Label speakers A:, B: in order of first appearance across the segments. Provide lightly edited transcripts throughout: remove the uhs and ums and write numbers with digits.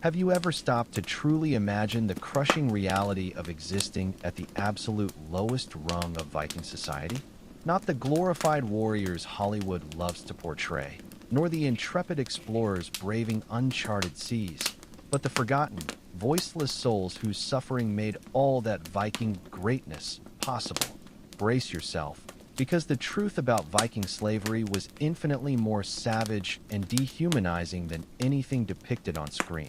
A: Have you ever stopped to truly imagine the crushing reality of existing at the absolute lowest rung of Viking society? Not the glorified warriors Hollywood loves to portray, nor the intrepid explorers braving uncharted seas, but the forgotten, voiceless souls whose suffering made all that Viking greatness possible. Brace yourself, because the truth about Viking slavery was infinitely more savage and dehumanizing than anything depicted on screen.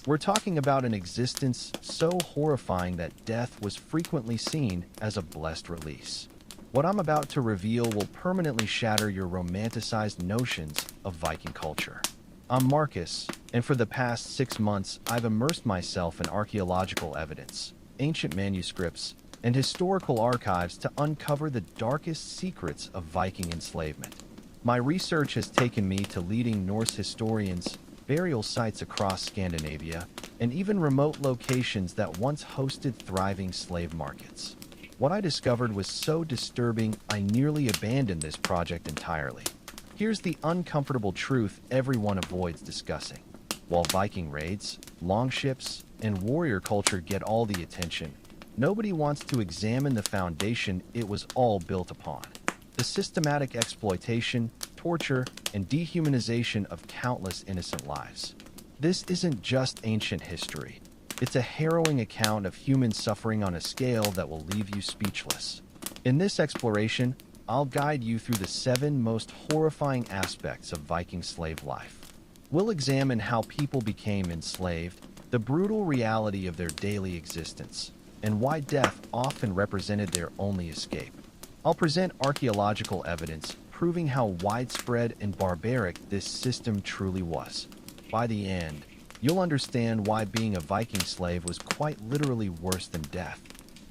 A: We're talking about an existence so horrifying that death was frequently seen as a blessed release. What I'm about to reveal will permanently shatter your romanticized notions of Viking culture. I'm Marcus, and for the past 6 months, I've immersed myself in archaeological evidence, ancient manuscripts, and historical archives to uncover the darkest secrets of Viking enslavement. My research has taken me to leading Norse historians, burial sites across Scandinavia, and even remote locations that once hosted thriving slave markets. What I discovered was so disturbing, I nearly abandoned this project entirely. Here's the uncomfortable truth everyone avoids discussing. While Viking raids, longships, and warrior culture get all the attention, nobody wants to examine the foundation it was all built upon. The systematic exploitation, torture, and dehumanization of countless innocent lives. This isn't just ancient history. It's a harrowing account of human suffering on a scale that will leave you speechless. In this exploration, I'll guide you through the 7 most horrifying aspects of Viking slave life. We'll examine how people became enslaved, the brutal reality of their daily existence, and why death often represented their only escape. I'll present archaeological evidence proving how widespread and barbaric this system truly was. By the end, you'll understand why being a Viking slave was quite literally worse than death.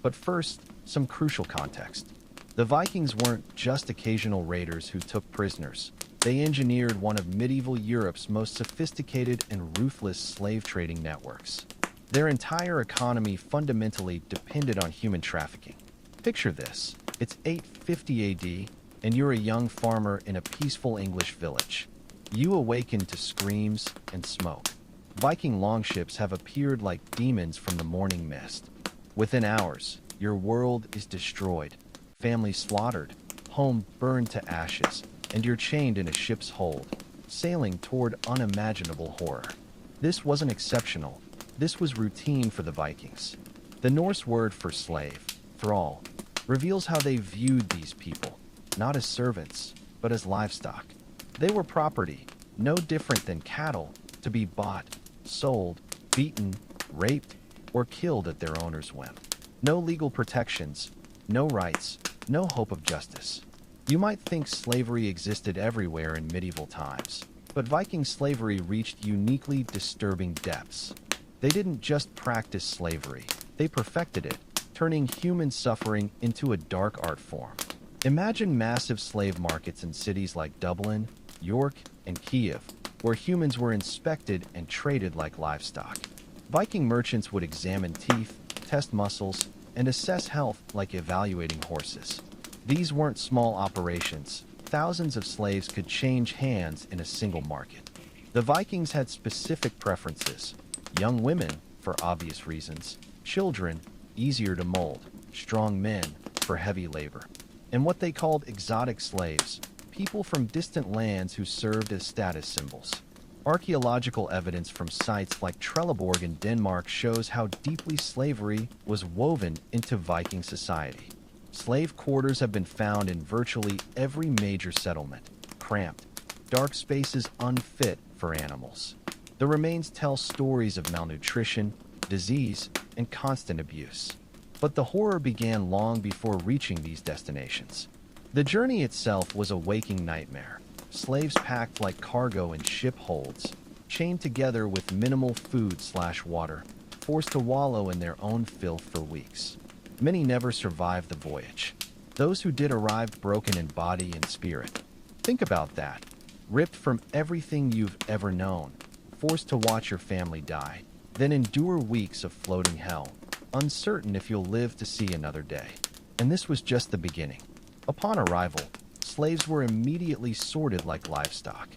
A: But first, some crucial context. The Vikings weren't just occasional raiders who took prisoners. They engineered one of medieval Europe's most sophisticated and ruthless slave trading networks. Their entire economy fundamentally depended on human trafficking. Picture this. It's 850 AD, and you're a young farmer in a peaceful English village. You awaken to screams and smoke. Viking longships have appeared like demons from the morning mist. Within hours, your world is destroyed, family slaughtered, home burned to ashes, and you're chained in a ship's hold, sailing toward unimaginable horror. This wasn't exceptional. This was routine for the Vikings. The Norse word for slave, thrall, reveals how they viewed these people, not as servants, but as livestock. They were property, no different than cattle, to be bought, sold, beaten, raped, or killed at their owner's whim. No legal protections, no rights, no hope of justice. You might think slavery existed everywhere in medieval times, but Viking slavery reached uniquely disturbing depths. They didn't just practice slavery, they perfected it, turning human suffering into a dark art form. Imagine massive slave markets in cities like Dublin, York, and Kiev, where humans were inspected and traded like livestock. Viking merchants would examine teeth, test muscles, and assess health like evaluating horses. These weren't small operations. Thousands of slaves could change hands in a single market. The Vikings had specific preferences. Young women, for obvious reasons. Children, easier to mold. Strong men, for heavy labor. And what they called exotic slaves, people from distant lands who served as status symbols. Archaeological evidence from sites like Trelleborg in Denmark shows how deeply slavery was woven into Viking society. Slave quarters have been found in virtually every major settlement, cramped, dark spaces unfit for animals. The remains tell stories of malnutrition, disease, and constant abuse. But the horror began long before reaching these destinations. The journey itself was a waking nightmare. Slaves packed like cargo in ship holds, chained together with minimal food/water, forced to wallow in their own filth for weeks. Many never survived the voyage. Those who did arrived broken in body and spirit. Think about that. Ripped from everything you've ever known, forced to watch your family die, then endure weeks of floating hell, uncertain if you'll live to see another day. And this was just the beginning. Upon arrival, slaves were immediately sorted like livestock.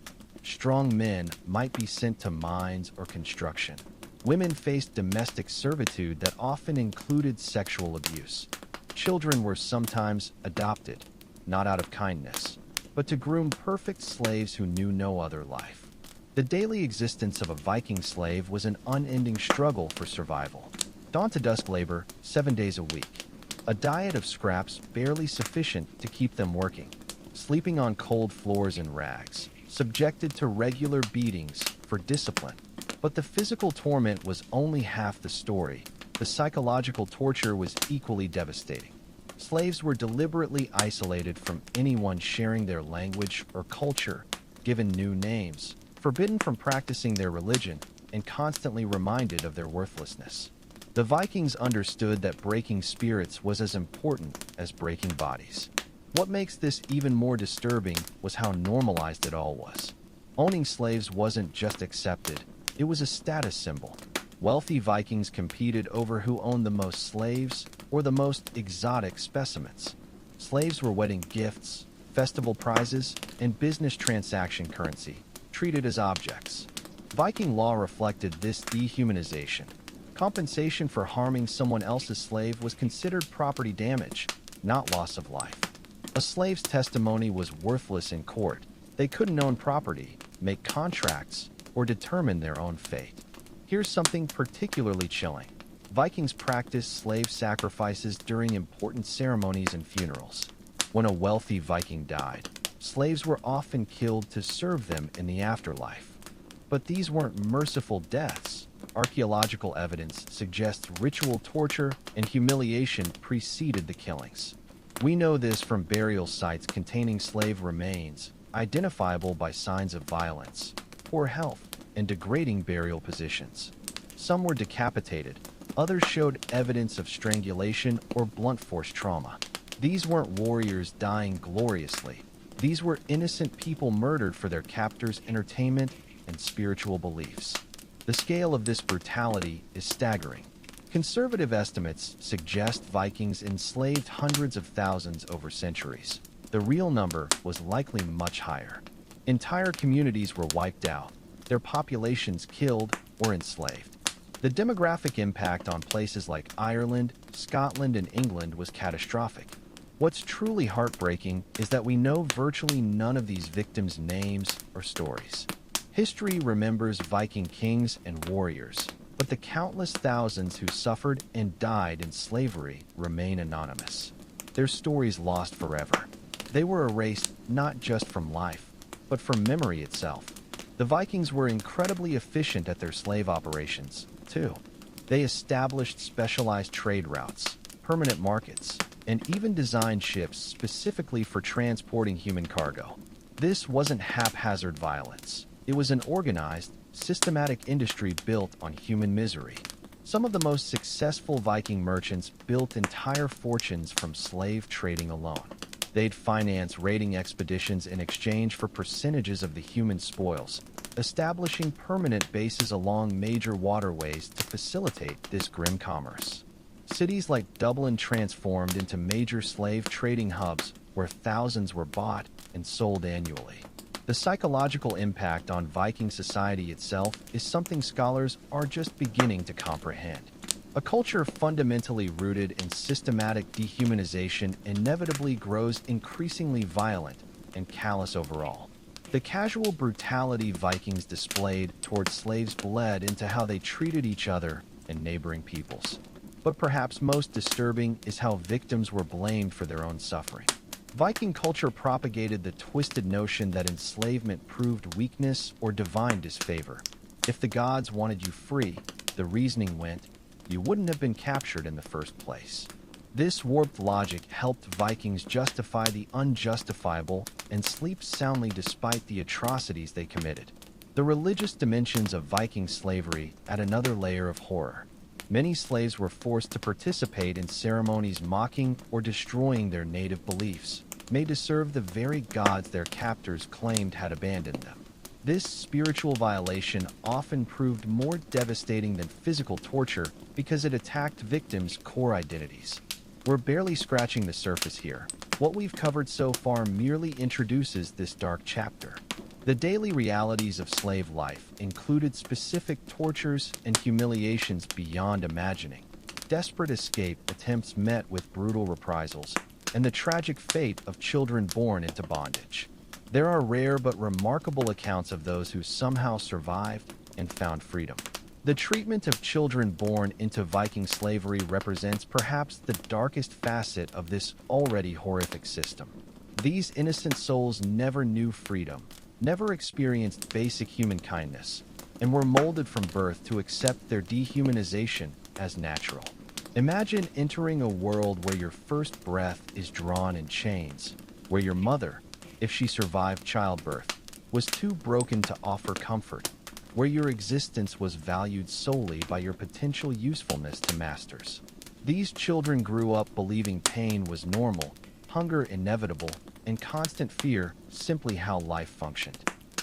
A: Strong men might be sent to mines or construction. Women faced domestic servitude that often included sexual abuse. Children were sometimes adopted, not out of kindness, but to groom perfect slaves who knew no other life. The daily existence of a Viking slave was an unending struggle for survival. Dawn to dusk labor, 7 days a week. A diet of scraps barely sufficient to keep them working. Sleeping on cold floors in rags. Subjected to regular beatings for discipline. But the physical torment was only half the story. The psychological torture was equally devastating. Slaves were deliberately isolated from anyone sharing their language or culture, given new names, forbidden from practicing their religion, and constantly reminded of their worthlessness. The Vikings understood that breaking spirits was as important as breaking bodies. What makes this even more disturbing was how normalized it all was. Owning slaves wasn't just accepted, it was a status symbol. Wealthy Vikings competed over who owned the most slaves or the most exotic specimens. Slaves were wedding gifts, festival prizes, and business transaction currency, treated as objects. Viking law reflected this dehumanization. Compensation for harming someone else's slave was considered property damage, not loss of life. A slave's testimony was worthless in court. They couldn't own property, make contracts, or determine their own fate. Here's something particularly chilling. Vikings practiced slave sacrifices during important ceremonies and funerals. When a wealthy Viking died, slaves were often killed to serve them in the afterlife. But these weren't merciful deaths. Archaeological evidence suggests ritual torture and humiliation preceded the killings. We know this from burial sites containing slave remains, identifiable by signs of violence, poor health, and degrading burial positions. Some were decapitated, others showed evidence of strangulation or blunt force trauma. These weren't warriors dying gloriously. These were innocent people murdered for their captors' entertainment and spiritual beliefs. The scale of this brutality is staggering. Conservative estimates suggest Vikings enslaved hundreds of thousands over centuries. The real number was likely much higher. Entire communities were wiped out, their populations killed or enslaved. The demographic impact on places like Ireland, Scotland, and England was catastrophic. What's truly heartbreaking is that we know virtually none of these victims' names or stories. History remembers Viking kings and warriors, but the countless thousands who suffered and died in slavery remain anonymous. Their stories lost forever. They were erased not just from life, but from memory itself. The Vikings were incredibly efficient at their slave operations, too. They established specialized trade routes, permanent markets, and even designed ships specifically for transporting human cargo. This wasn't haphazard violence. It was an organized, systematic industry built on human misery. Some of the most successful Viking merchants built entire fortunes from slave trading alone. They'd finance raiding expeditions in exchange for percentages of the human spoils, establishing permanent bases along major waterways to facilitate this grim commerce. Cities like Dublin transformed into major slave trading hubs where thousands were bought and sold annually. The psychological impact on Viking society itself is something scholars are just beginning to comprehend. A culture fundamentally rooted in systematic dehumanization inevitably grows increasingly violent and callous overall. The casual brutality Vikings displayed towards slaves bled into how they treated each other and neighboring peoples. But perhaps most disturbing is how victims were blamed for their own suffering. Viking culture propagated the twisted notion that enslavement proved weakness or divine disfavor. If the gods wanted you free, the reasoning went, you wouldn't have been captured in the first place. This warped logic helped Vikings justify the unjustifiable and sleep soundly despite the atrocities they committed. The religious dimensions of Viking slavery add another layer of horror. Many slaves were forced to participate in ceremonies mocking or destroying their native beliefs, made to serve the very gods their captors claimed had abandoned them. This spiritual violation often proved more devastating than physical torture because it attacked victims' core identities. We're barely scratching the surface here. What we've covered so far merely introduces this dark chapter. The daily realities of slave life included specific tortures and humiliations beyond imagining, desperate escape attempts met with brutal reprisals, and the tragic fate of children born into bondage. There are rare but remarkable accounts of those who somehow survived and found freedom. The treatment of children born into Viking slavery represents perhaps the darkest facet of this already horrific system. These innocent souls never knew freedom, never experienced basic human kindness, and were molded from birth to accept their dehumanization as natural. Imagine entering a world where your first breath is drawn in chains, where your mother, if she survived childbirth, was too broken to offer comfort, where your existence was valued solely by your potential usefulness to masters. These children grew up believing pain was normal, hunger inevitable, and constant fear simply how life functioned.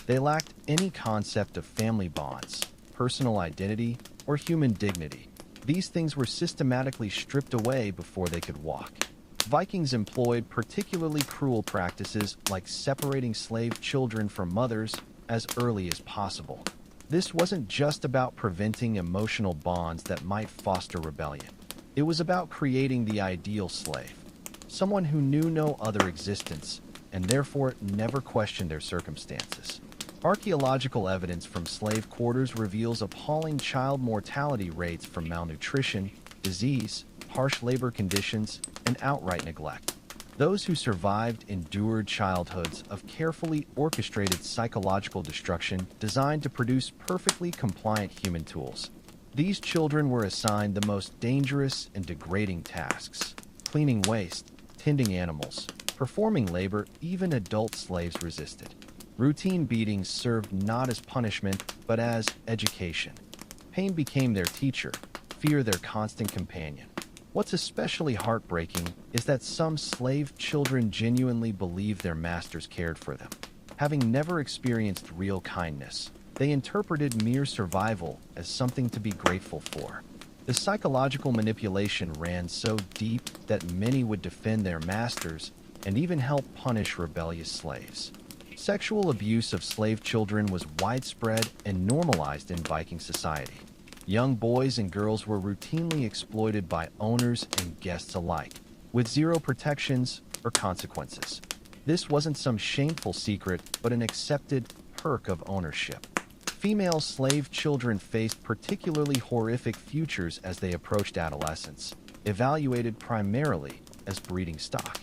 A: They lacked any concept of family bonds, personal identity, or human dignity. These things were systematically stripped away before they could walk. Vikings employed particularly cruel practices like separating slave children from mothers as early as possible. This wasn't just about preventing emotional bonds that might foster rebellion. It was about creating the ideal slave, someone who knew no other existence and therefore never questioned their circumstances. Archaeological evidence from slave quarters reveals appalling child mortality rates from malnutrition, disease, harsh labor conditions, and outright neglect. Those who survived endured childhoods of carefully orchestrated psychological destruction designed to produce perfectly compliant human tools. These children were assigned the most dangerous and degrading tasks: cleaning waste, tending animals, performing labor even adult slaves resisted. Routine beatings served not as punishment, but as education. Pain became their teacher, fear their constant companion. What's especially heartbreaking is that some slave children genuinely believed their masters cared for them. Having never experienced real kindness, they interpreted mere survival as something to be grateful for. The psychological manipulation ran so deep that many would defend their masters and even help punish rebellious slaves. Sexual abuse of slave children was widespread and normalized in Viking society. Young boys and girls were routinely exploited by owners and guests alike, with zero protections or consequences. This wasn't some shameful secret, but an accepted perk of ownership. Female slave children faced particularly horrific futures as they approached adolescence, evaluated primarily as breeding stock.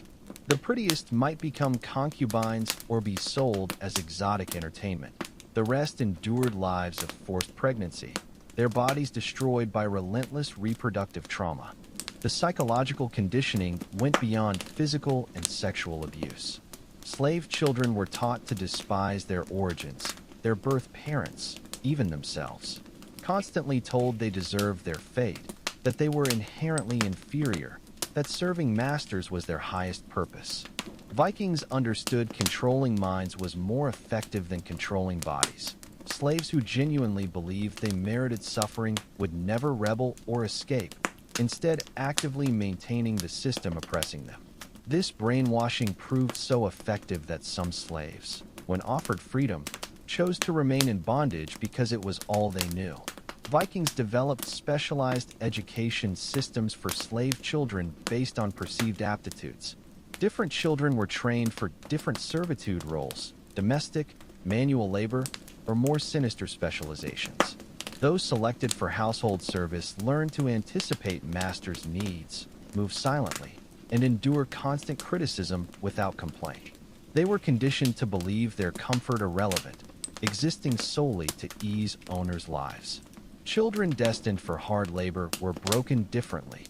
A: The prettiest might become concubines or be sold as exotic entertainment. The rest endured lives of forced pregnancy, their bodies destroyed by relentless reproductive trauma. The psychological conditioning went beyond physical and sexual abuse. Slave children were taught to despise their origins, their birth parents, even themselves. Constantly told they deserved their fate, that they were inherently inferior, that serving masters was their highest purpose. Vikings understood controlling minds was more effective than controlling bodies. Slaves who genuinely believed they merited suffering would never rebel or escape, instead actively maintaining the system oppressing them. This brainwashing proved so effective that some slaves, when offered freedom, chose to remain in bondage because it was all they knew. Vikings developed specialized education systems for slave children based on perceived aptitudes. Different children were trained for different servitude roles: domestic, manual labor, or more sinister specializations. Those selected for household service learned to anticipate masters' needs, move silently, and endure constant criticism without complaint. They were conditioned to believe their comfort irrelevant, existing solely to ease owners' lives. Children destined for hard labor were broken differently,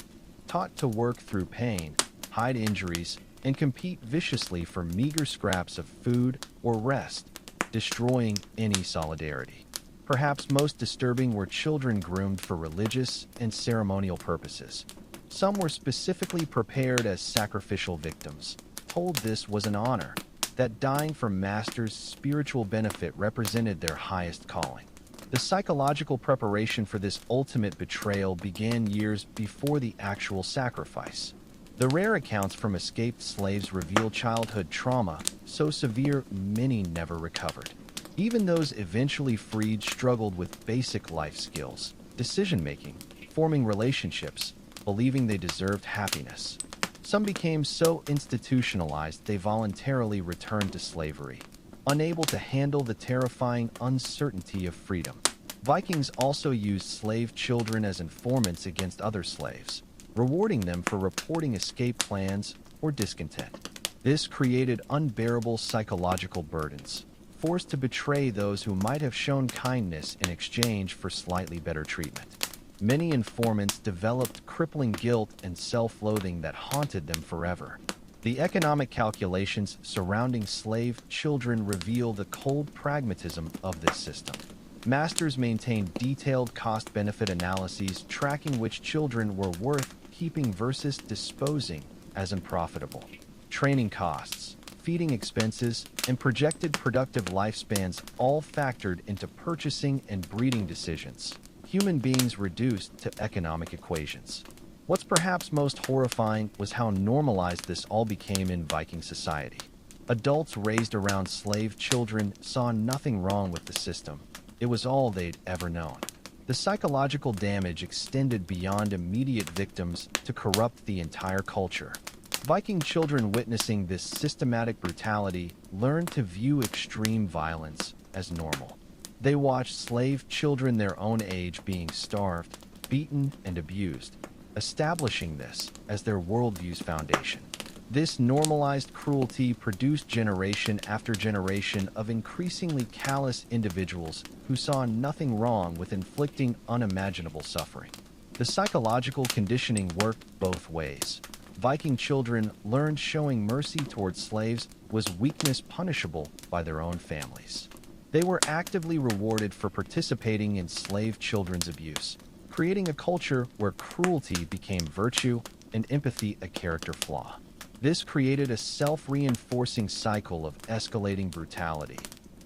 A: taught to work through pain, hide injuries, and compete viciously for meager scraps of food or rest, destroying any solidarity. Perhaps most disturbing were children groomed for religious and ceremonial purposes. Some were specifically prepared as sacrificial victims, told this was an honor, that dying for masters' spiritual benefit represented their highest calling. The psychological preparation for this ultimate betrayal began years before the actual sacrifice. The rare accounts from escaped slaves reveal childhood trauma so severe many never recovered. Even those eventually freed struggled with basic life skills, decision-making, forming relationships, believing they deserved happiness. Some became so institutionalized they voluntarily returned to slavery, unable to handle the terrifying uncertainty of freedom. Vikings also used slave children as informants against other slaves, rewarding them for reporting escape plans or discontent. This created unbearable psychological burdens, forced to betray those who might have shown kindness in exchange for slightly better treatment. Many informants developed crippling guilt and self-loathing that haunted them forever. The economic calculations surrounding slave children reveal the cold pragmatism of this system. Masters maintained detailed cost-benefit analyses tracking which children were worth keeping versus disposing as unprofitable. Training costs, feeding expenses, and projected productive lifespans all factored into purchasing and breeding decisions. Human beings reduced to economic equations. What's perhaps most horrifying was how normalized this all became in Viking society. Adults raised around slave children saw nothing wrong with the system. It was all they'd ever known. The psychological damage extended beyond immediate victims to corrupt the entire culture. Viking children witnessing this systematic brutality learned to view extreme violence as normal. They watched slave children their own age being starved, beaten, and abused, establishing this as their worldview's foundation. This normalized cruelty produced generation after generation of increasingly callous individuals who saw nothing wrong with inflicting unimaginable suffering. The psychological conditioning worked both ways. Viking children learned showing mercy towards slaves was weakness punishable by their own families. They were actively rewarded for participating in slave children's abuse, creating a culture where cruelty became virtue and empathy a character flaw. This created a self-reinforcing cycle of escalating brutality.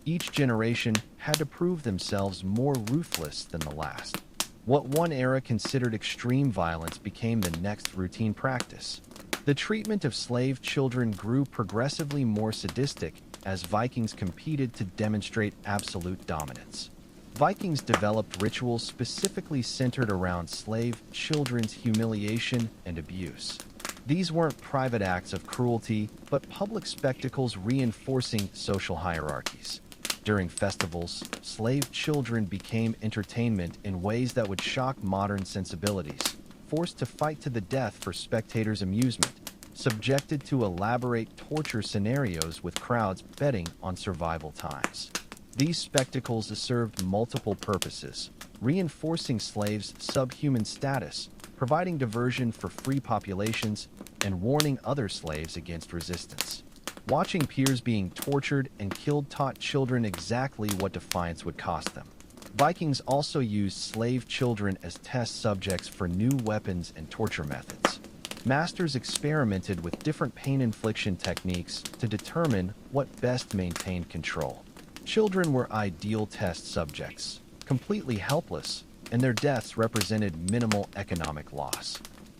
A: Each generation had to prove themselves more ruthless than the last. What one era considered extreme violence became the next routine practice. The treatment of slave children grew progressively more sadistic as Vikings competed to demonstrate absolute dominance. Vikings developed rituals specifically centered around slave children's humiliation and abuse. These weren't private acts of cruelty, but public spectacles reinforcing social hierarchies. During festivals, slave children became entertainment in ways that would shock modern sensibilities, forced to fight to the death for spectators' amusement, subjected to elaborate torture scenarios with crowds betting on survival times. These spectacles served multiple purposes, reinforcing slaves' subhuman status, providing diversion for free populations, and warning other slaves against resistance. Watching peers being tortured and killed taught children exactly what defiance would cost them. Vikings also used slave children as test subjects for new weapons and torture methods. Masters experimented with different pain infliction techniques to determine what best maintained control. Children were ideal test subjects, completely helpless, and their deaths represented minimal economic loss.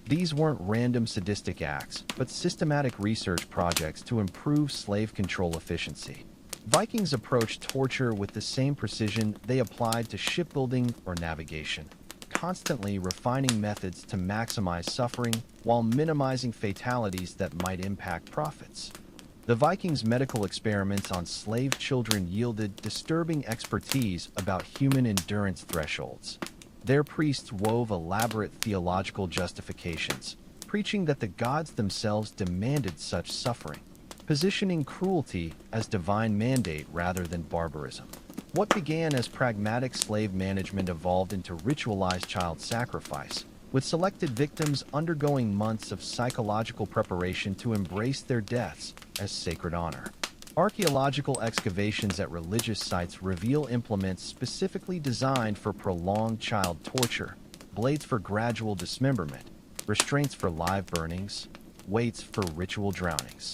A: These weren't random sadistic acts, but systematic research projects to improve slave control efficiency. Vikings approached torture with the same precision they applied to shipbuilding or navigation, constantly refining methods to maximize suffering while minimizing fatalities that might impact profits. The Vikings' medical experiments on slave children yielded disturbing expertise about human endurance thresholds. Their priests wove elaborate theological justifications, preaching that the gods themselves demanded such suffering, positioning cruelty as divine mandate rather than barbarism. What began as pragmatic slave management evolved into ritualized child sacrifice, with selected victims undergoing months of psychological preparation to embrace their deaths as sacred honor. Archaeological excavations at religious sites reveal implements specifically designed for prolonged child torture, blades for gradual dismemberment, restraints for live burnings, weights for ritual drownings.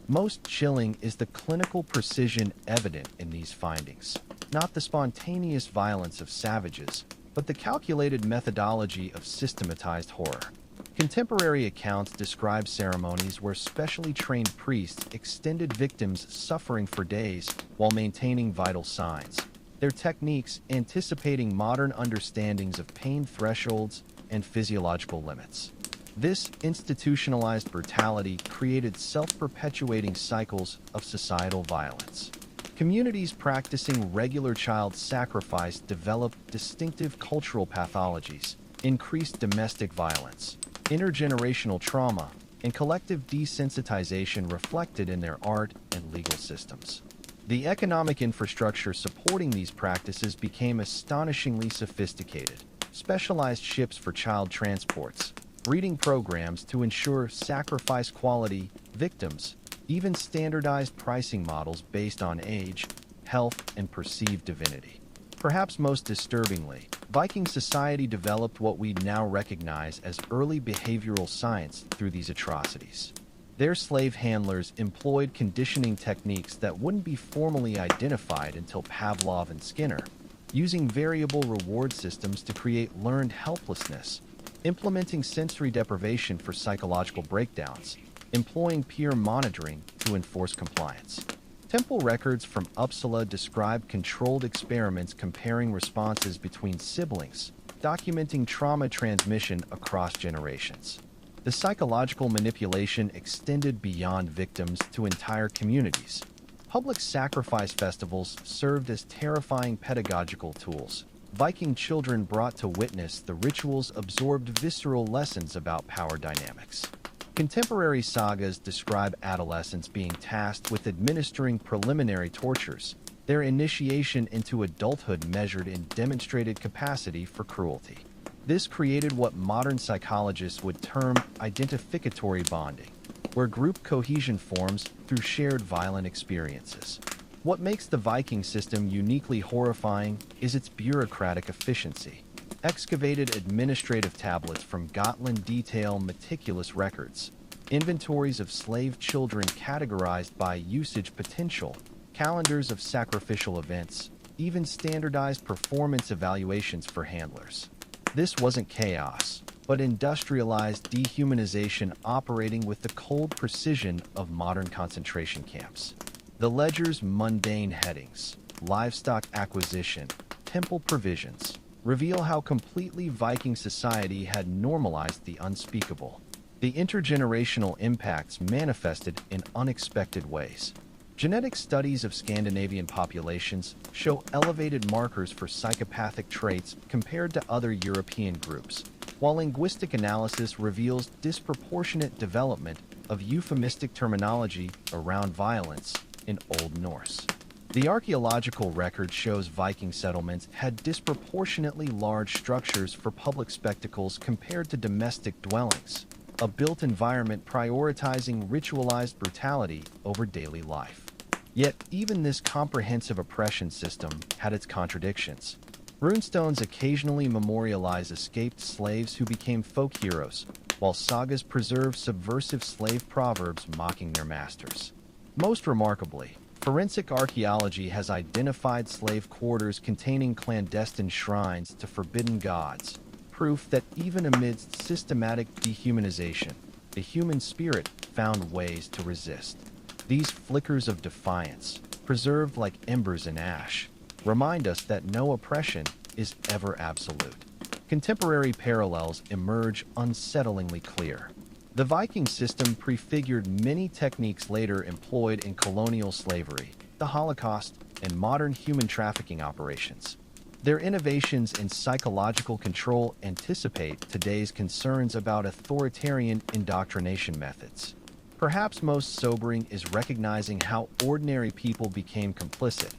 A: Most chilling is the clinical precision evident in these findings, not the spontaneous violence of savages, but the calculated methodology of systematized horror. Contemporary accounts describe ceremonies where specially trained priests extended victims' suffering for days while maintaining vital signs. Their techniques anticipating modern understandings of pain thresholds and physiological limits. This institutionalized brutality created self-perpetuating cycles of societal violence. Communities practicing regular child sacrifice developed distinctive cultural pathologies, increased domestic violence, intergenerational trauma, and collective desensitization reflected in their art and legal systems. The economic infrastructure supporting these practices became astonishingly sophisticated. Specialized ships for child transports, breeding programs to ensure sacrifice quality, victims, even standardized pricing models based on age, health, and perceived divinity. Perhaps most disturbingly, Viking society developed what we now recognize as early behavioral science through these atrocities. Their slave handlers employed conditioning techniques that wouldn't be formally identified until Pavlov and Skinner, using variable reward systems to create learned helplessness, implementing sensory deprivation for psychological breakdowns, employing peer monitoring to enforce compliance. Temple records from Uppsala describe controlled experiments comparing responses between siblings, documenting trauma transmission across generations. The psychological manipulation extended beyond victims to entire communities. Public sacrifice festivals served as terrifying pedagogical tools. Viking children brought to witness the rituals absorbed visceral lessons about power dynamics. Contemporary sagas describe adolescents being tasked with administering preliminary tortures, their initiation into adulthood measured in demonstrated capacity for cruelty. This created what modern psychologists would term identificatory bonding, where group cohesion forms through shared violent experiences. What makes the Viking system uniquely horrifying is its bureaucratic efficiency. Excavated administrative tablets from Gotland detail meticulous records, inventories of slave children categorized by usage potential, calendars of sacrificial events, even standardized performance evaluations for handlers. This wasn't chaos, but industrialized dehumanization operating with the cold precision of modern concentration camps. The ledger's mundane headings, livestock acquisition, temple provisions, reveal how completely Viking society had normalized the unspeakable. The intergenerational impacts manifested in unexpected ways. Genetic studies of Scandinavian populations show elevated markers for psychopathic traits compared to other European groups, while linguistic analysis reveals disproportionate development of euphemistic terminology around violence in Old Norse. The archaeological record shows Viking settlements had disproportionately large structures for public spectacles compared to domestic dwellings, a built environment prioritizing ritualized brutality over daily life. Yet, even this comprehensive oppression system had its contradictions. Runestones occasionally memorialize escaped slaves who became folk heroes, while sagas preserve subversive slave proverbs mocking their masters. Most remarkably, forensic archaeology has identified slave quarters containing clandestine shrines to forbidden gods, proof that even amidst systematic dehumanization, the human spirit found ways to resist. These flickers of defiance, preserved like embers in ash, remind us that no oppression is ever absolute. Contemporary parallels emerge unsettlingly clear. The Viking system prefigured many techniques later employed in colonial slavery, the Holocaust, and modern human trafficking operations. Their innovations in psychological control anticipate today's concerns about authoritarian indoctrination methods. Perhaps most sobering is recognizing how ordinary people became complicit,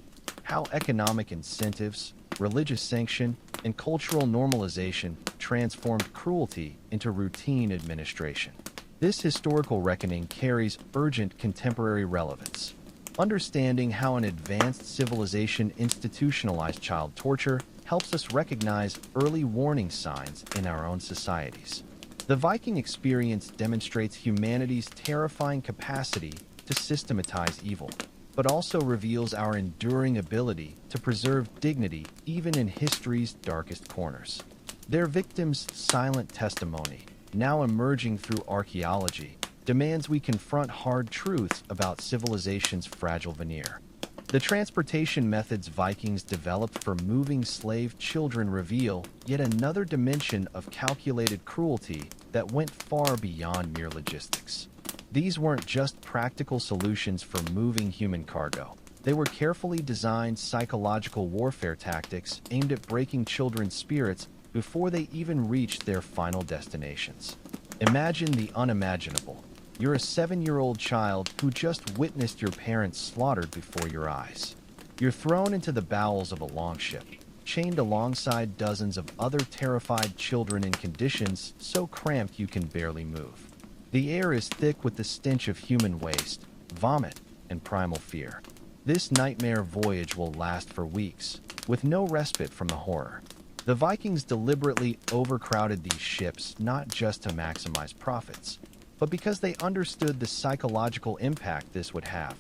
A: how economic incentives, religious sanction, and cultural normalization transformed cruelty into routine administration. This historical reckoning carries urgent contemporary relevance. Understanding how an advanced civilization institutionalized child torture helps us recognize early warning signs in our own societies. The Viking experience demonstrates humanity's terrifying capacity to systematize evil, but also reveals our enduring ability to preserve dignity even in history's darkest corners. Their victims' silent testimony, now emerging through archaeology, demands we confront hard truths about civilization's fragile veneer. The transportation methods Vikings developed for moving slave children reveal yet another dimension of calculated cruelty that went far beyond mere logistics. These weren't just practical solutions for moving human cargo. They were carefully designed psychological warfare tactics aimed at breaking children's spirits before they even reached their final destinations. Imagine the unimaginable. You're a 7-year-old child who just witnessed your parents slaughtered before your eyes. You're thrown into the bowels of a longship, chained alongside dozens of other terrified children in conditions so cramped you can barely move. The air is thick with the stench of human waste, vomit, and primal fear. This nightmare voyage will last for weeks, with no respite from the horror. The Vikings deliberately overcrowded these ships not just to maximize profits, but because they understood the psychological impact this would have.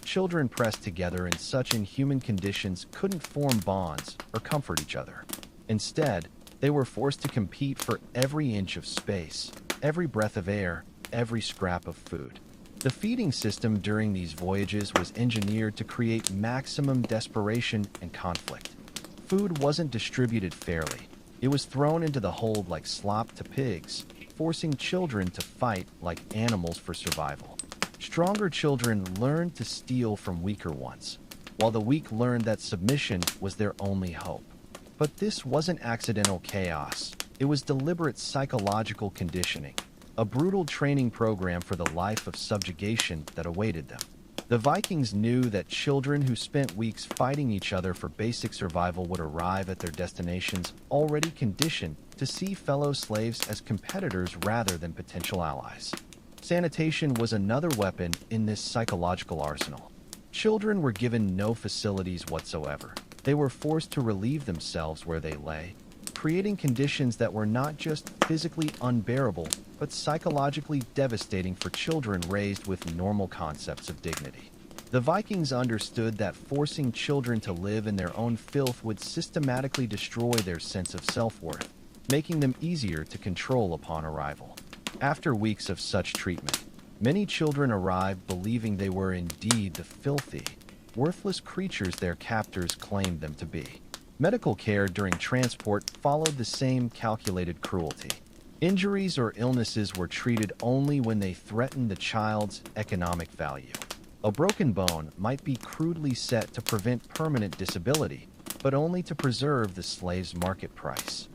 A: Children pressed together in such inhuman conditions couldn't form bonds or comfort each other. Instead, they were forced to compete for every inch of space, every breath of air, every scrap of food. The feeding system during these voyages was engineered to create maximum desperation and conflict. Food wasn't distributed fairly. It was thrown into the hold like slop to pigs, forcing children to fight like animals for survival. Stronger children learned to steal from weaker ones, while the weak learned that submission was their only hope. But this wasn't accidental chaos. It was deliberate psychological conditioning, a brutal training program for the life of subjugation that awaited them. The Vikings knew that children who spent weeks fighting each other for basic survival would arrive at their destinations already conditioned to see fellow slaves as competitors rather than potential allies. Sanitation was another weapon in this psychological arsenal. Children were given no facilities whatsoever. They were forced to relieve themselves where they lay, creating conditions that were not just physically unbearable, but psychologically devastating for children raised with normal concepts of dignity. The Vikings understood that forcing children to live in their own filth would systematically destroy their sense of self-worth, making them easier to control upon arrival. After weeks of such treatment, many children arrived believing they were indeed the filthy, worthless creatures their captors claimed them to be. Medical care during transport followed the same calculated cruelty. Injuries or illnesses were treated only when they threatened the child's economic value. A broken bone might be crudely set to prevent permanent disability, but only to preserve the slave's market price.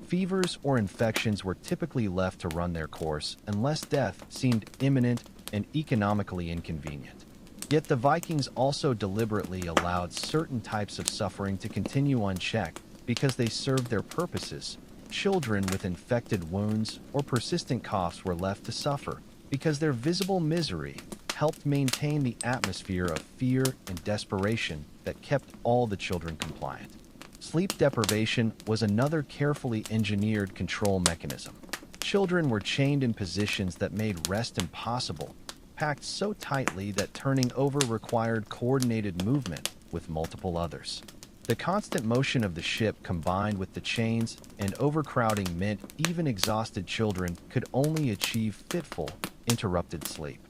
A: Fevers or infections were typically left to run their course unless death seemed imminent and economically inconvenient. Yet the Vikings also deliberately allowed certain types of suffering to continue unchecked because they served their purposes. Children with infected wounds or persistent coughs were left to suffer because their visible misery helped maintain the atmosphere of fear and desperation that kept all the children compliant. Sleep deprivation was another carefully engineered control mechanism. Children were chained in positions that made rest impossible, packed so tightly that turning over required coordinated movement with multiple others. The constant motion of the ship combined with the chains and overcrowding meant even exhausted children could only achieve fitful, interrupted sleep.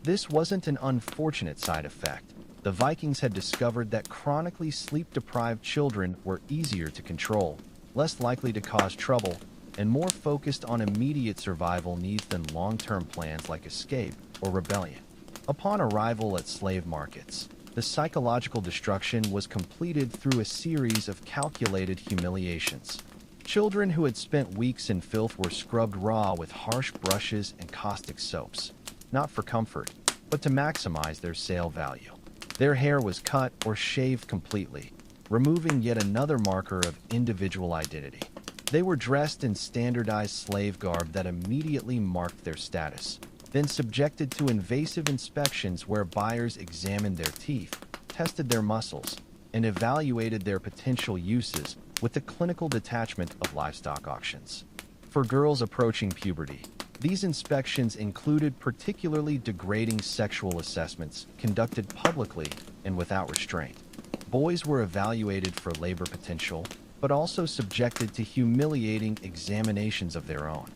A: This wasn't an unfortunate side effect. The Vikings had discovered that chronically sleep-deprived children were easier to control, less likely to cause trouble, and more focused on immediate survival needs than long-term plans like escape or rebellion. Upon arrival at slave markets, the psychological destruction was completed through a series of calculated humiliations. Children who had spent weeks in filth were scrubbed raw with harsh brushes and caustic soaps, not for comfort, but to maximize their sale value. Their hair was cut or shaved completely, removing yet another marker of individual identity. They were dressed in standardized slave garb that immediately marked their status, then subjected to invasive inspections where buyers examined their teeth, tested their muscles, and evaluated their potential uses with the clinical detachment of livestock auctions. For girls approaching puberty, these inspections included particularly degrading sexual assessments conducted publicly and without restraint. Boys were evaluated for labor potential, but also subjected to humiliating examinations of their own.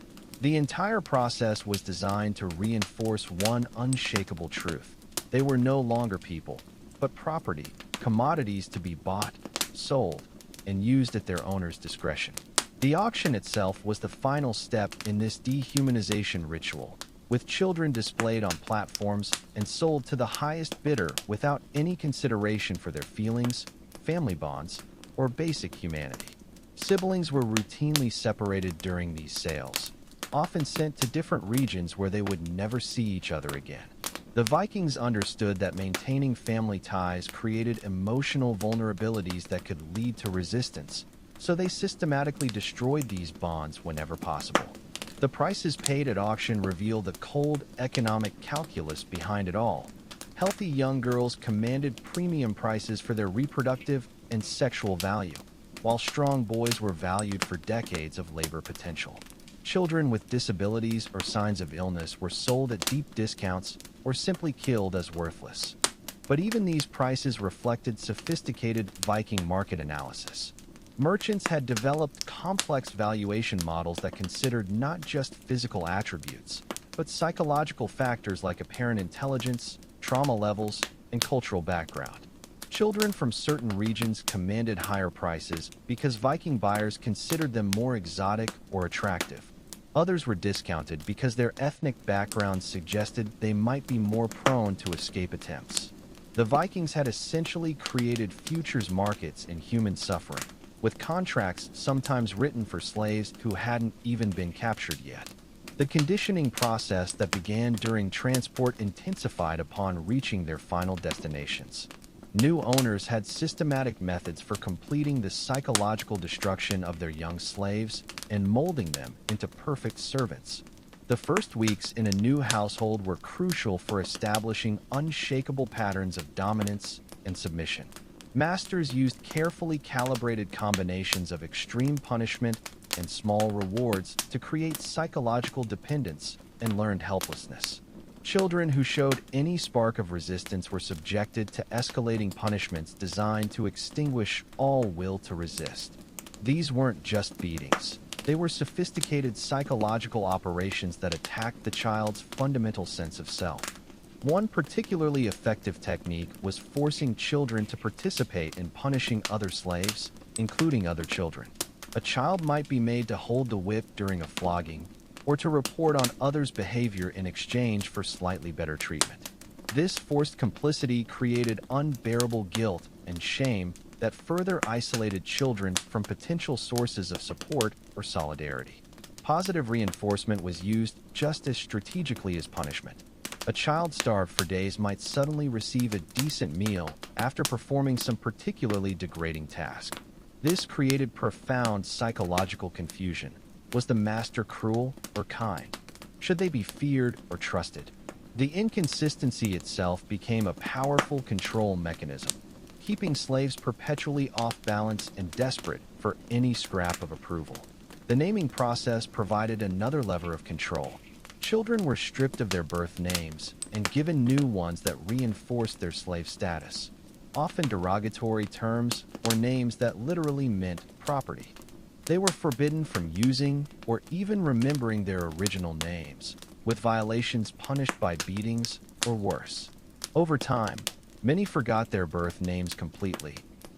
A: The entire process was designed to reinforce one unshakable truth. They were no longer people, but property, commodities to be bought, sold, and used at their owner's discretion. The auction itself was the final step in this dehumanization ritual, with children displayed on platforms and sold to the highest bidder without any consideration for their feelings, family bonds, or basic humanity. Siblings were routinely separated during these sales, often sent to different regions where they would never see each other again. The Vikings understood that maintaining family ties created emotional vulnerabilities that could lead to resistance, so they systematically destroyed these bonds whenever possible. The prices paid at auction reveal the cold economic calculus behind it all. Healthy young girls commanded premium prices for their reproductive and sexual value, while strong boys were valued for decades of labor potential. Children with disabilities or signs of illness were sold at deep discounts or simply killed as worthless. But even these prices reflected sophisticated Viking market analysis. Merchants had developed complex valuation models that considered not just physical attributes, but psychological factors like apparent intelligence, trauma levels, and cultural background. Children from certain regions commanded higher prices because Viking buyers considered them more exotic or attractive. Others were discounted because their ethnic backgrounds suggested they might be more prone to escape attempts. The Vikings had essentially created futures markets in human suffering, with contracts sometimes written for slaves who hadn't even been captured yet. The conditioning process that began during transport intensified upon reaching their final destinations. New owners had systematic methods for completing the psychological destruction of their young slaves and molding them into perfect servants. The first weeks in a new household were crucial for establishing unshakable patterns of dominance and submission. Masters used carefully calibrated combinations of extreme punishment and small rewards to create psychological dependence and learned helplessness. Children who showed any spark of resistance were subjected to escalating punishments designed to extinguish all will to resist. These weren't just beatings. They were sophisticated psychological operations that attacked the child's fundamental sense of self. One particularly effective technique was forcing children to participate in punishing other slaves, including other children. A child might be made to hold the whip during a flogging, or to report on others' behavior in exchange for slightly better treatment. This forced complicity created unbearable guilt and shame that further isolated children from potential sources of support or solidarity. Positive reinforcement was used just as strategically as punishment. A child starved for days might suddenly receive a decent meal after performing some particularly degrading task. This created profound psychological confusion. Was the master cruel or kind? Should they be feared or trusted? The inconsistency itself became a powerful control mechanism, keeping slaves perpetually off balance and desperate for any scrap of approval. The naming process provided another lever of control. Children were stripped of their birth names and given new ones that reinforced their slave status, often derogatory terms or names that literally meant property. They were forbidden from using or even remembering their original names, with violations punished by beatings or worse. Over time, many forgot their birth names completely,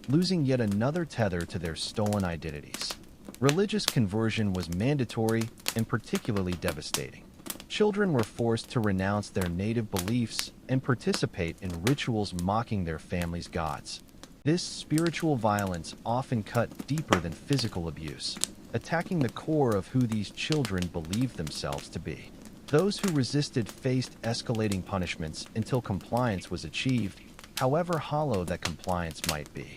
A: losing yet another tether to their stolen identities. Religious conversion was mandatory and particularly devastating. Children were forced to renounce their native beliefs and participate in rituals mocking their family's gods. This spiritual violence often cut deeper than physical abuse, attacking the core of who these children believed themselves to be. Those who resisted faced escalating punishments until compliance was achieved, however hollow that compliance might be.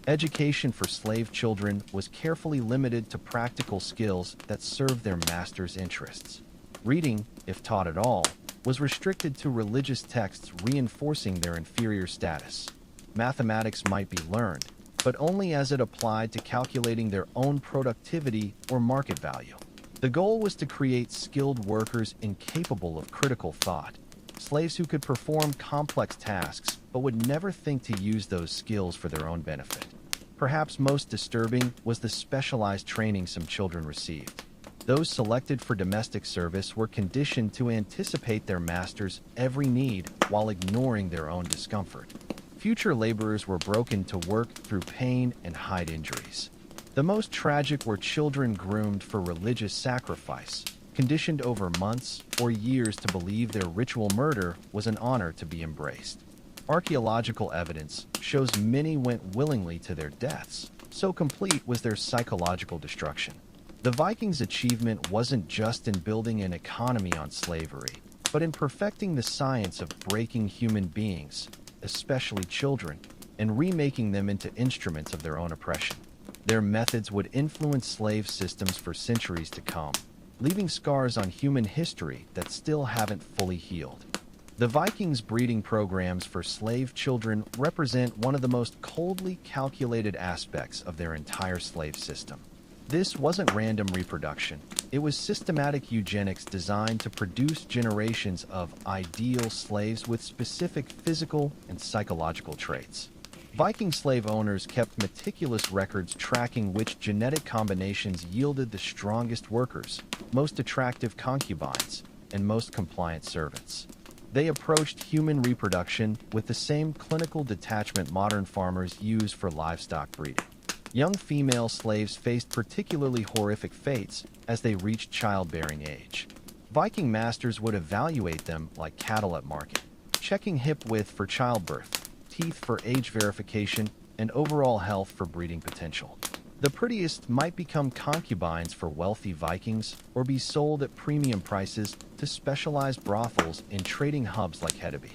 A: Education for slave children was carefully limited to practical skills that served their master's interests. Reading, if taught at all, was restricted to religious texts reinforcing their inferior status. Mathematics might be learned, but only as it applied to calculating their own productivity or market value. The goal was to create skilled workers incapable of critical thought, slaves who could perform complex tasks but would never think to use those skills for their own benefit. Perhaps most disturbing was the specialized training some children received. Those selected for domestic service were conditioned to anticipate their master's every need while ignoring their own discomfort. Future laborers were broken to work through pain and hide injuries. The most tragic were children groomed for religious sacrifice, conditioned over months or years to believe their ritual murder was an honor to be embraced. Archaeological evidence shows many went willingly to their deaths, so complete was their psychological destruction. The Vikings' achievement wasn't just in building an economy on slavery, but in perfecting the science of breaking human beings, especially children, and remaking them into instruments of their own oppression. Their methods would influence slave systems for centuries to come, leaving scars on human history that still haven't fully healed. The Vikings' breeding programs for slave children represent one of the most coldly calculated aspects of their entire slave system. This wasn't random reproduction. It was systematic eugenics designed to produce generations of ideal slaves with specific physical and psychological traits. Viking slave owners kept meticulous records tracking which genetic combinations yielded the strongest workers, most attractive concubines, and most compliant servants. They approached human reproduction with the same clinical detachment modern farmers use for livestock breeding. Young female slaves faced particularly horrific fates as they reached childbearing age. Viking masters would evaluate them like cattle at market, checking hip width for childbirth, teeth for age verification, and overall health for breeding potential. The prettiest might become concubines for wealthy Vikings or be sold at premium prices to specialized brothels in trading hubs like Hedeby.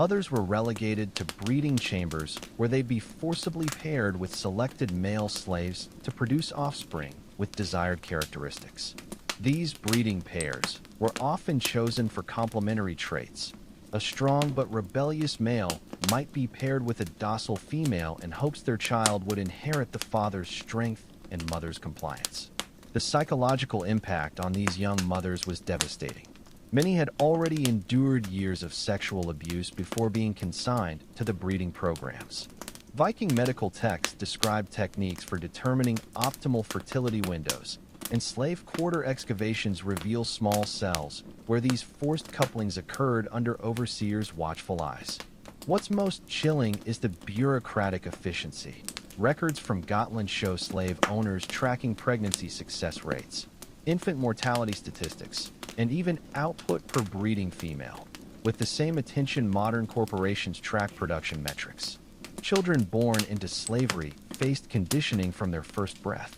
A: Others were relegated to breeding chambers where they'd be forcibly paired with selected male slaves to produce offspring with desired characteristics. These breeding pairs were often chosen for complementary traits. A strong but rebellious male might be paired with a docile female in hopes their child would inherit the father's strength and mother's compliance. The psychological impact on these young mothers was devastating. Many had already endured years of sexual abuse before being consigned to the breeding programs. Viking medical texts describe techniques for determining optimal fertility windows, and slave quarter excavations reveal small cells where these forced couplings occurred under overseers' watchful eyes. What's most chilling is the bureaucratic efficiency. Records from Gotland show slave owners tracking pregnancy success rates, infant mortality statistics, and even output per breeding female, with the same attention modern corporations track production metrics. Children born into slavery faced conditioning from their first breath.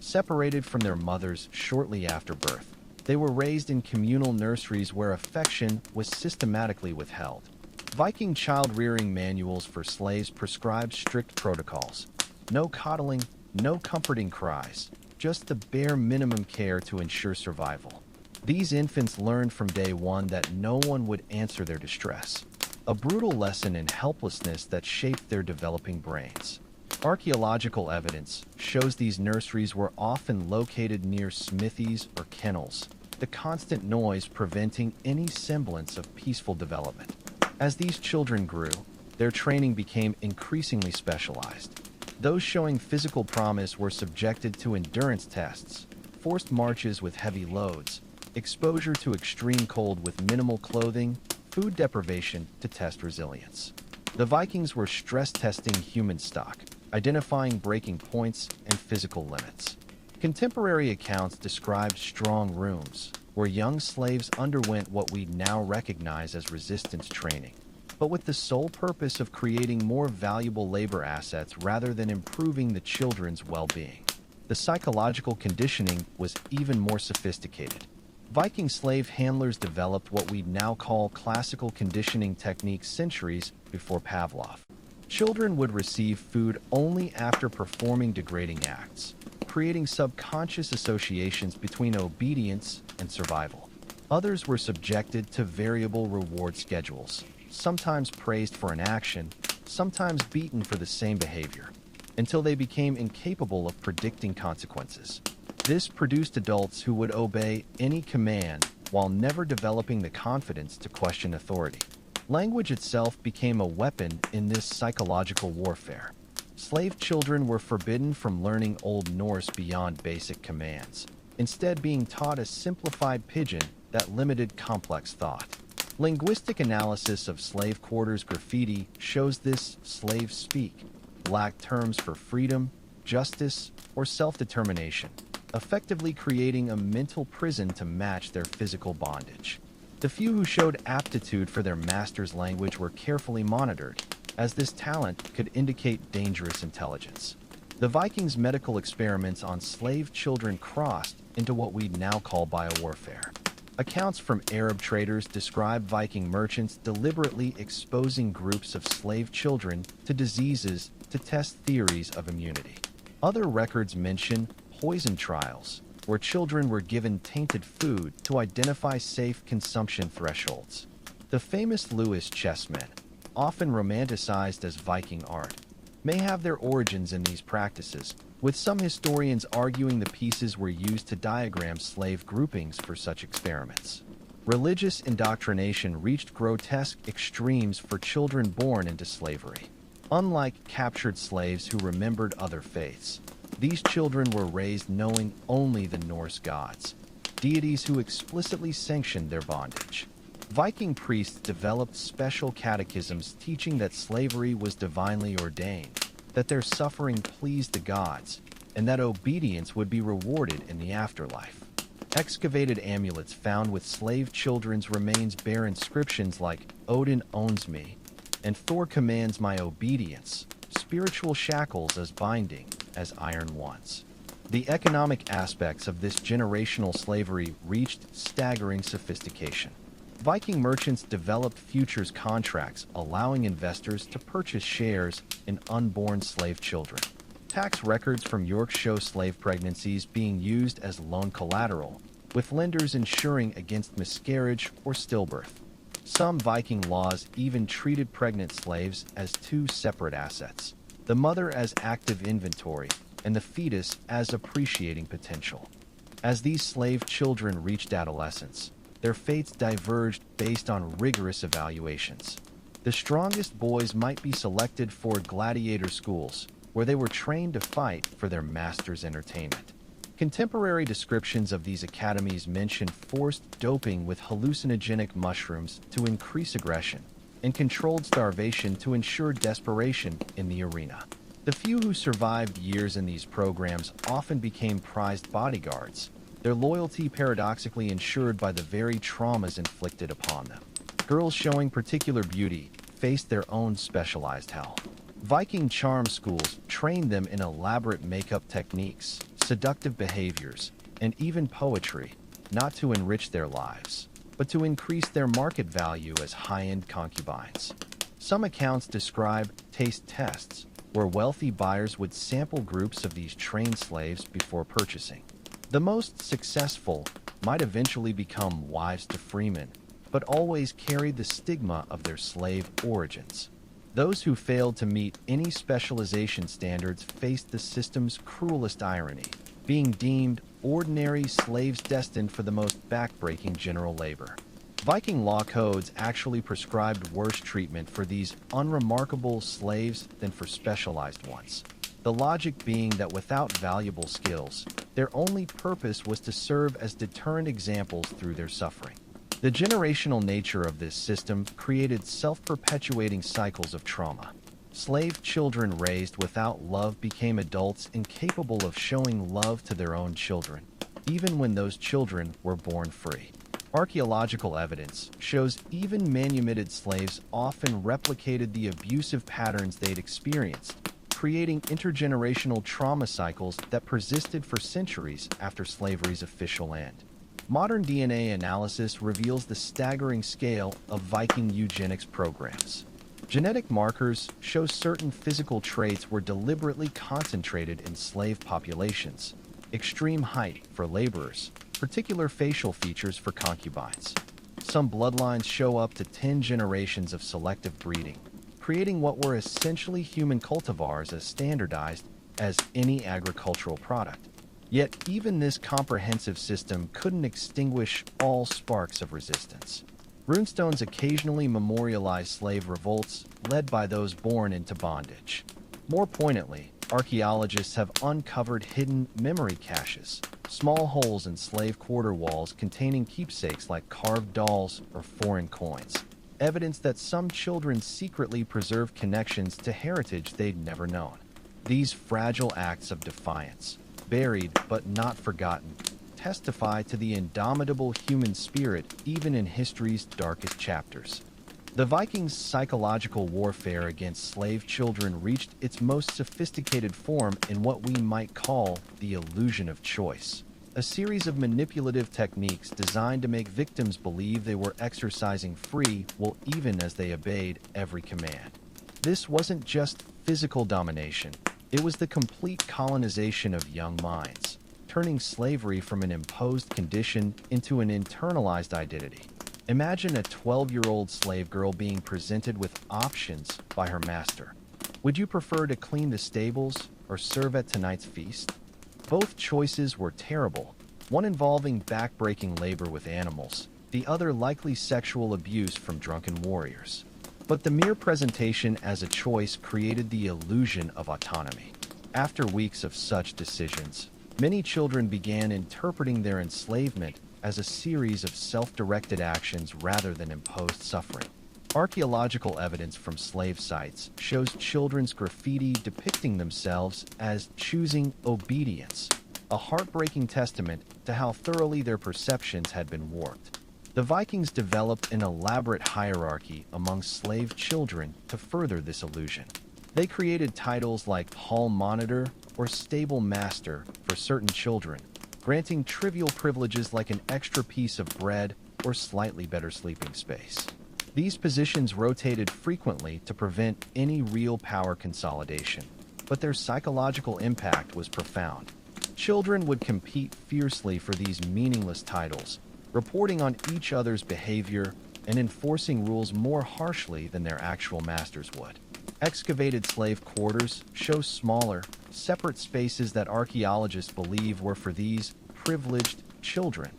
A: Separated from their mothers shortly after birth, they were raised in communal nurseries where affection was systematically withheld. Viking child-rearing manuals for slaves prescribed strict protocols. No coddling, no comforting cries, just the bare minimum care to ensure survival. These infants learned from day one that no one would answer their distress, a brutal lesson in helplessness that shaped their developing brains. Archaeological evidence shows these nurseries were often located near smithies or kennels, the constant noise preventing any semblance of peaceful development. As these children grew, their training became increasingly specialized. Those showing physical promise were subjected to endurance tests, forced marches with heavy loads, exposure to extreme cold with minimal clothing, food deprivation to test resilience. The Vikings were stress testing human stock, identifying breaking points and physical limits. Contemporary accounts describe strong rooms, where young slaves underwent what we now recognize as resistance training, but with the sole purpose of creating more valuable labor assets rather than improving the children's well-being. The psychological conditioning was even more sophisticated. Viking slave handlers developed what we now call classical conditioning techniques centuries before Pavlov. Children would receive food only after performing degrading acts, creating subconscious associations between obedience and survival. Others were subjected to variable reward schedules, sometimes praised for an action, sometimes beaten for the same behavior, until they became incapable of predicting consequences. This produced adults who would obey any command while never developing the confidence to question authority. Language itself became a weapon in this psychological warfare. Slave children were forbidden from learning Old Norse beyond basic commands. instead being taught a simplified pidgin that limited complex thought. Linguistic analysis of slave quarters graffiti shows this slave speak lacked terms for freedom, justice, or self-determination, effectively creating a mental prison to match their physical bondage. The few who showed aptitude for their master's language were carefully monitored, as this talent could indicate dangerous intelligence. The Vikings' medical experiments on slave children crossed into what we now call biowarfare. Accounts from Arab traders describe Viking merchants deliberately exposing groups of slave children to diseases to test theories of immunity. Other records mention poison trials, where children were given tainted food to identify safe consumption thresholds. The famous Lewis chessmen, often romanticized as Viking art, may have their origins in these practices, with some historians arguing the pieces were used to diagram slave groupings for such experiments. Religious indoctrination reached grotesque extremes for children born into slavery. Unlike captured slaves who remembered other faiths, these children were raised knowing only the Norse gods, deities who explicitly sanctioned their bondage. Viking priests developed special catechisms teaching that slavery was divinely ordained, that their suffering pleased the gods, and that obedience would be rewarded in the afterlife. Excavated amulets found with slave children's remains bear inscriptions like "Odin owns me" and "Thor commands my obedience," spiritual shackles as binding as iron ones. The economic aspects of this generational slavery reached staggering sophistication. Viking merchants developed futures contracts allowing investors to purchase shares in unborn slave children. Tax records from York show slave pregnancies being used as loan collateral, with lenders insuring against miscarriage or stillbirth. Some Viking laws even treated pregnant slaves as two separate assets, the mother as active inventory and the fetus as appreciating potential. As these slave children reached adolescence, their fates diverged based on rigorous evaluations. The strongest boys might be selected for gladiator schools, where they were trained to fight for their master's entertainment. Contemporary descriptions of these academies mention forced doping with hallucinogenic mushrooms to increase aggression, and controlled starvation to ensure desperation in the arena. The few who survived years in these programs often became prized bodyguards, their loyalty paradoxically ensured by the very traumas inflicted upon them. Girls showing particular beauty faced their own specialized hell. Viking charm schools trained them in elaborate makeup techniques, seductive behaviors, and even poetry, not to enrich their lives, but to increase their market value as high-end concubines. Some accounts describe taste tests, where wealthy buyers would sample groups of these trained slaves before purchasing. The most successful might eventually become wives to freemen, but always carried the stigma of their slave origins. Those who failed to meet any specialization standards faced the system's cruelest irony, being deemed ordinary slaves destined for the most backbreaking general labor. Viking law codes actually prescribed worse treatment for these unremarkable slaves than for specialized ones. The logic being that without valuable skills, their only purpose was to serve as deterrent examples through their suffering. The generational nature of this system created self-perpetuating cycles of trauma. Slave children raised without love became adults incapable of showing love to their own children, even when those children were born free. Archaeological evidence shows even manumitted slaves often replicated the abusive patterns they'd experienced, creating intergenerational trauma cycles that persisted for centuries after slavery's official end. Modern DNA analysis reveals the staggering scale of Viking eugenics programs. Genetic markers show certain physical traits were deliberately concentrated in slave populations: extreme height for laborers, particular facial features for concubines. Some bloodlines show up to 10 generations of selective breeding, creating what were essentially human cultivars as standardized as any agricultural product. Yet even this comprehensive system couldn't extinguish all sparks of resistance. Runestones occasionally memorialize slave revolts led by those born into bondage. More poignantly, Archaeologists have uncovered hidden memory caches, small holes in slave quarter walls containing keepsakes like carved dolls or foreign coins, evidence that some children secretly preserve connections to heritage they'd never known. These fragile acts of defiance, buried but not forgotten, testify to the indomitable human spirit even in history's darkest chapters. The Vikings' psychological warfare against slave children reached its most sophisticated form in what we might call the illusion of choice, a series of manipulative techniques designed to make victims believe they were exercising free will even as they obeyed every command. This wasn't just physical domination, it was the complete colonization of young minds, turning slavery from an imposed condition into an internalized identity. Imagine a 12-year-old slave girl being presented with options by her master. Would you prefer to clean the stables or serve at tonight's feast? Both choices were terrible, one involving back-breaking labor with animals, the other likely sexual abuse from drunken warriors. But the mere presentation as a choice created the illusion of autonomy. After weeks of such decisions, many children began interpreting their enslavement as a series of self-directed actions rather than imposed suffering. Archaeological evidence from slave sites shows children's graffiti depicting themselves as choosing obedience, a heartbreaking testament to how thoroughly their perceptions had been warped. The Vikings developed an elaborate hierarchy among slave children to further this illusion. They created titles like hall monitor or stable master for certain children, granting trivial privileges like an extra piece of bread or slightly better sleeping space. These positions rotated frequently to prevent any real power consolidation, but their psychological impact was profound. Children would compete fiercely for these meaningless titles, reporting on each other's behavior and enforcing rules more harshly than their actual masters would. Excavated slave quarters show smaller, separate spaces that archaeologists believe were for these privileged children,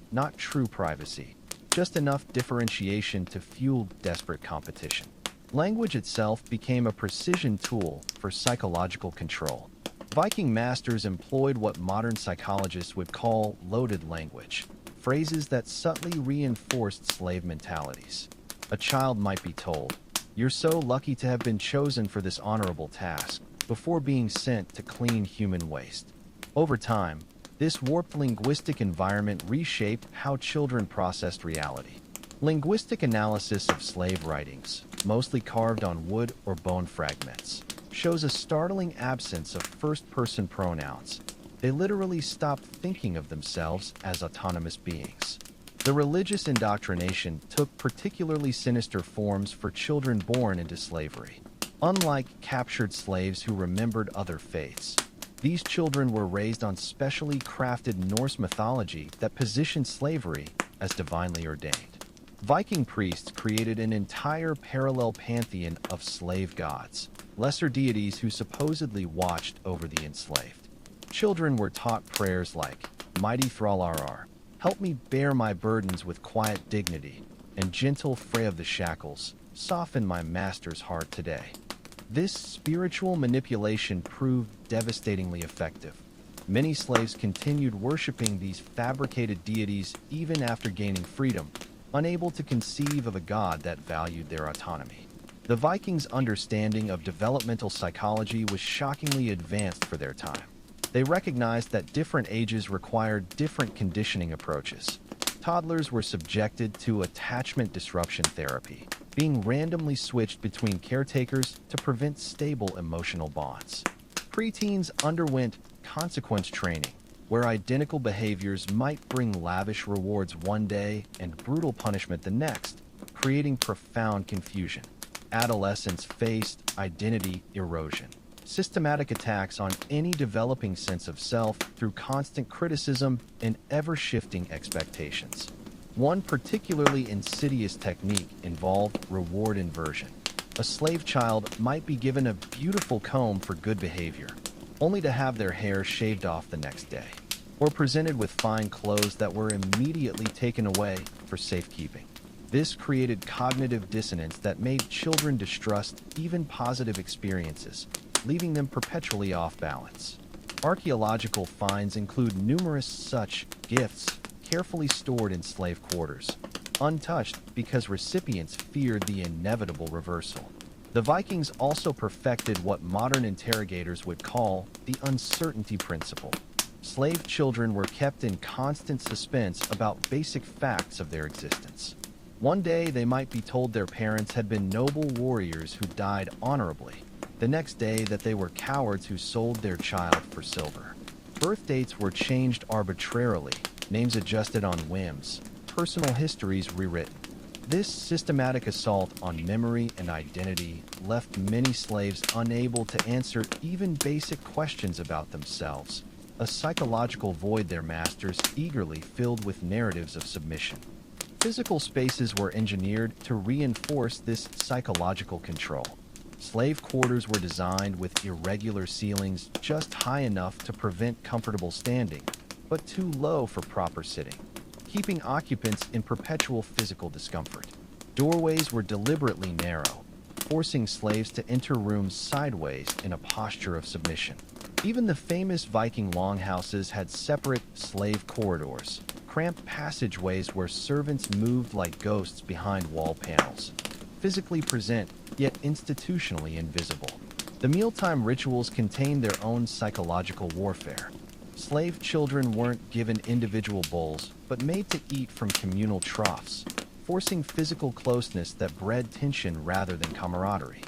A: not true privacy, just enough differentiation to fuel desperate competition. Language itself became a precision tool for psychological control. Viking masters employed what modern psychologists would call loaded language, phrases that subtly reinforced slave mentalities. A child might be told, "You're so lucky to have been chosen for this honorable task," before being sent to clean human waste. Over time, this warped linguistic environment reshaped how children processed reality. Linguistic analysis of slave writings, mostly carved on wood or bone fragments, shows a startling absence of first-person pronouns. They literally stopped thinking of themselves as autonomous beings. The religious indoctrination took particularly sinister forms for children born into slavery. Unlike captured slaves who remembered other faiths, these children were raised on specially crafted Norse mythology that positioned slavery as divinely ordained. Viking priests created an entire parallel pantheon of slave gods, lesser deities who supposedly watched over the enslaved. Children were taught prayers like, "Mighty Thralarar, help me bear my burdens with quiet dignity, and gentle Frey of the shackles, soften my master's heart today." This spiritual manipulation proved devastatingly effective. Many slaves continued worshiping these fabricated deities even after gaining freedom, unable to conceive of a god that valued their autonomy. The Vikings' understanding of developmental psychology was shockingly advanced for their time. They recognized that different ages required different conditioning approaches. Toddlers were subjected to attachment disruption therapy, being randomly switched between caretakers to prevent stable emotional bonds. Preteens underwent consequence training, where identical behaviors might bring lavish rewards one day and brutal punishment the next, creating profound confusion. Adolescents faced identity erosion, systematic attacks on any developing sense of self through constant criticism and ever-shifting expectations. One particularly insidious technique involved reward inversion. A slave child might be given a beautiful comb for good behavior, only to have their hair shaved off the next day, or presented with fine clothes that were immediately taken away for safekeeping. This created cognitive dissonance that made children distrust even positive experiences, leaving them perpetually off balance. Archaeological finds include numerous such gifts carefully stored in slave quarters, untouched because recipients feared the inevitable reversal. The Vikings also perfected what modern interrogators would call the uncertainty principle. Slave children were kept in constant suspense about basic facts of their existence. One day they might be told their parents had been noble warriors who died honorably. The next day that they were cowards who sold their child for silver. Birth dates were changed arbitrarily, names adjusted on whims, personal histories rewritten. This systematic assault on memory and identity left many slaves unable to answer even basic questions about themselves, a psychological void their masters eagerly filled with narratives of submission. Physical spaces were engineered to reinforce this psychological control. Slave quarters were designed with irregular ceilings just high enough to prevent comfortable standing, but too low for proper sitting, keeping occupants in perpetual physical discomfort. Doorways were deliberately narrow, forcing slaves to enter rooms sideways in a posture of submission. Even the famous Viking longhouses had separate slave corridors, cramped passageways where servants moved like ghosts behind wall panels, physically present, yet institutionally invisible. The mealtime rituals contained their own psychological warfare. Slave children weren't given individual bowls, but made to eat from communal troughs, forcing physical closeness that bred tension rather than camaraderie.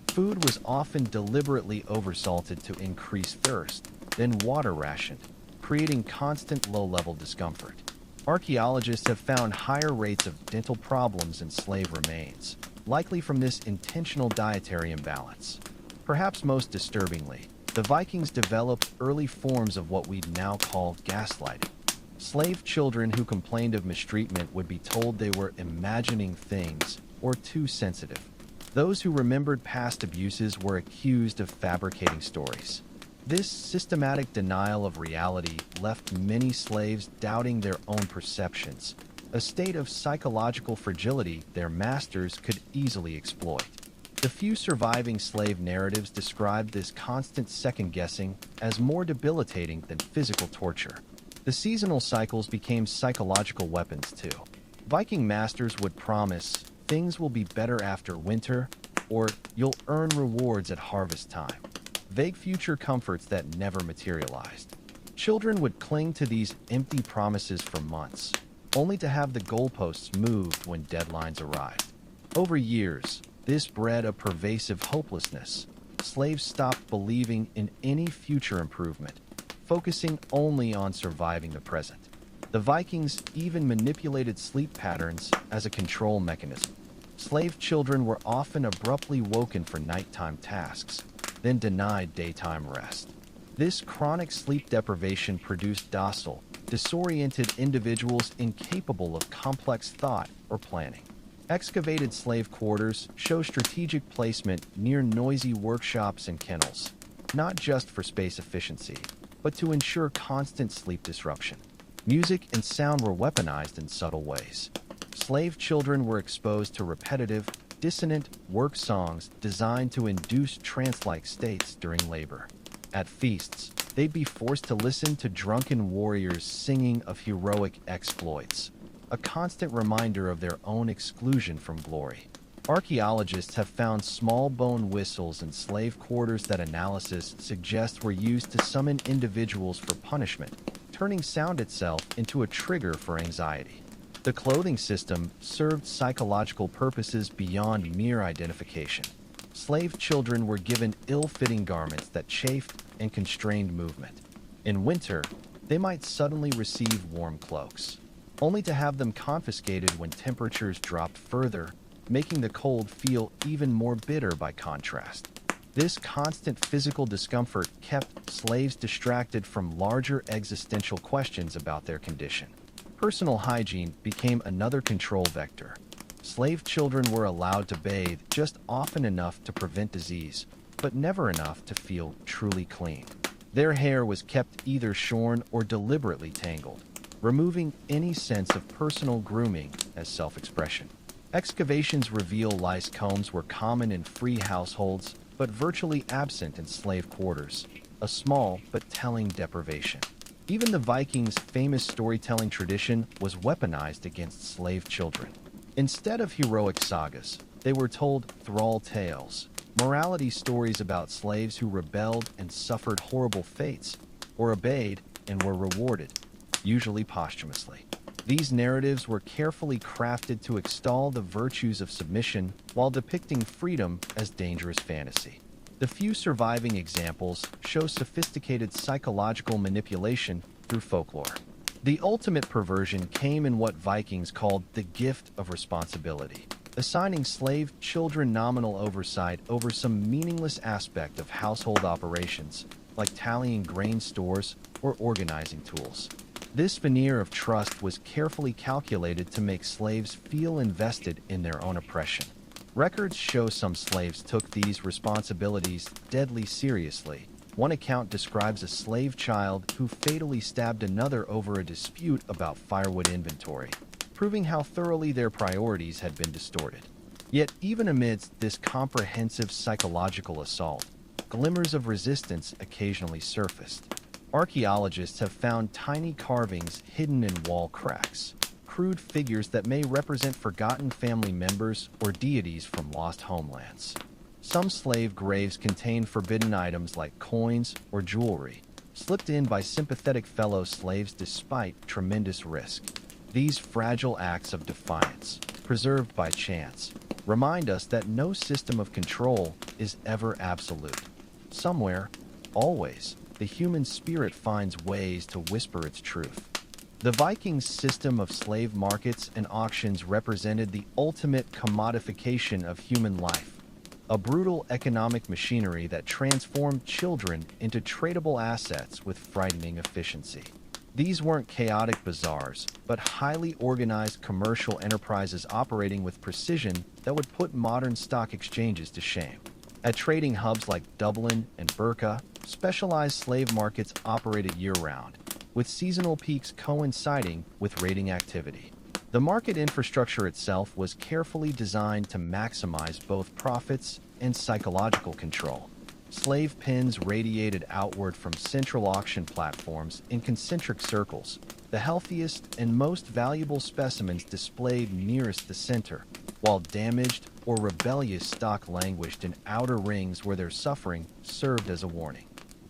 A: Food was often deliberately oversalted to increase thirst, then water rationed, creating constant low-level discomfort. Archaeologists have found higher rates of dental problems in slave remains, likely from this intentional dietary imbalance. Perhaps most disturbingly, the Vikings developed early forms of what we'd now call gaslighting. Slave children who complained of mistreatment would be told they were imagining things or too sensitive. Those who remembered past abuses were accused of fabricating stories. This systematic denial of reality left many slaves doubting their own perceptions, a state of psychological fragility their masters could easily exploit. The few surviving slave narratives described this constant second-guessing as more debilitating than physical torture. The seasonal cycles became psychological weapons too. Viking masters would promise, "Things will be better after winter," or "You'll earn rewards at harvest time." Vague future comforts that never materialized. Children would cling to these empty promises for months, only to have the goalposts moved when deadlines arrived. Over years, this bred a pervasive hopelessness. Slaves stopped believing in any future improvement, focusing only on surviving the present. The Vikings even manipulated sleep patterns as a control mechanism. Slave children were often abruptly woken for nighttime tasks, then denied daytime rest. This chronic sleep deprivation produced docile, disoriented individuals incapable of complex thought or planning. Excavated slave quarters show strategic placement near noisy workshops and kennels, not just for space efficiency, but to ensure constant sleep disruption. Music and sound were weaponized in subtle ways. Slave children were exposed to repetitive, dissonant work songs designed to induce trance-like states during labor. At feasts, they'd be forced to listen to drunken warriors singing of heroic exploits, a constant reminder of their own exclusion from glory. Archaeologists have found small bone whistles in slave quarters that analysis suggests were used to summon individuals for punishment, turning sound itself into a trigger for anxiety. The clothing system served psychological purposes beyond mere identification. Slave children were given ill-fitting garments that chafed and constrained movement. In winter, they might suddenly receive warm cloaks, only to have them confiscated when temperatures dropped further, making the cold feel even more bitter by contrast. This constant physical discomfort kept slaves distracted from larger existential questions about their condition. Personal hygiene became another control vector. Slave children were allowed to bathe just often enough to prevent disease, but never enough to feel truly clean. Their hair was kept either shorn or deliberately tangled, removing any sense of personal grooming as self-expression. Excavations reveal lice combs were common in free households, but virtually absent in slave quarters, a small but telling deprivation. Even the Vikings' famous storytelling tradition was weaponized against slave children. Instead of heroic sagas, they were told thrall tales, morality stories about slaves who rebelled and suffered horrible fates, or obeyed and were rewarded, usually posthumously. These narratives were carefully crafted to extol the virtues of submission while depicting freedom as dangerous fantasy. The few surviving examples show sophisticated psychological manipulation through folklore. The ultimate perversion came in what Vikings called the gift of responsibility, assigning slave children nominal oversight over some meaningless aspect of household operations, like tallying grain stores or organizing tools. This veneer of trust was carefully calculated to make slaves feel invested in their own oppression. Records show some slaves took these responsibilities deadly seriously. One account describes a slave child who fatally stabbed another over a dispute about firewood inventory, proving how thoroughly their priorities had been distorted. Yet, even amidst this comprehensive psychological assault, glimmers of resistance occasionally surfaced. Archaeologists have found tiny carvings hidden in wall cracks, crude figures that may represent forgotten family members or deities from lost homelands. Some slave graves contain forbidden items like coins or jewelry, slipped in by sympathetic fellow slaves despite tremendous risk. These fragile acts of defiance, preserved by chance, remind us that no system of control is ever absolute. Somewhere, always, the human spirit finds ways to whisper its truth. The Vikings' system of slave markets and auctions represented the ultimate commodification of human life, a brutal economic machinery that transformed children into tradable assets with frightening efficiency. These weren't chaotic bazaars, but highly organized commercial enterprises operating with precision that would put modern stock exchanges to shame. At trading hubs like Dublin and Birka, specialized slave markets operated year-round, with seasonal peaks coinciding with raiding activity. The market infrastructure itself was carefully designed to maximize both profits and psychological control. Slave pens radiated outward from central auction platforms in concentric circles, the healthiest and most valuable specimens displayed nearest the center, while damaged or rebellious stock languished in outer rings where their suffering served as a warning.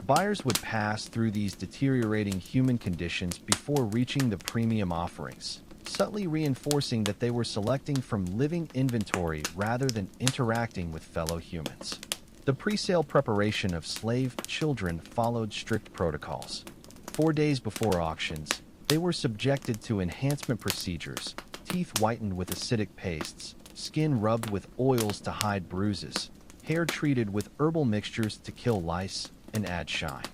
A: Buyers would pass through these deteriorating human conditions before reaching the premium offerings, subtly reinforcing that they were selecting from living inventory rather than interacting with fellow humans. The pre-sale preparation of slave children followed strict protocols. 4 days before auctions, they were subjected to enhancement procedures, teeth whitened with acidic pastes, skin rubbed with oils to hide bruises, hair treated with herbal mixtures to kill lice and add shine.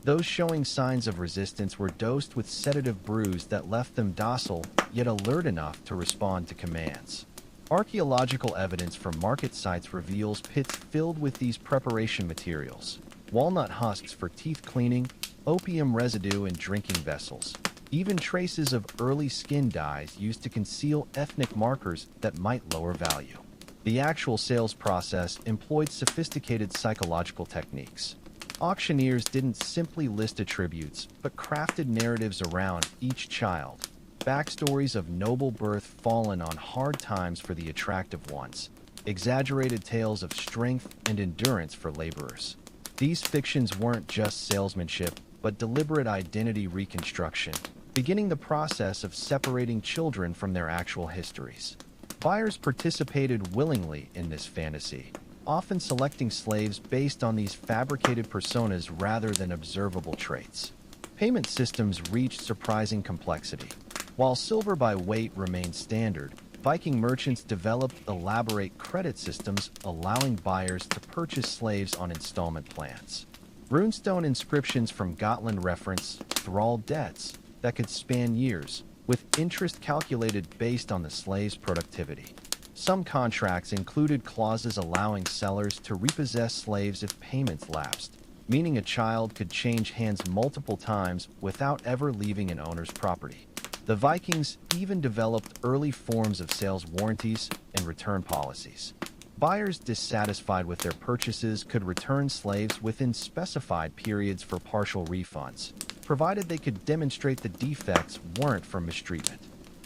A: Those showing signs of resistance were dosed with sedative brews that left them docile yet alert enough to respond to commands. Archaeological evidence from market sites reveals pits filled with these preparation materials, walnut husks for teeth cleaning, opium residue in drinking vessels, even traces of early skin dyes used to conceal ethnic markers that might lower value. The actual sales process employed sophisticated psychological techniques. Auctioneers didn't simply list attributes, but crafted narratives around each child. Backstories of noble birth fallen on hard times for the attractive ones, exaggerated tales of strength and endurance for laborers. These fictions weren't just salesmanship, but deliberate identity reconstruction, beginning the process of separating children from their actual histories. Buyers participated willingly in this fantasy, often selecting slaves based on these fabricated personas rather than observable traits. Payment systems reached surprising complexity. While silver by weight remained standard, Viking merchants developed elaborate credit systems allowing buyers to purchase slaves on installment plans. Runestone inscriptions from Gotland reference thrall debts that could span years, with interest calculated based on the slave's productivity. Some contracts included clauses allowing sellers to repossess slaves if payments lapsed, meaning a child could change hands multiple times without ever leaving an owner's property. The Vikings even developed early forms of sales warranties and return policies. Buyers dissatisfied with their purchases could return slaves within specified periods for partial refunds, provided they could demonstrate the defects weren't from mistreatment.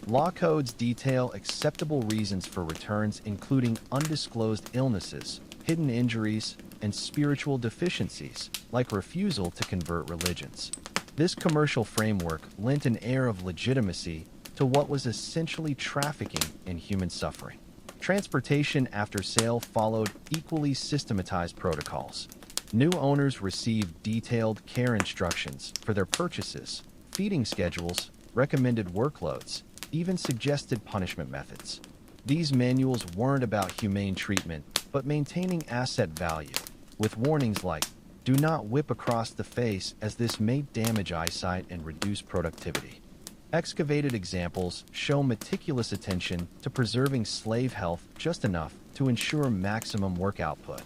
A: Law codes detail acceptable reasons for returns, including undisclosed illnesses, hidden injuries, and spiritual deficiencies, like refusal to convert religions. This commercial framework lent an air of legitimacy to what was essentially trafficking in human suffering. Transportation after sale followed equally systematized protocols. New owners received detailed care instructions for their purchases, feeding schedules, recommended workloads, even suggested punishment methods. These manuals weren't about humane treatment, but maintaining asset value, with warnings like, "Do not whip across the face as this may damage eyesight and reduce productivity." Excavated examples show meticulous attention to preserving slave health just enough to ensure maximum work output.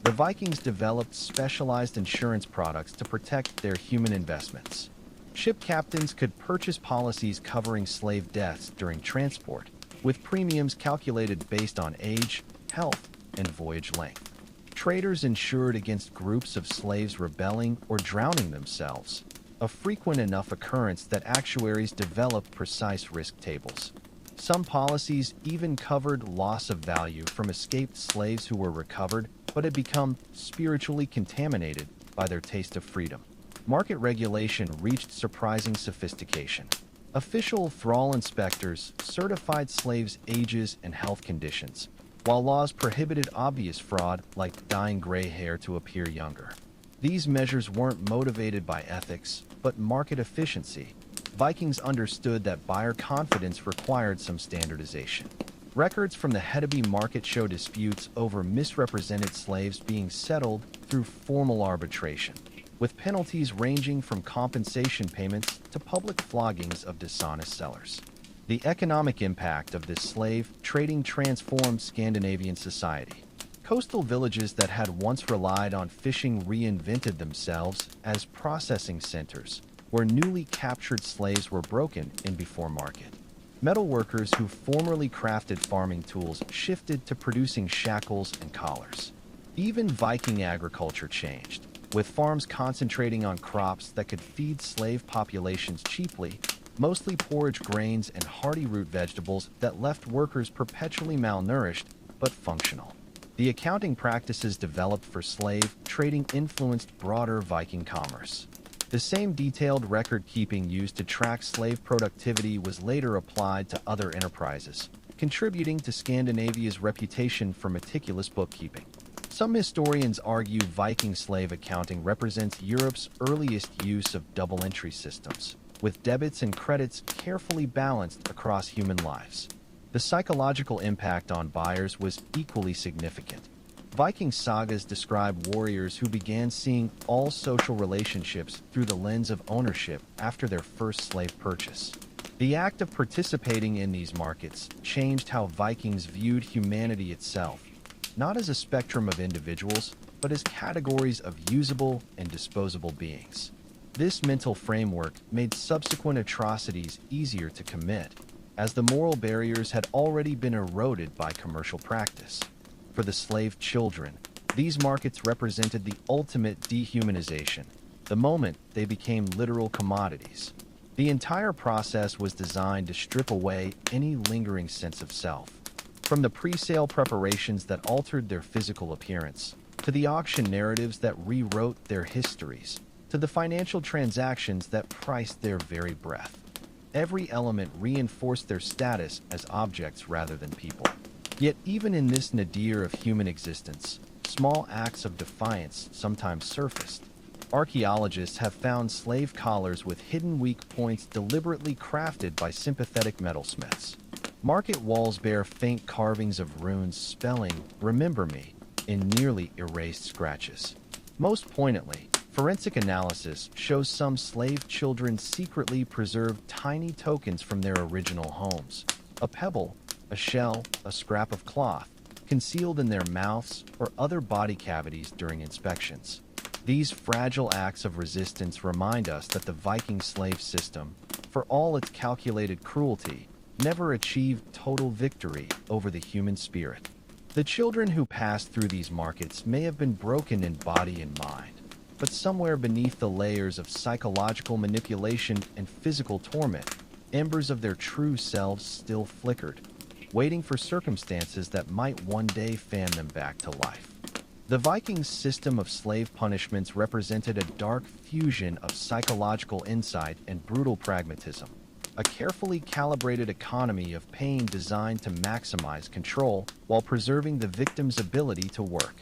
A: The Vikings developed specialized insurance products to protect their human investments. Ship captains could purchase policies covering slave deaths during transport, with premiums calculated based on age, health, and voyage length. Traders insured against groups of slaves rebelling or drowning themselves, a frequent enough occurrence that actuaries developed precise risk tables. Some policies even covered loss of value from escaped slaves who were recovered but had become spiritually contaminated by their taste of freedom. Market regulation reached surprising sophistication. Official thrall inspectors certified slaves' ages and health conditions, while laws prohibited obvious fraud like dyeing gray hair to appear younger. These measures weren't motivated by ethics, but market efficiency. Vikings understood that buyer confidence required some standardization. Records from the Hedeby market show disputes over misrepresented slaves being settled through formal arbitration, with penalties ranging from compensation payments to public floggings of dishonest sellers. The economic impact of this slave trading transformed Scandinavian society. Coastal villages that had once relied on fishing reinvented themselves as processing centers, where newly captured slaves were broken in before market. Metal workers who formerly crafted farming tools shifted to producing shackles and collars. Even Viking agriculture changed, with farms concentrating on crops that could feed slave populations cheaply, mostly porridge grains and hardy root vegetables that left workers perpetually malnourished but functional. The accounting practices developed for slave trading influenced broader Viking commerce. The same detailed record-keeping used to track slave productivity was later applied to other enterprises, contributing to Scandinavia's reputation for meticulous bookkeeping. Some historians argue Viking slave accounting represents Europe's earliest use of double-entry systems, with debits and credits carefully balanced across human lives. The psychological impact on buyers was equally significant. Viking sagas describe warriors who began seeing all social relationships through the lens of ownership after their first slave purchase. The act of participating in these markets changed how Vikings viewed humanity itself, not as a spectrum of individuals, but as categories of usable and disposable beings. This mental framework made subsequent atrocities easier to commit, as the moral barriers had already been eroded by commercial practice. For the slave children, these markets represented the ultimate dehumanization, the moment they became literal commodities. The entire process was designed to strip away any lingering sense of self. From the pre-sale preparations that altered their physical appearance, to the auction narratives that rewrote their histories, to the financial transactions that priced their very breath. Every element reinforced their status as objects rather than people. Yet even in this nadir of human existence, small acts of defiance sometimes surfaced. Archaeologists have found slave collars with hidden weak points deliberately crafted by sympathetic metalsmiths. Market walls bear faint carvings of runes spelling "Remember Me" in nearly erased scratches. Most poignantly, forensic analysis shows some slave children secretly preserved tiny tokens from their original homes. A pebble, a shell, a scrap of cloth, concealed in their mouths or other body cavities during inspections. These fragile acts of resistance remind us that the Viking slave system, for all its calculated cruelty, never achieved total victory over the human spirit. The children who passed through these markets may have been broken in body and mind, but somewhere beneath the layers of psychological manipulation and physical torment, embers of their true selves still flickered, waiting for circumstances that might one day fan them back to life. The Vikings' system of slave punishments represented a dark fusion of psychological insight and brutal pragmatism, a carefully calibrated economy of pain designed to maximize control while preserving the victim's ability to work.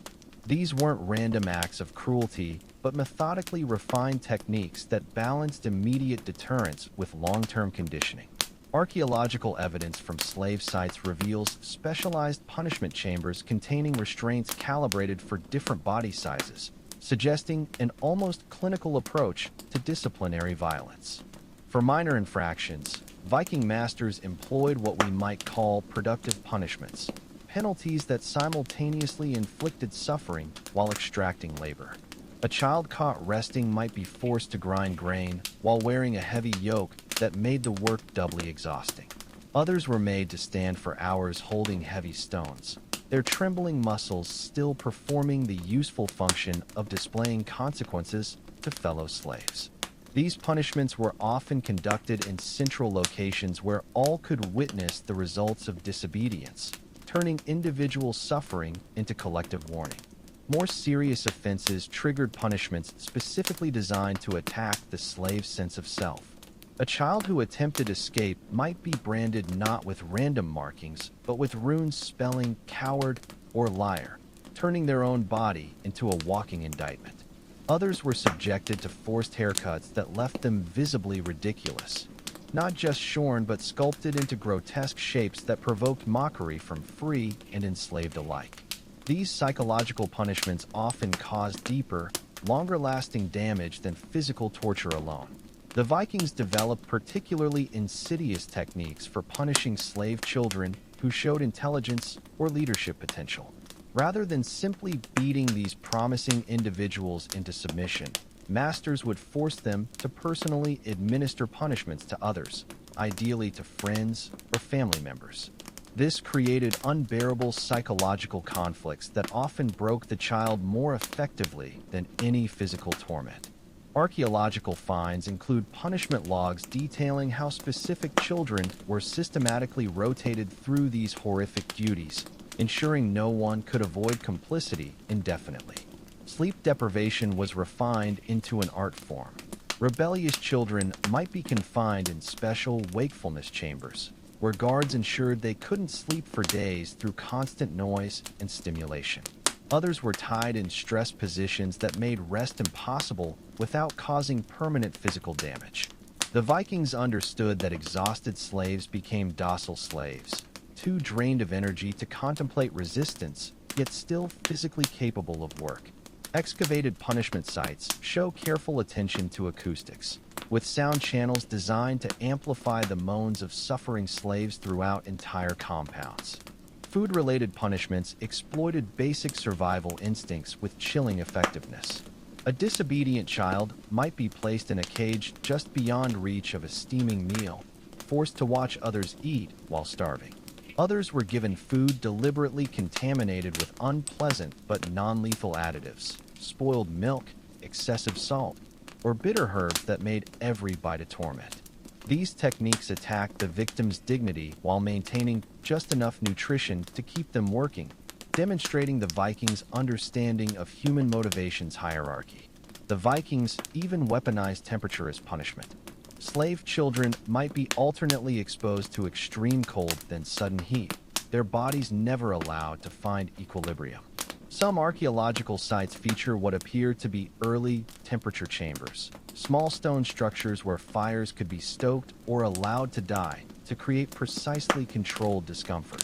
A: These weren't random acts of cruelty, but methodically refined techniques that balanced immediate deterrence with long-term conditioning. Archaeological evidence from slave sites reveals specialized punishment chambers containing restraints calibrated for different body sizes, suggesting an almost clinical approach to disciplinary violence. For minor infractions, Viking masters employed what we might call productive punishments, penalties that simultaneously inflicted suffering while extracting labor. A child caught resting might be forced to grind grain while wearing a heavy yoke that made the work doubly exhausting. Others were made to stand for hours holding heavy stones, their trembling muscles still performing the useful function of displaying consequences to fellow slaves. These punishments were often conducted in central locations where all could witness the results of disobedience, turning individual suffering into collective warning. More serious offenses triggered punishments specifically designed to attack the slave's sense of self. A child who attempted escape might be branded not with random markings, but with runes spelling coward or liar, turning their own body into a walking indictment. Others were subjected to forced haircuts that left them visibly ridiculous, not just shorn but sculpted into grotesque shapes that provoked mockery from free and enslaved alike. These psychological punishments often caused deeper, longer-lasting damage than physical torture alone. The Vikings developed particularly insidious techniques for punishing slave children who showed intelligence or leadership potential. Rather than simply beating these promising individuals into submission, masters would force them to personally administer punishments to others, ideally to friends or family members. This created unbearable psychological conflicts that often broke the child more effectively than any physical torment. Archaeological finds include punishment logs detailing how specific children were systematically rotated through these horrific duties, ensuring no one could avoid complicity indefinitely. Sleep deprivation was refined into an art form. Rebellious children might be confined in special wakefulness chambers, where guards ensured they couldn't sleep for days through constant noise and stimulation. Others were tied in stress positions that made rest impossible without causing permanent physical damage. The Vikings understood that exhausted slaves became docile slaves, too drained of energy to contemplate resistance, yet still physically capable of work. Excavated punishment sites show careful attention to acoustics, with sound channels designed to amplify the moans of suffering slaves throughout entire compounds. Food-related punishments exploited basic survival instincts with chilling effectiveness. A disobedient child might be placed in a cage just beyond reach of a steaming meal, forced to watch others eat while starving. Others were given food deliberately contaminated with unpleasant but non-lethal additives, spoiled milk, excessive salt, or bitter herbs that made every bite a torment. These techniques attacked the victim's dignity while maintaining just enough nutrition to keep them working, demonstrating the Vikings' understanding of human motivations hierarchy. The Vikings even weaponized temperature as punishment. Slave children might be alternately exposed to extreme cold then sudden heat, their bodies never allowed to find equilibrium. Some archaeological sites feature what appear to be early temperature chambers, small stone structures where fires could be stoked or allowed to die to create precisely controlled discomfort.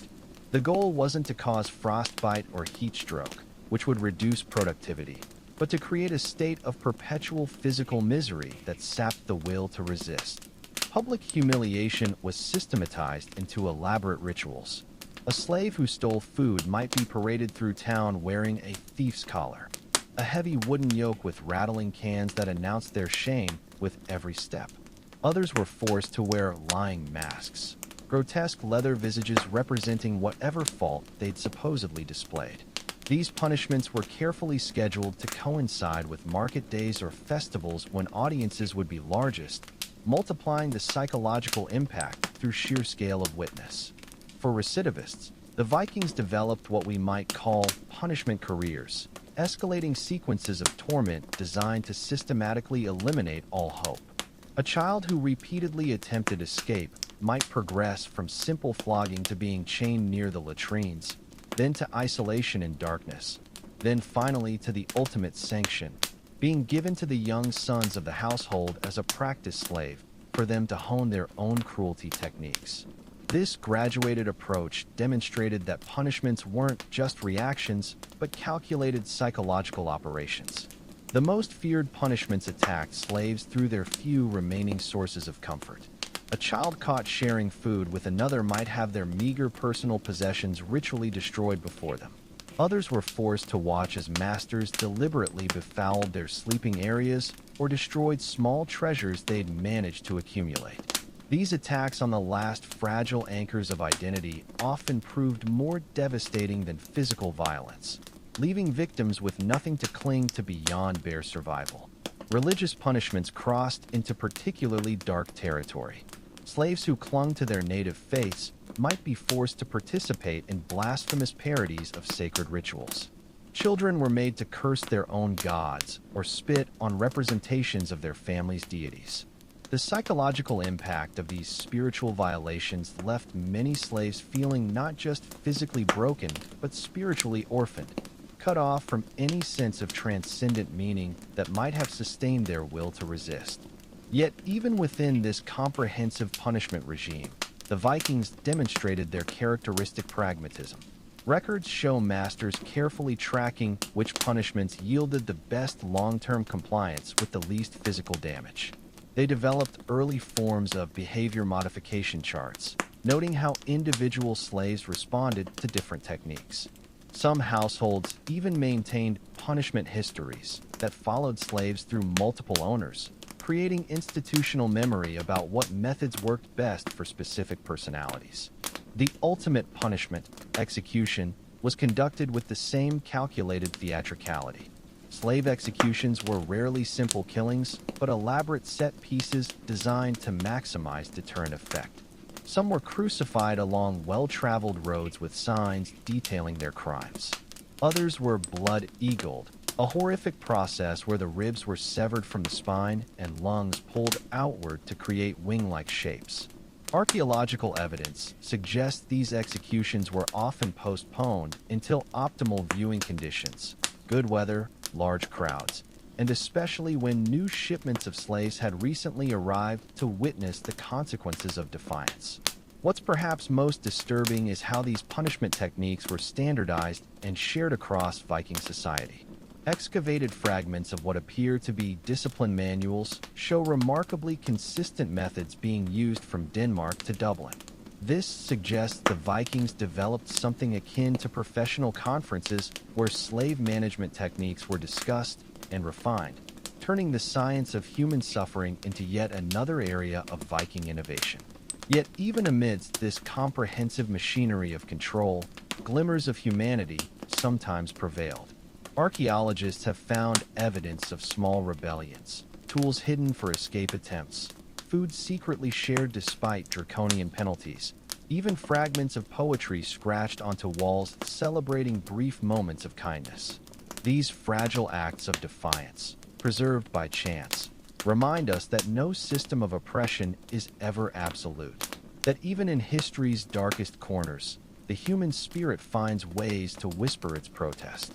A: The goal wasn't to cause frostbite or heat stroke, which would reduce productivity, but to create a state of perpetual physical misery that sapped the will to resist. Public humiliation was systematized into elaborate rituals. A slave who stole food might be paraded through town wearing a thief's collar, a heavy wooden yoke with rattling cans that announced their shame with every step. Others were forced to wear lying masks, grotesque leather visages representing whatever fault they'd supposedly displayed. These punishments were carefully scheduled to coincide with market days or festivals when audiences would be largest, multiplying the psychological impact through sheer scale of witness. For recidivists, the Vikings developed what we might call punishment careers, escalating sequences of torment designed to systematically eliminate all hope. A child who repeatedly attempted escape might progress from simple flogging to being chained near the latrines, then to isolation in darkness, then finally to the ultimate sanction, being given to the young sons of the household as a practice slave for them to hone their own cruelty techniques. This graduated approach demonstrated that punishments weren't just reactions, but calculated psychological operations. The most feared punishments attacked slaves through their few remaining sources of comfort. A child caught sharing food with another might have their meager personal possessions ritually destroyed before them. Others were forced to watch as masters deliberately befouled their sleeping areas or destroyed small treasures they'd managed to accumulate. These attacks on the last fragile anchors of identity often proved more devastating than physical violence, leaving victims with nothing to cling to beyond bare survival. Religious punishments crossed into particularly dark territory. Slaves who clung to their native faiths might be forced to participate in blasphemous parodies of sacred rituals. Children were made to curse their own gods or spit on representations of their family's deities. The psychological impact of these spiritual violations left many slaves feeling not just physically broken, but spiritually orphaned, cut off from any sense of transcendent meaning that might have sustained their will to resist. Yet, even within this comprehensive punishment regime, the Vikings demonstrated their characteristic pragmatism. Records show masters carefully tracking which punishments yielded the best long-term compliance with the least physical damage. They developed early forms of behavior modification charts, noting how individual slaves responded to different techniques. Some households even maintained punishment histories that followed slaves through multiple owners, creating institutional memory about what methods worked best for specific personalities. The ultimate punishment, execution, was conducted with the same calculated theatricality. Slave executions were rarely simple killings, but elaborate set pieces designed to maximize deterrent effect. Some were crucified along well-traveled roads with signs detailing their crimes. Others were blood-eagled, a horrific process where the ribs were severed from the spine and lungs pulled outward to create wing-like shapes. Archaeological evidence suggests these executions were often postponed until optimal viewing conditions, good weather, large crowds, and especially when new shipments of slaves had recently arrived to witness the consequences of defiance. What's perhaps most disturbing is how these punishment techniques were standardized and shared across Viking society. Excavated fragments of what appear to be discipline manuals show remarkably consistent methods being used from Denmark to Dublin. This suggests the Vikings developed something akin to professional conferences where slave management techniques were discussed and refined, turning the science of human suffering into yet another area of Viking innovation. Yet even amidst this comprehensive machinery of control, glimmers of humanity sometimes prevailed. Archaeologists have found evidence of small rebellions, tools hidden for escape attempts, food secretly shared despite draconian penalties, even fragments of poetry scratched onto walls celebrating brief moments of kindness. These fragile acts of defiance, preserved by chance, remind us that no system of oppression is ever absolute, that even in history's darkest corners, the human spirit finds ways to whisper its protest.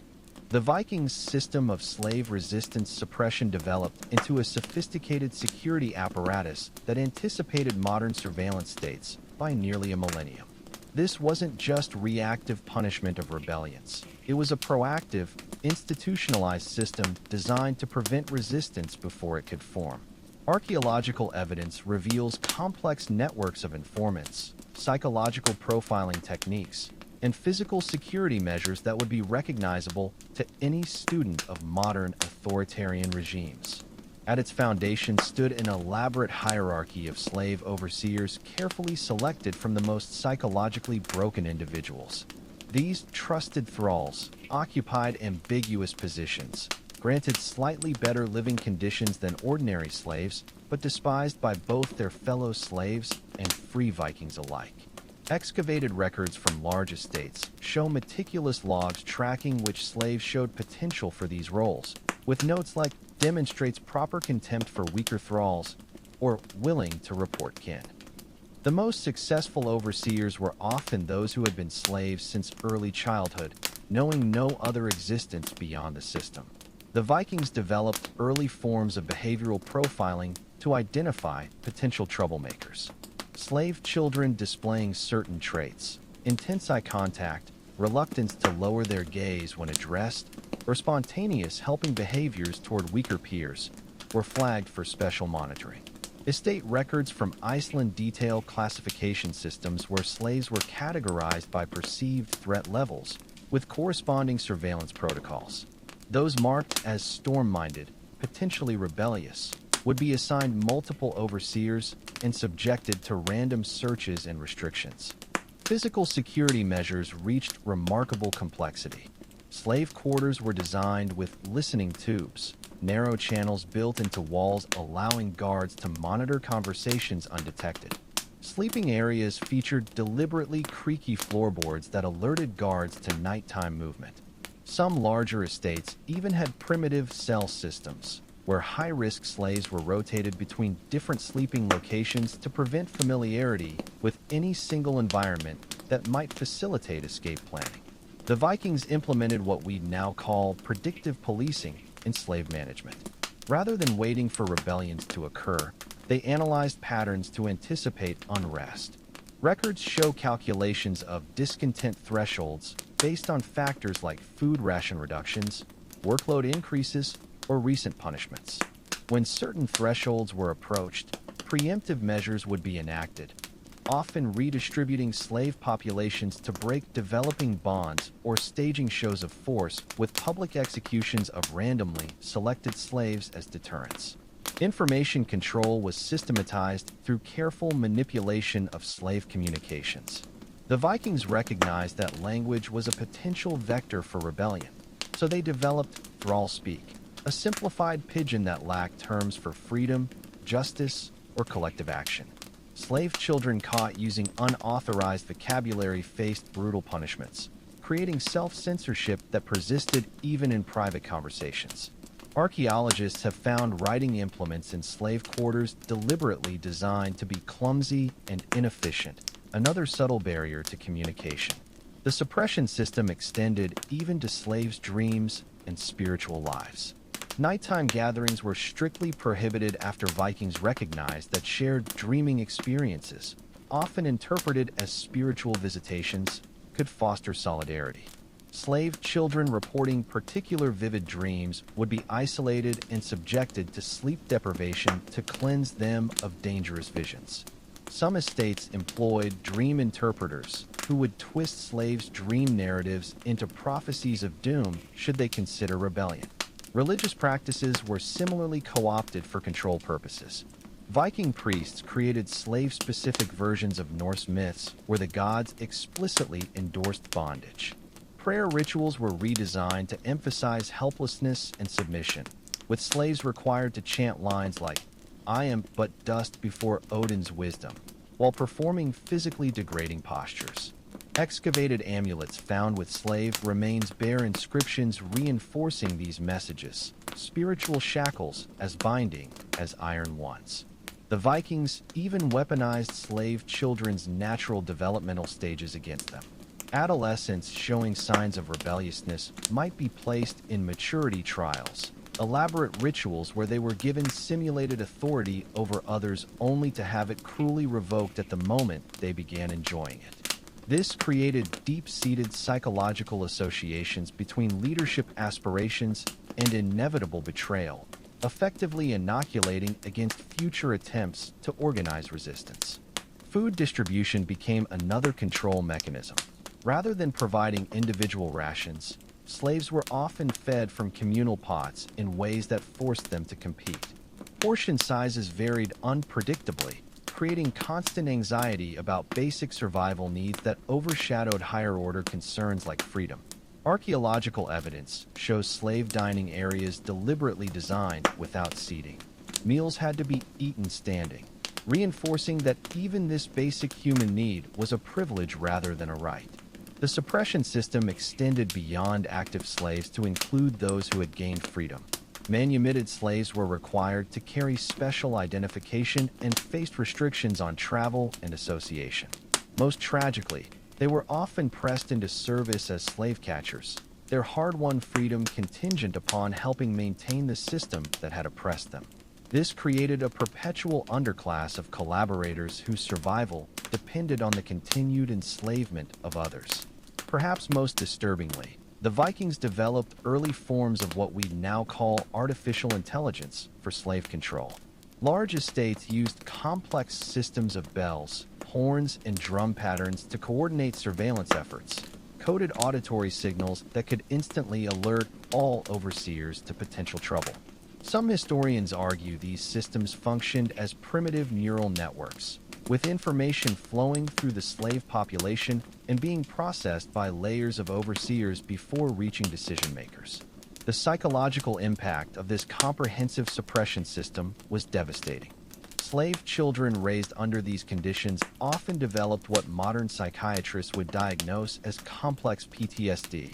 A: The Vikings' system of slave resistance suppression developed into a sophisticated security apparatus that anticipated modern surveillance states by nearly a millennium. This wasn't just reactive punishment of rebellions. It was a proactive, institutionalized system designed to prevent resistance before it could form. Archaeological evidence reveals complex networks of informants, psychological profiling techniques, and physical security measures that would be recognizable to any student of modern authoritarian regimes. At its foundation stood an elaborate hierarchy of slave overseers carefully selected from the most psychologically broken individuals. These trusted thralls occupied ambiguous positions, granted slightly better living conditions than ordinary slaves, but despised by both their fellow slaves and free Vikings alike. Excavated records from large estates show meticulous logs tracking which slaves showed potential for these roles, with notes like demonstrates proper contempt for weaker thralls or willing to report kin. The most successful overseers were often those who had been slaves since early childhood, knowing no other existence beyond the system. The Vikings developed early forms of behavioral profiling to identify potential troublemakers. Slave children displaying certain traits, intense eye contact, reluctance to lower their gaze when addressed, or spontaneous helping behaviors toward weaker peers, were flagged for special monitoring. Estate records from Iceland detail classification systems where slaves were categorized by perceived threat levels, with corresponding surveillance protocols. Those marked as storm-minded, potentially rebellious, would be assigned multiple overseers and subjected to random searches and restrictions. Physical security measures reached remarkable complexity. Slave quarters were designed with listening tubes, narrow channels built into walls allowing guards to monitor conversations undetected. Sleeping areas featured deliberately creaky floorboards that alerted guards to nighttime movement. Some larger estates even had primitive cell systems, where high-risk slaves were rotated between different sleeping locations to prevent familiarity with any single environment that might facilitate escape planning. The Vikings implemented what we now call predictive policing in slave management. Rather than waiting for rebellions to occur, they analyzed patterns to anticipate unrest. Records show calculations of discontent thresholds based on factors like food ration reductions, workload increases, or recent punishments. When certain thresholds were approached, preemptive measures would be enacted, often redistributing slave populations to break developing bonds or staging shows of force with public executions of randomly selected slaves as deterrents. Information control was systematized through careful manipulation of slave communications. The Vikings recognized that language was a potential vector for rebellion, so they developed thrall speak, a simplified pidgin that lacked terms for freedom, justice, or collective action. Slave children caught using unauthorized vocabulary faced brutal punishments, creating self-censorship that persisted even in private conversations. Archaeologists have found writing implements in slave quarters deliberately designed to be clumsy and inefficient, another subtle barrier to communication. The suppression system extended even to slaves' dreams and spiritual lives. Nighttime gatherings were strictly prohibited after Vikings recognized that shared dreaming experiences, often interpreted as spiritual visitations, could foster solidarity. Slave children reporting particular vivid dreams would be isolated and subjected to sleep deprivation to cleanse them of dangerous visions. Some estates employed dream interpreters who would twist slaves' dream narratives into prophecies of doom should they consider rebellion. Religious practices were similarly co-opted for control purposes. Viking priests created slave-specific versions of Norse myths where the gods explicitly endorsed bondage. Prayer rituals were redesigned to emphasize helplessness and submission, with slaves required to chant lines like, "I am but dust before Odin's wisdom," while performing physically degrading postures. Excavated amulets found with slave remains bear inscriptions reinforcing these messages, spiritual shackles as binding as iron ones. The Vikings even weaponized slave children's natural developmental stages against them. Adolescents showing signs of rebelliousness might be placed in maturity trials, elaborate rituals where they were given simulated authority over others only to have it cruelly revoked at the moment they began enjoying it. This created deep-seated psychological associations between leadership aspirations and inevitable betrayal, effectively inoculating against future attempts to organize resistance. Food distribution became another control mechanism. Rather than providing individual rations, slaves were often fed from communal pots in ways that forced them to compete. Portion sizes varied unpredictably, creating constant anxiety about basic survival needs that overshadowed higher-order concerns like freedom. Archaeological evidence shows slave dining areas deliberately designed without seating. Meals had to be eaten standing, reinforcing that even this basic human need was a privilege rather than a right. The suppression system extended beyond active slaves to include those who had gained freedom. Manumitted slaves were required to carry special identification and faced restrictions on travel and association. Most tragically, they were often pressed into service as slave catchers, their hard-won freedom contingent upon helping maintain the system that had oppressed them. This created a perpetual underclass of collaborators whose survival depended on the continued enslavement of others. Perhaps most disturbingly, the Vikings developed early forms of what we now call artificial intelligence for slave control. Large estates used complex systems of bells, horns, and drum patterns to coordinate surveillance efforts, coded auditory signals that could instantly alert all overseers to potential trouble. Some historians argue these systems functioned as primitive neural networks, with information flowing through the slave population and being processed by layers of overseers before reaching decision-makers. The psychological impact of this comprehensive suppression system was devastating. Slave children raised under these conditions often developed what modern psychiatrists would diagnose as complex PTSD,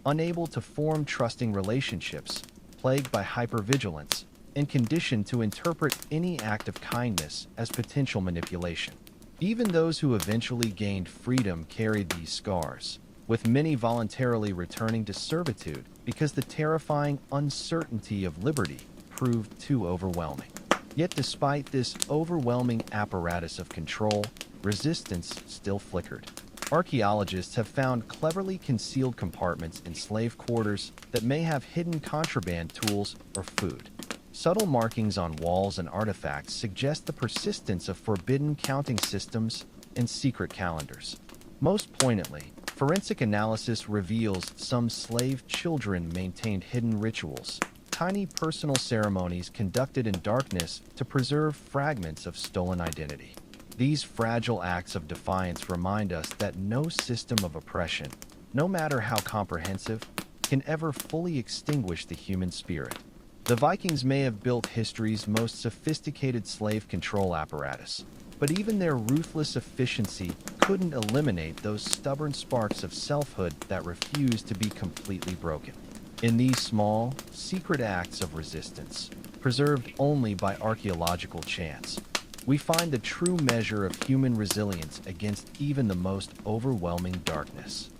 A: unable to form trusting relationships, plagued by hypervigilance, and conditioned to interpret any act of kindness as potential manipulation. Even those who eventually gained freedom carried these scars, with many voluntarily returning to servitude because the terrifying uncertainty of liberty proved too overwhelming. Yet despite this overwhelming apparatus of control, resistance still flickered. Archaeologists have found cleverly concealed compartments in slave quarters that may have hidden contraband tools or food. Subtle markings on walls and artifacts suggest the persistence of forbidden counting systems and secret calendars. Most poignantly, forensic analysis reveals some slave children maintained hidden rituals, tiny personal ceremonies conducted in darkness to preserve fragments of stolen identity. These fragile acts of defiance remind us that no system of oppression, no matter how comprehensive, can ever fully extinguish the human spirit. The Vikings may have built history's most sophisticated slave control apparatus, but even their ruthless efficiency couldn't eliminate those stubborn sparks of selfhood that refused to be completely broken. In these small, secret acts of resistance, preserved only by archaeological chance, we find the true measure of human resilience against even the most overwhelming darkness.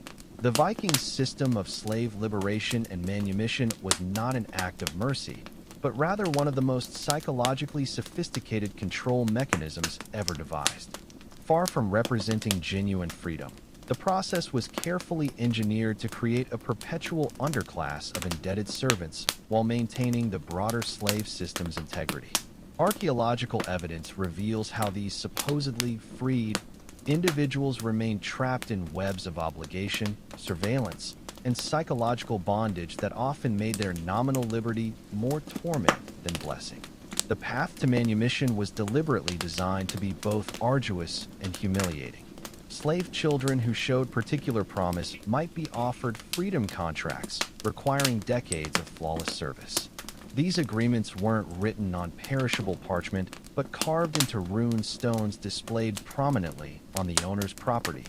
A: The Vikings' system of slave liberation and manumission was not an act of mercy, but rather one of the most psychologically sophisticated control mechanisms ever devised. Far from representing genuine freedom, the process was carefully engineered to create a perpetual underclass of indebted servants while maintaining the broader slave system's integrity. Archaeological evidence reveals how these supposedly freed individuals remained trapped in webs of obligation, surveillance, and psychological bondage that often made their nominal liberty more torment than blessing. The path to manumission was deliberately designed to be both arduous and humiliating. Slave children who showed particular promise might be offered freedom contracts requiring decades of flawless service. These agreements weren't written on perishable parchment, but carved into ruined stones displayed prominently on the owner's property,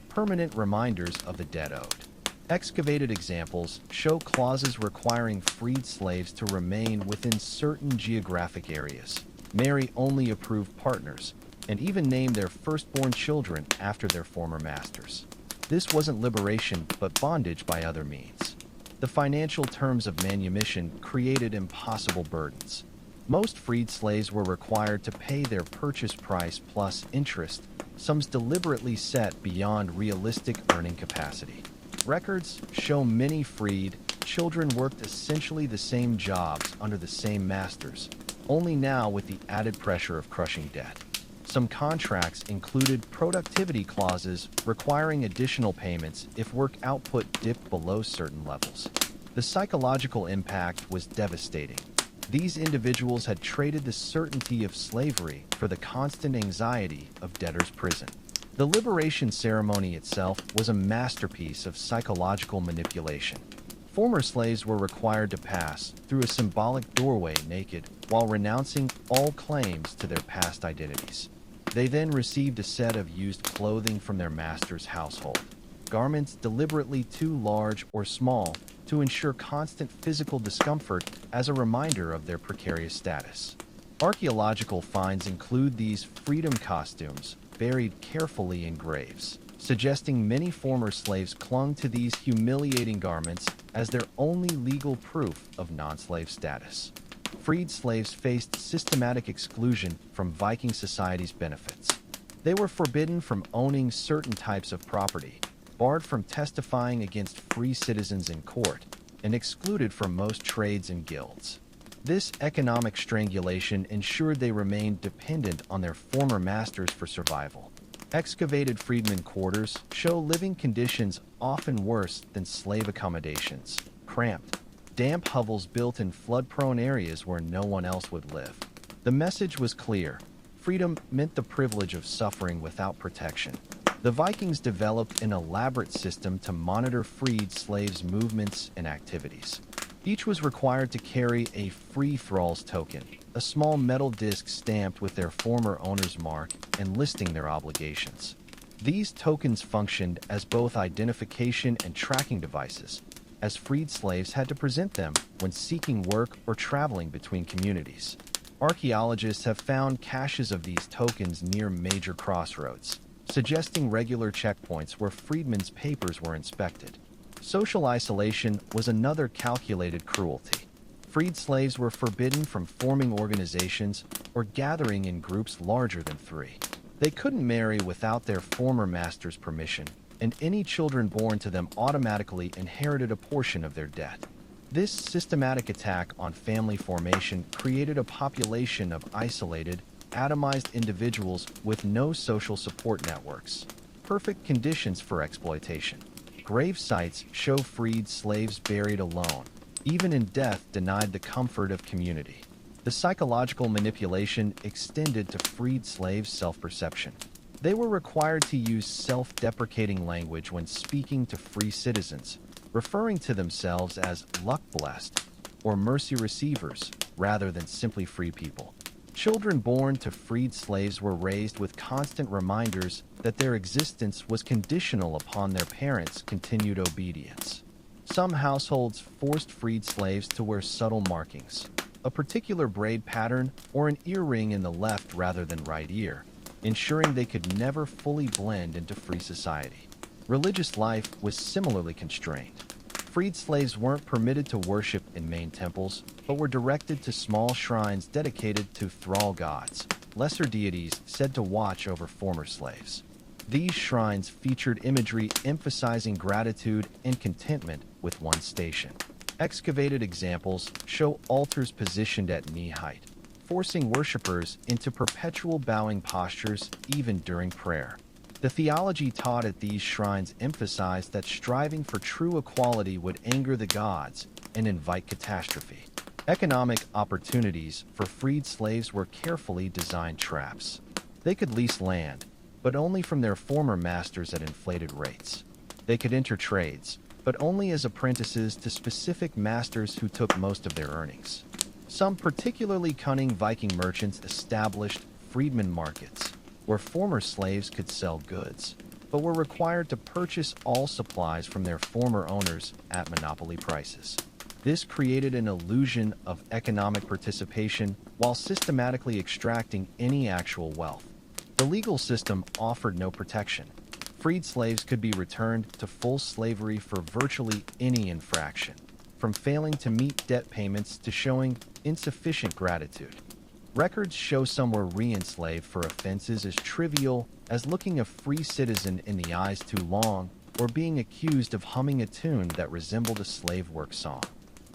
A: permanent reminders of the debt owed. Excavated examples show clauses requiring freed slaves to remain within certain geographic areas, marry only approved partners, and even name their firstborn children after their former masters. This wasn't liberation, but bondage by other means. The financial terms of manumission created impossible burdens. Most freed slaves were required to pay their purchase price plus interest, sums deliberately set beyond realistic earning capacity. Records show many freed children worked essentially the same jobs under the same masters, only now with the added pressure of crushing debt. Some contracts included productivity clauses requiring additional payments if work output dipped below certain levels. The psychological impact was devastating. These individuals had traded the certainty of slavery for the constant anxiety of debtor's prison. The liberation ceremony itself was a masterpiece of psychological manipulation. Former slaves were required to pass through a symbolic doorway naked while renouncing all claims to their past identities. They then received a set of used clothing from their master's household, garments deliberately too large or small to ensure constant physical discomfort as a reminder of their precarious status. Archaeological finds include these freedom costumes buried carefully in graves, suggesting many former slaves clung to these humiliating garments as their only legal proof of non-slave status. Freed slaves faced systematic exclusion from Viking society's benefits. They were forbidden from owning certain types of property, barred from testifying against free citizens in court, and excluded from most trades and guilds. This economic strangulation ensured they remained dependent on their former masters for survival. Excavated freedmen quarters show living conditions often worse than slave accommodations, cramped, damp hovels built in flood-prone areas where no one else would live. The message was clear. Freedom meant the privilege of suffering without protection. The Vikings developed an elaborate system to monitor freed slaves' movements and activities. Each was required to carry a free thrall's token, a small metal disc stamped with their former owner's mark and listing their obligations. These tokens functioned as both identification and tracking devices, as freed slaves had to present them when seeking work or traveling between communities. Archaeologists have found caches of these tokens near major crossroads, suggesting regular checkpoints where freedmen's papers were inspected. Social isolation was another calculated cruelty. Freed slaves were forbidden from forming organizations or gathering in groups larger than 3. They couldn't marry without their former master's permission, and any children born to them automatically inherited a portion of their debt. This systematic attack on family formation created a population of isolated, atomized individuals with no social support networks. Perfect conditions for exploitation. Grave sites show freed slaves buried alone, even in death denied the comfort of community. The psychological manipulation extended to freed slaves' self-perception. They were required to use self-deprecating language when speaking to free citizens, referring to themselves as luck-blessed or mercy receivers rather than simply free people. Children born to freed slaves were raised with constant reminders that their existence was conditional upon their parents' continued obedience. Some households forced freed slaves to wear subtle markings, a particular braid pattern or an earring in the left rather than right ear, ensuring they could never fully blend into free society. Religious life was similarly constrained. Freed slaves weren't permitted to worship in main temples, but were directed to small shrines dedicated to thrall gods, lesser deities said to watch over former slaves. These shrines featured imagery emphasizing gratitude and contentment with one's station. Excavated examples show altars positioned at knee height, forcing worshippers into perpetual bowing postures even during prayer. The theology taught at these shrines emphasized that striving for true equality would anger the gods and invite catastrophe. Economic opportunities for freed slaves were carefully designed traps. They could lease land, but only from their former masters at inflated rates. They could enter trades, but only as apprentices to specific masters who took most of their earnings. Some particularly cunning Viking merchants established freedmen markets, where former slaves could sell goods, but were required to purchase all supplies from their former owners at monopoly prices. This created an illusion of economic participation while systematically extracting any actual wealth. The legal system offered no protection. Freed slaves could be returned to full slavery for virtually any infraction, from failing to meet debt payments to showing insufficient gratitude. Records show some were re-enslaved for offenses as trivial as looking a free citizen in the eyes too long or being accused of humming a tune that resembled a slave work song.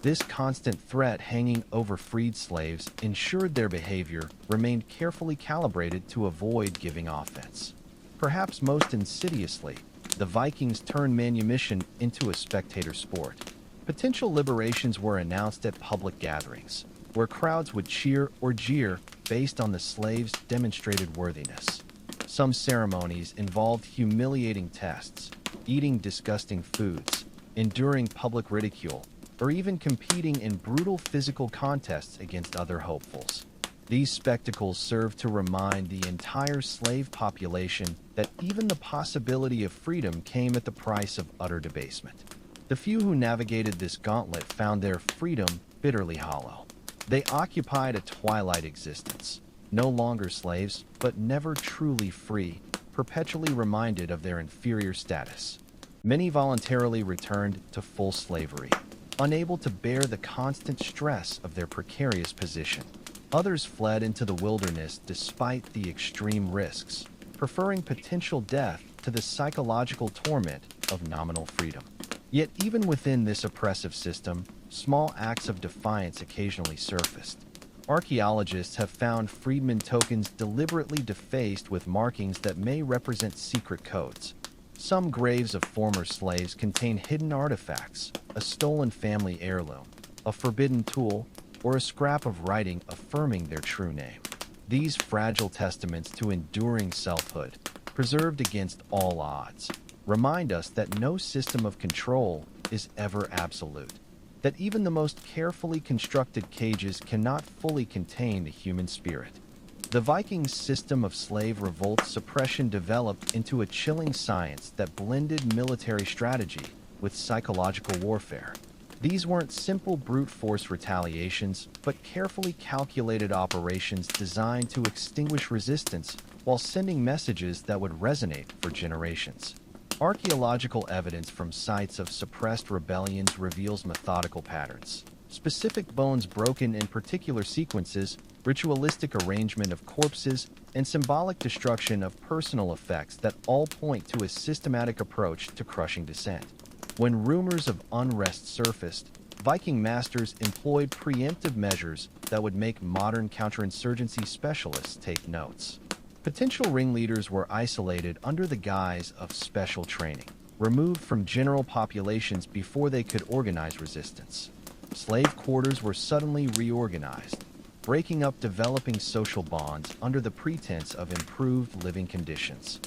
A: This constant threat hanging over freed slaves ensured their behavior remained carefully calibrated to avoid giving offense. Perhaps most insidiously, the Vikings turned manumission into a spectator sport. Potential liberations were announced at public gatherings. where crowds would cheer or jeer based on the slaves' demonstrated worthiness. Some ceremonies involved humiliating tests, eating disgusting foods, enduring public ridicule, or even competing in brutal physical contests against other hopefuls. These spectacles served to remind the entire slave population that even the possibility of freedom came at the price of utter debasement. The few who navigated this gauntlet found their freedom bitterly hollow. They occupied a twilight existence, no longer slaves, but never truly free, perpetually reminded of their inferior status. Many voluntarily returned to full slavery, unable to bear the constant stress of their precarious position. Others fled into the wilderness despite the extreme risks, preferring potential death to the psychological torment of nominal freedom. Yet even within this oppressive system, small acts of defiance occasionally surfaced. Archaeologists have found freedmen tokens deliberately defaced with markings that may represent secret codes. Some graves of former slaves contain hidden artifacts, a stolen family heirloom, a forbidden tool, or a scrap of writing affirming their true name. These fragile testaments to enduring selfhood, preserved against all odds, remind us that no system of control is ever absolute, that even the most carefully constructed cages cannot fully contain the human spirit. The Vikings' system of slave revolt suppression developed into a chilling science that blended military strategy with psychological warfare. These weren't simple brute force retaliations, but carefully calculated operations designed to extinguish resistance while sending messages that would resonate for generations. Archaeological evidence from sites of suppressed rebellions reveals methodical patterns. Specific bones broken in particular sequences, ritualistic arrangement of corpses, and symbolic destruction of personal effects that all point to a systematic approach to crushing dissent. When rumors of unrest surfaced, Viking masters employed preemptive measures that would make modern counterinsurgency specialists take notes. Potential ringleaders were isolated under the guise of special training, removed from general populations before they could organize resistance. Slave quarters were suddenly reorganized, breaking up developing social bonds under the pretense of improved living conditions.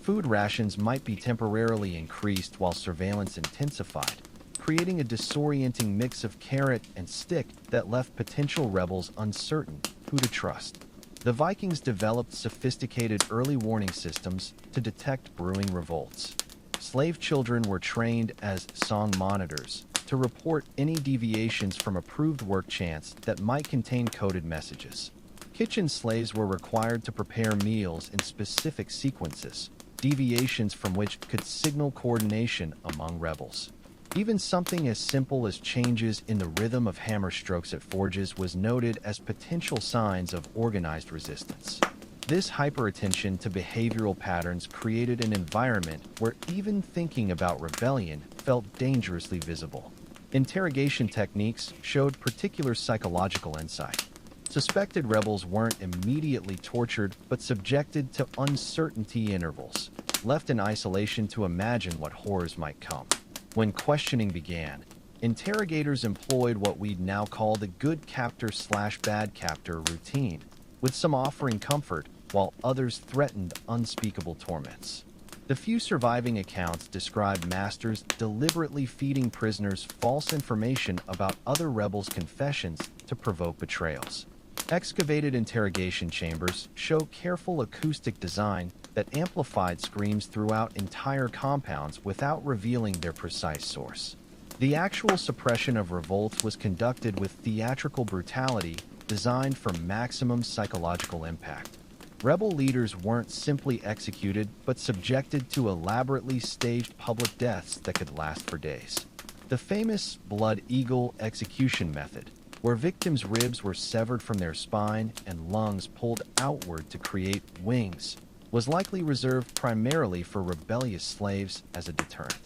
A: Food rations might be temporarily increased while surveillance intensified, creating a disorienting mix of carrot and stick that left potential rebels uncertain who to trust. The Vikings developed sophisticated early warning systems to detect brewing revolts. Slave children were trained as song monitors to report any deviations from approved work chants that might contain coded messages. Kitchen slaves were required to prepare meals in specific sequences, deviations from which could signal coordination among rebels. Even something as simple as changes in the rhythm of hammer strokes at forges was noted as potential signs of organized resistance. This hyperattention to behavioral patterns created an environment where even thinking about rebellion felt dangerously visible. Interrogation techniques showed particular psychological insight. Suspected rebels weren't immediately tortured but subjected to uncertainty intervals, left in isolation to imagine what horrors might come. When questioning began, interrogators employed what we'd now call the good captor/bad captor routine, with some offering comfort while others threatened unspeakable torments. The few surviving accounts describe masters deliberately feeding prisoners false information about other rebels' confessions to provoke betrayals. Excavated interrogation chambers show careful acoustic design that amplified screams throughout entire compounds without revealing their precise source. The actual suppression of revolts was conducted with theatrical brutality designed for maximum psychological impact. Rebel leaders weren't simply executed, but subjected to elaborately staged public deaths that could last for days. The famous Blood Eagle execution method, where victims' ribs were severed from their spine and lungs pulled outward to create wings, was likely reserved primarily for rebellious slaves as a deterrent.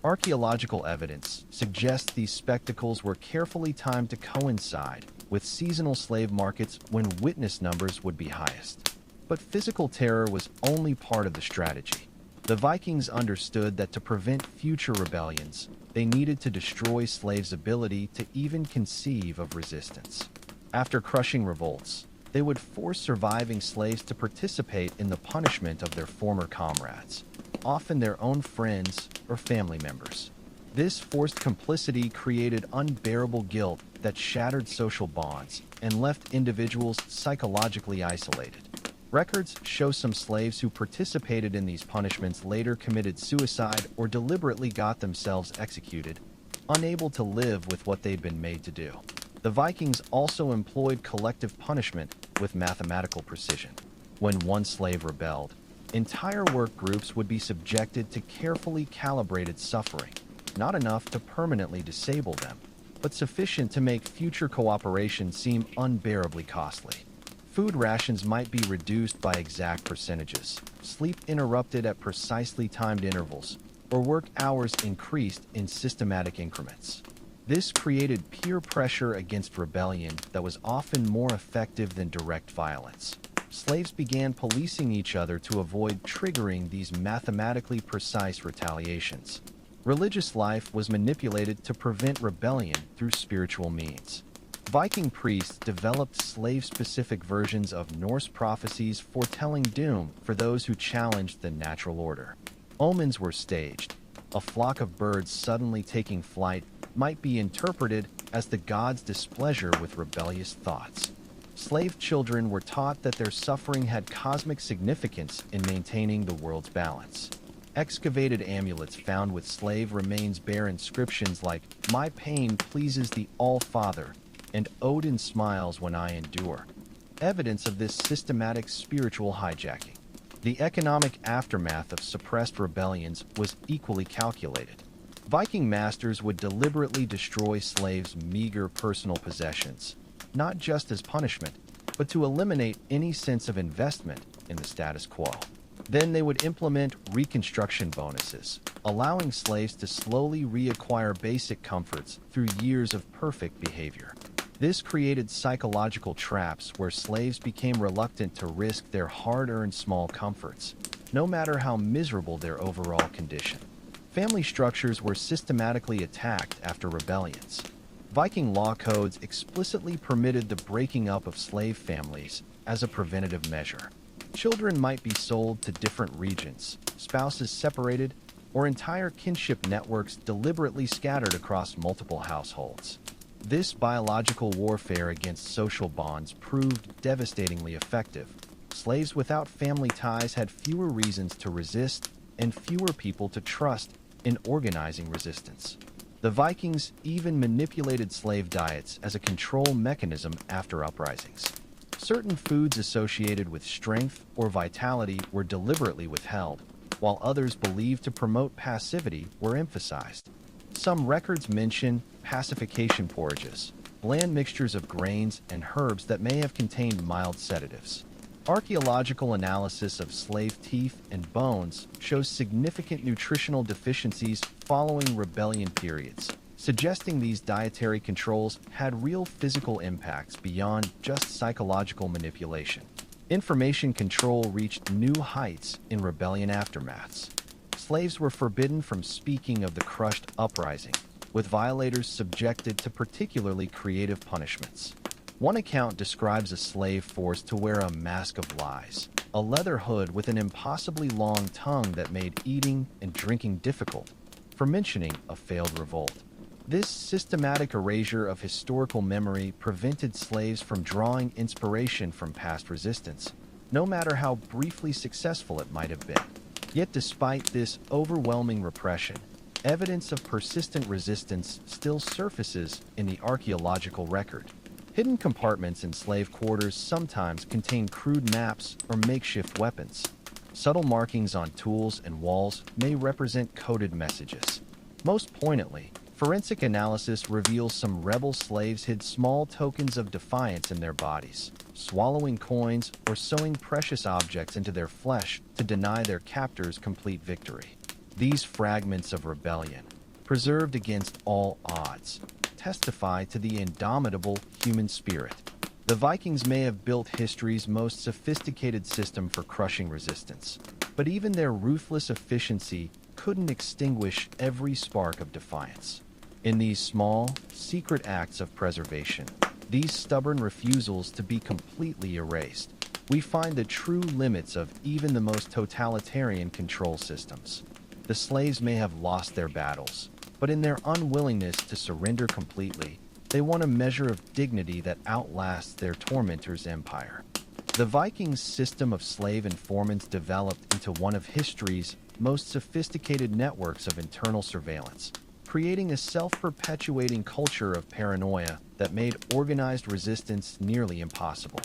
A: Archaeological evidence suggests these spectacles were carefully timed to coincide with seasonal slave markets when witness numbers would be highest. But physical terror was only part of the strategy. The Vikings understood that to prevent future rebellions, they needed to destroy slaves' ability to even conceive of resistance. After crushing revolts, they would force surviving slaves to participate in the punishment of their former comrades, often their own friends or family members. This forced complicity created unbearable guilt that shattered social bonds and left individuals psychologically isolated. Records show some slaves who participated in these punishments later committed suicide or deliberately got themselves executed, unable to live with what they'd been made to do. The Vikings also employed collective punishment with mathematical precision. When one slave rebelled, entire work groups would be subjected to carefully calibrated suffering, not enough to permanently disable them, but sufficient to make future cooperation seem unbearably costly. Food rations might be reduced by exact percentages, sleep interrupted at precisely timed intervals, or work hours increased in systematic increments. This created peer pressure against rebellion that was often more effective than direct violence. Slaves began policing each other to avoid triggering these mathematically precise retaliations. Religious life was manipulated to prevent rebellion through spiritual means. Viking priests developed slave-specific versions of Norse prophecies foretelling doom for those who challenged the natural order. Omens were staged. A flock of birds suddenly taking flight might be interpreted as the gods' displeasure with rebellious thoughts. Slave children were taught that their suffering had cosmic significance in maintaining the world's balance. Excavated amulets found with slave remains bear inscriptions like, "My pain pleases the All-Father," and "Odin smiles when I endure," evidence of this systematic spiritual hijacking. The economic aftermath of suppressed rebellions was equally calculated. Viking masters would deliberately destroy slaves' meager personal possessions, not just as punishment, but to eliminate any sense of investment in the status quo. Then they would implement reconstruction bonuses, allowing slaves to slowly reacquire basic comforts through years of perfect behavior. This created psychological traps where slaves became reluctant to risk their hard-earned small comforts, no matter how miserable their overall condition. Family structures were systematically attacked after rebellions. Viking law codes explicitly permitted the breaking up of slave families as a preventative measure. Children might be sold to different regions, spouses separated, or entire kinship networks deliberately scattered across multiple households. This biological warfare against social bonds proved devastatingly effective. Slaves without family ties had fewer reasons to resist and fewer people to trust in organizing resistance. The Vikings even manipulated slave diets as a control mechanism after uprisings. Certain foods associated with strength or vitality were deliberately withheld, while others believed to promote passivity were emphasized. Some records mention pacification porridges, bland mixtures of grains and herbs that may have contained mild sedatives. Archaeological analysis of slave teeth and bones shows significant nutritional deficiencies following rebellion periods, suggesting these dietary controls had real physical impacts beyond just psychological manipulation. Information control reached new heights in rebellion aftermaths. Slaves were forbidden from speaking of the crushed uprising, with violators subjected to particularly creative punishments. One account describes a slave forced to wear a mask of lies, a leather hood with an impossibly long tongue that made eating and drinking difficult, for mentioning a failed revolt. This systematic erasure of historical memory prevented slaves from drawing inspiration from past resistance, no matter how briefly successful it might have been. Yet despite this overwhelming repression, evidence of persistent resistance still surfaces in the archaeological record. Hidden compartments in slave quarters sometimes contain crude maps or makeshift weapons. Subtle markings on tools and walls may represent coded messages. Most poignantly, forensic analysis reveals some rebel slaves hid small tokens of defiance in their bodies, swallowing coins or sewing precious objects into their flesh to deny their captors complete victory. These fragments of rebellion, preserved against all odds, testify to the indomitable human spirit. The Vikings may have built history's most sophisticated system for crushing resistance, but even their ruthless efficiency couldn't extinguish every spark of defiance. In these small, secret acts of preservation, these stubborn refusals to be completely erased, we find the true limits of even the most totalitarian control systems. The slaves may have lost their battles, but in their unwillingness to surrender completely, they won a measure of dignity that outlasts their tormentors' empire. The Vikings' system of slave informants developed into one of history's most sophisticated networks of internal surveillance, creating a self-perpetuating culture of paranoia that made organized resistance nearly impossible.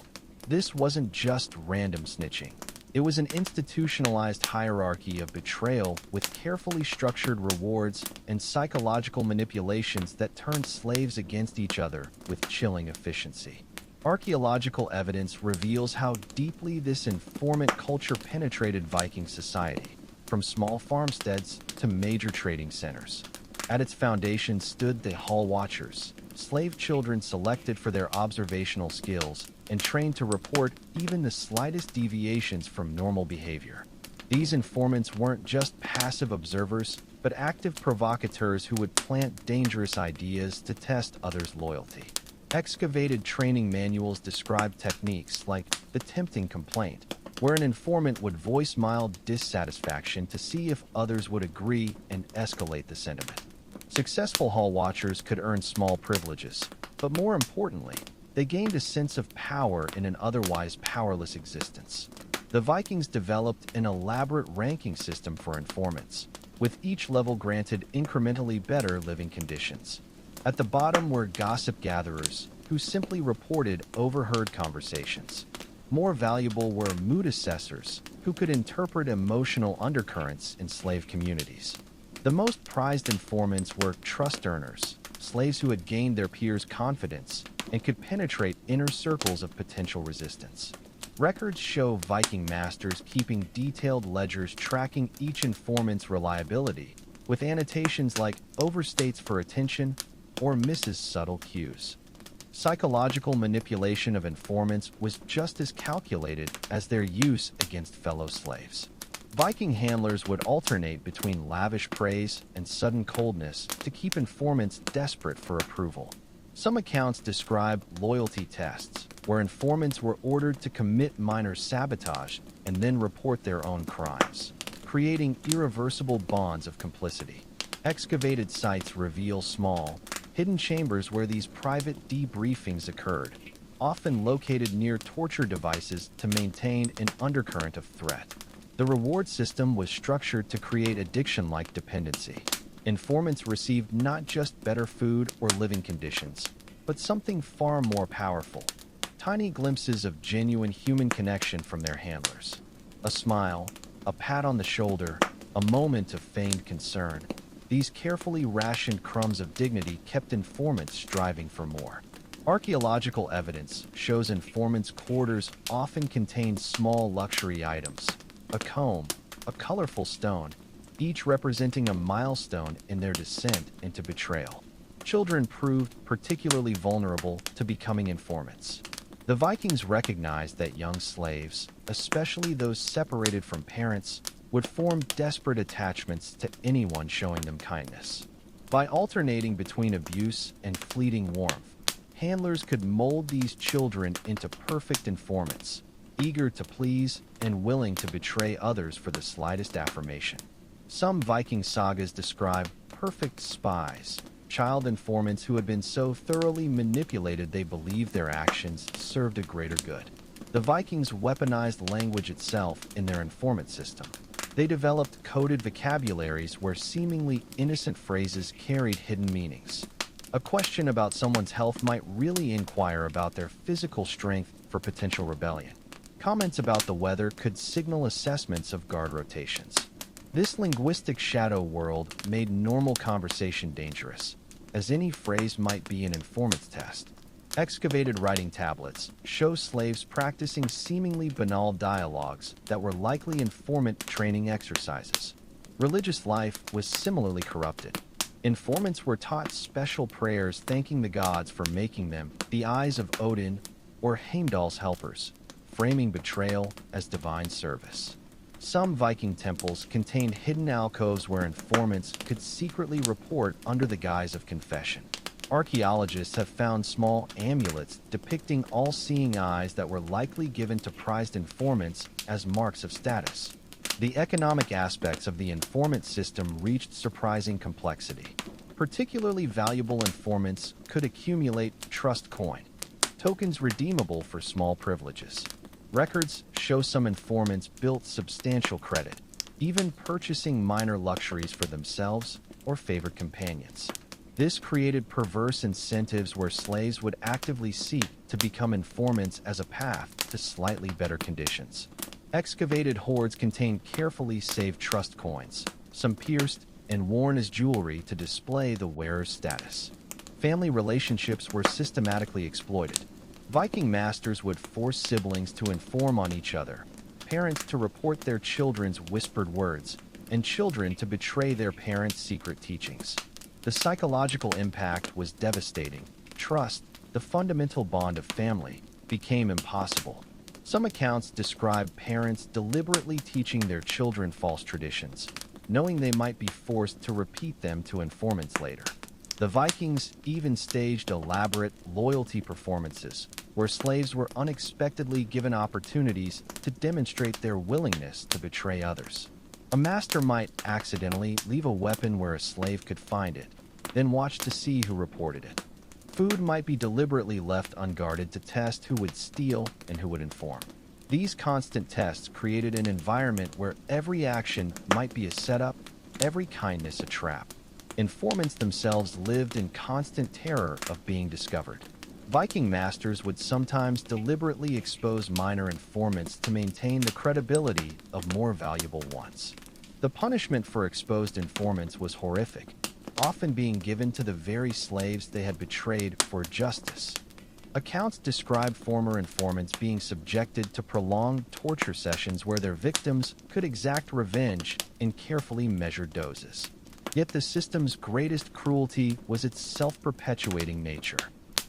A: This wasn't just random snitching. It was an institutionalized hierarchy of betrayal with carefully structured rewards and psychological manipulations that turned slaves against each other with chilling efficiency. Archaeological evidence reveals how deeply this informant culture penetrated Viking society, from small farmsteads to major trading centers. At its foundation stood the Hall Watchers, slave children selected for their observational skills and trained to report even the slightest deviations from normal behavior. These informants weren't just passive observers, but active provocateurs who would plant dangerous ideas to test others' loyalty. Excavated training manuals describe techniques like the tempting complaint, where an informant would voice mild dissatisfaction to see if others would agree and escalate the sentiment. Successful Hall Watchers could earn small privileges, but more importantly, they gained a sense of power in an otherwise powerless existence. The Vikings developed an elaborate ranking system for informants, with each level granted incrementally better living conditions. At the bottom were gossip gatherers, who simply reported overheard conversations. More valuable were mood assessors, who could interpret emotional undercurrents in slave communities. The most prized informants were trust earners, slaves who had gained their peers' confidence and could penetrate inner circles of potential resistance. Records show Viking masters keeping detailed ledgers tracking each informant's reliability, with annotations like overstates for attention or misses subtle cues. Psychological manipulation of informants was just as calculated as their use against fellow slaves. Viking handlers would alternate between lavish praise and sudden coldness to keep informants desperate for approval. Some accounts describe loyalty tests, where informants were ordered to commit minor sabotage and then report their own crimes, creating irreversible bonds of complicity. Excavated sites reveal small, hidden chambers where these private debriefings occurred, often located near torture devices to maintain an undercurrent of threat. The reward system was structured to create addiction-like dependency. Informants received not just better food or living conditions, but something far more powerful: tiny glimpses of genuine human connection from their handlers. A smile, a pat on the shoulder, a moment of feigned concern. These carefully rationed crumbs of dignity kept informants striving for more. Archaeological evidence shows informants' quarters often contained small luxury items: a comb, a colorful stone, each representing a milestone in their descent into betrayal. Children proved particularly vulnerable to becoming informants. The Vikings recognized that young slaves, especially those separated from parents, would form desperate attachments to anyone showing them kindness. By alternating between abuse and fleeting warmth, handlers could mold these children into perfect informants, eager to please and willing to betray others for the slightest affirmation. Some Viking sagas describe perfect spies, child informants who had been so thoroughly manipulated they believed their actions served a greater good. The Vikings weaponized language itself in their informant system. They developed coded vocabularies where seemingly innocent phrases carried hidden meanings. A question about someone's health might really inquire about their physical strength for potential rebellion. Comments about the weather could signal assessments of guard rotations. This linguistic shadow world made normal conversation dangerous, as any phrase might be an informant's test. Excavated writing tablets show slaves practicing seemingly banal dialogues that were likely informant training exercises. Religious life was similarly corrupted. Informants were taught special prayers thanking the gods for making them the eyes of Odin or Heimdall's helpers, framing betrayal as divine service. Some Viking temples contained hidden alcoves where informants could secretly report under the guise of confession. Archaeologists have found small amulets depicting all-seeing eyes that were likely given to prized informants as marks of status. The economic aspects of the informant system reached surprising complexity. Particularly valuable informants could accumulate trust coin, tokens redeemable for small privileges. Records show some informants built substantial credit, even purchasing minor luxuries for themselves or favored companions. This created perverse incentives where slaves would actively seek to become informants as a path to slightly better conditions. Excavated hoards contain carefully saved trust coins, some pierced and worn as jewelry to display the wearer's status. Family relationships were systematically exploited. Viking masters would force siblings to inform on each other, parents to report their children's whispered words, and children to betray their parents' secret teachings. The psychological impact was devastating. Trust, the fundamental bond of family, became impossible. Some accounts describe parents deliberately teaching their children false traditions, knowing they might be forced to repeat them to informants later. The Vikings even staged elaborate loyalty performances, where slaves were unexpectedly given opportunities to demonstrate their willingness to betray others. A master might accidentally leave a weapon where a slave could find it, then watch to see who reported it. Food might be deliberately left unguarded to test who would steal and who would inform. These constant tests created an environment where every action might be a setup, every kindness a trap. Informants themselves lived in constant terror of being discovered. Viking masters would sometimes deliberately expose minor informants to maintain the credibility of more valuable ones. The punishment for exposed informants was horrific, often being given to the very slaves they had betrayed for justice. Accounts describe former informants being subjected to prolonged torture sessions where their victims could exact revenge in carefully measured doses. Yet the system's greatest cruelty was its self-perpetuating nature.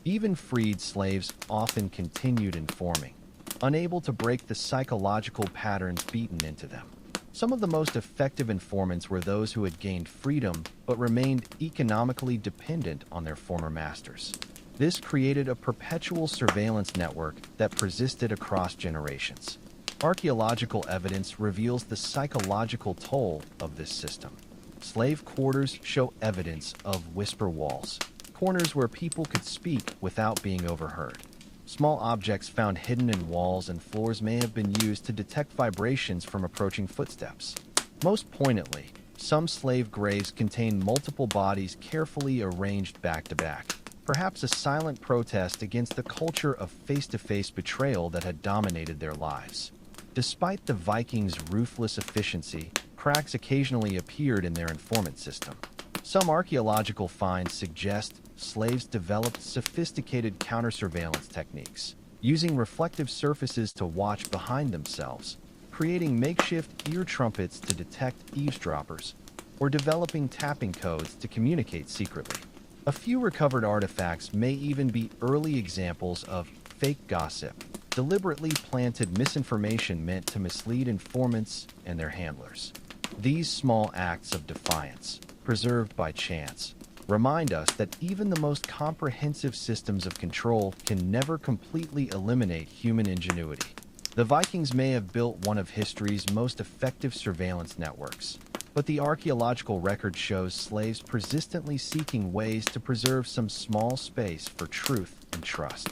A: Even freed slaves often continued informing, unable to break the psychological patterns beaten into them. Some of the most effective informants were those who had gained freedom but remained economically dependent on their former masters. This created a perpetual surveillance network that persisted across generations. Archaeological evidence reveals the psychological toll of this system. Slave quarters show evidence of whisper walls, corners where people could speak without being overheard. Small objects found hidden in walls and floors may have been used to detect vibrations from approaching footsteps. Most poignantly, some slave graves contain multiple bodies carefully arranged back to back, perhaps a silent protest against the culture of face-to-face betrayal that had dominated their lives. Despite the Vikings' ruthless efficiency, cracks occasionally appeared in their informant system. Some archaeological finds suggest slaves developed sophisticated counter-surveillance techniques, using reflective surfaces to watch behind themselves, creating makeshift ear trumpets to detect eavesdroppers, or developing tapping codes to communicate secretly. A few recovered artifacts may even be early examples of fake gossip, deliberately planted misinformation meant to mislead informants and their handlers. These small acts of defiance, preserved by chance, remind us that even the most comprehensive systems of control can never completely eliminate human ingenuity. The Vikings may have built one of history's most effective surveillance networks, but the archaeological record shows slaves persistently seeking ways to preserve some small space for truth and trust.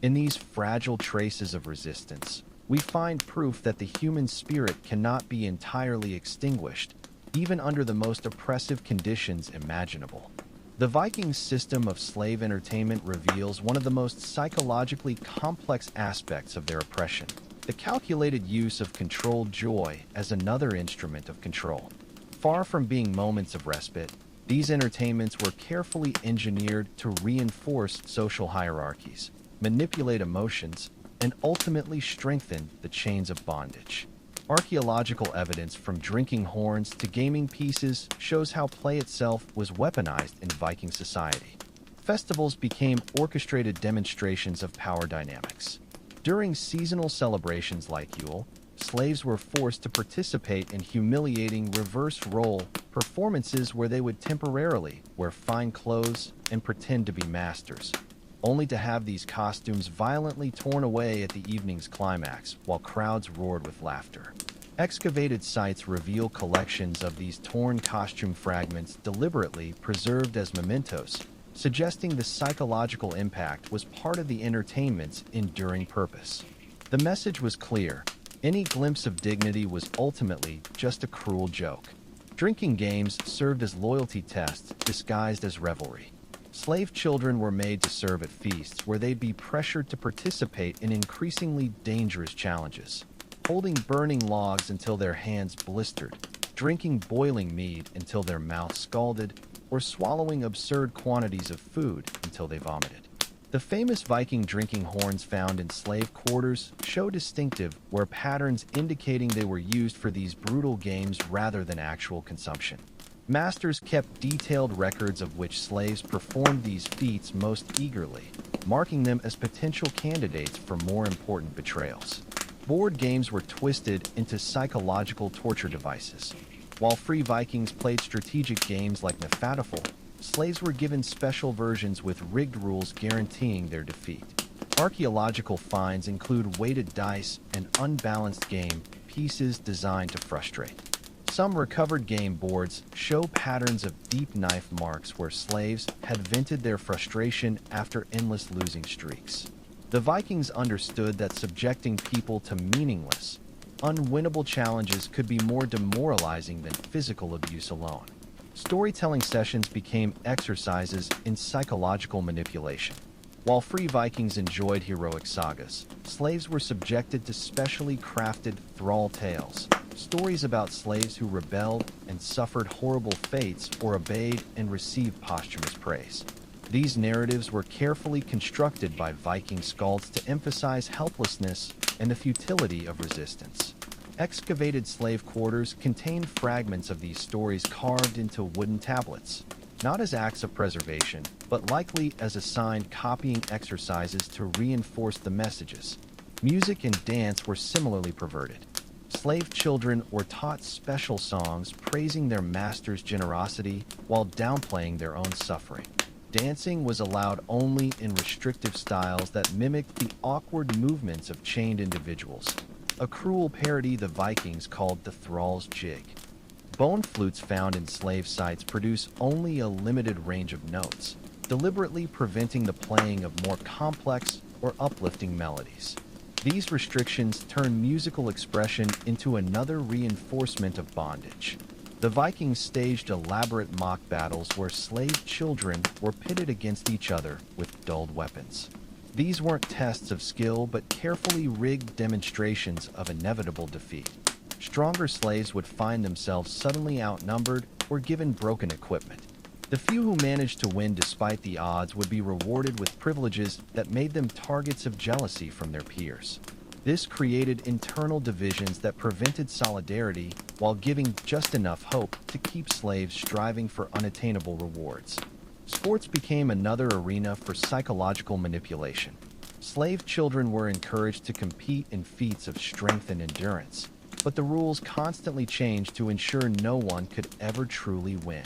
A: In these fragile traces of resistance, we find proof that the human spirit cannot be entirely extinguished, even under the most oppressive conditions imaginable. The Vikings' system of slave entertainment reveals one of the most psychologically complex aspects of their oppression: the calculated use of controlled joy as another instrument of control. Far from being moments of respite, these entertainments were carefully engineered to reinforce social hierarchies, manipulate emotions, and ultimately strengthen the chains of bondage. Archaeological evidence from drinking horns to gaming pieces shows how play itself was weaponized in Viking society. Festivals became orchestrated demonstrations of power dynamics. During seasonal celebrations like Yule, slaves were forced to participate in humiliating reverse role performances where they would temporarily wear fine clothes and pretend to be masters, only to have these costumes violently torn away at the evening's climax while crowds roared with laughter. Excavated sites reveal collections of these torn costume fragments deliberately preserved as mementos, suggesting the psychological impact was part of the entertainment's enduring purpose. The message was clear. Any glimpse of dignity was ultimately just a cruel joke. Drinking games served as loyalty tests disguised as revelry. Slave children were made to serve at feasts where they'd be pressured to participate in increasingly dangerous challenges, holding burning logs until their hands blistered, drinking boiling mead until their mouths scalded, or swallowing absurd quantities of food until they vomited. The famous Viking drinking horns found in slave quarters show distinctive where patterns indicating they were used for these brutal games rather than actual consumption. Masters kept detailed records of which slaves performed these feats most eagerly, marking them as potential candidates for more important betrayals. Board games were twisted into psychological torture devices. While free Vikings played strategic games like Nefadafel, slaves were given special versions with rigged rules guaranteeing their defeat. Archaeological finds include weighted dice and unbalanced game pieces designed to frustrate. Some recovered game boards show patterns of deep knife marks where slaves had vented their frustration after endless losing streaks. The Vikings understood that subjecting people to meaningless, unwinnable challenges could be more demoralizing than physical abuse alone. Storytelling sessions became exercises in psychological manipulation. While free Vikings enjoyed heroic sagas, slaves were subjected to specially crafted thrall tales, stories about slaves who rebelled and suffered horrible fates or obeyed and received posthumous praise. These narratives were carefully constructed by Viking skalds to emphasize helplessness and the futility of resistance. Excavated slave quarters contain fragments of these stories carved into wooden tablets, not as acts of preservation, but likely as assigned copying exercises to reinforce the messages. Music and dance were similarly perverted. Slave children were taught special songs praising their master's generosity while downplaying their own suffering. Dancing was allowed only in restrictive styles that mimicked the awkward movements of chained individuals, a cruel parody the Vikings called the thrall's jig. Bone flutes found in slave sites produce only a limited range of notes, deliberately preventing the playing of more complex or uplifting melodies. These restrictions turn musical expression into another reinforcement of bondage. The Vikings staged elaborate mock battles where slave children were pitted against each other with dulled weapons. These weren't tests of skill, but carefully rigged demonstrations of inevitable defeat. Stronger slaves would find themselves suddenly outnumbered or given broken equipment. The few who managed to win despite the odds would be rewarded with privileges that made them targets of jealousy from their peers. This created internal divisions that prevented solidarity while giving just enough hope to keep slaves striving for unattainable rewards. Sports became another arena for psychological manipulation. Slave children were encouraged to compete in feats of strength and endurance, but the rules constantly changed to ensure no one could ever truly win.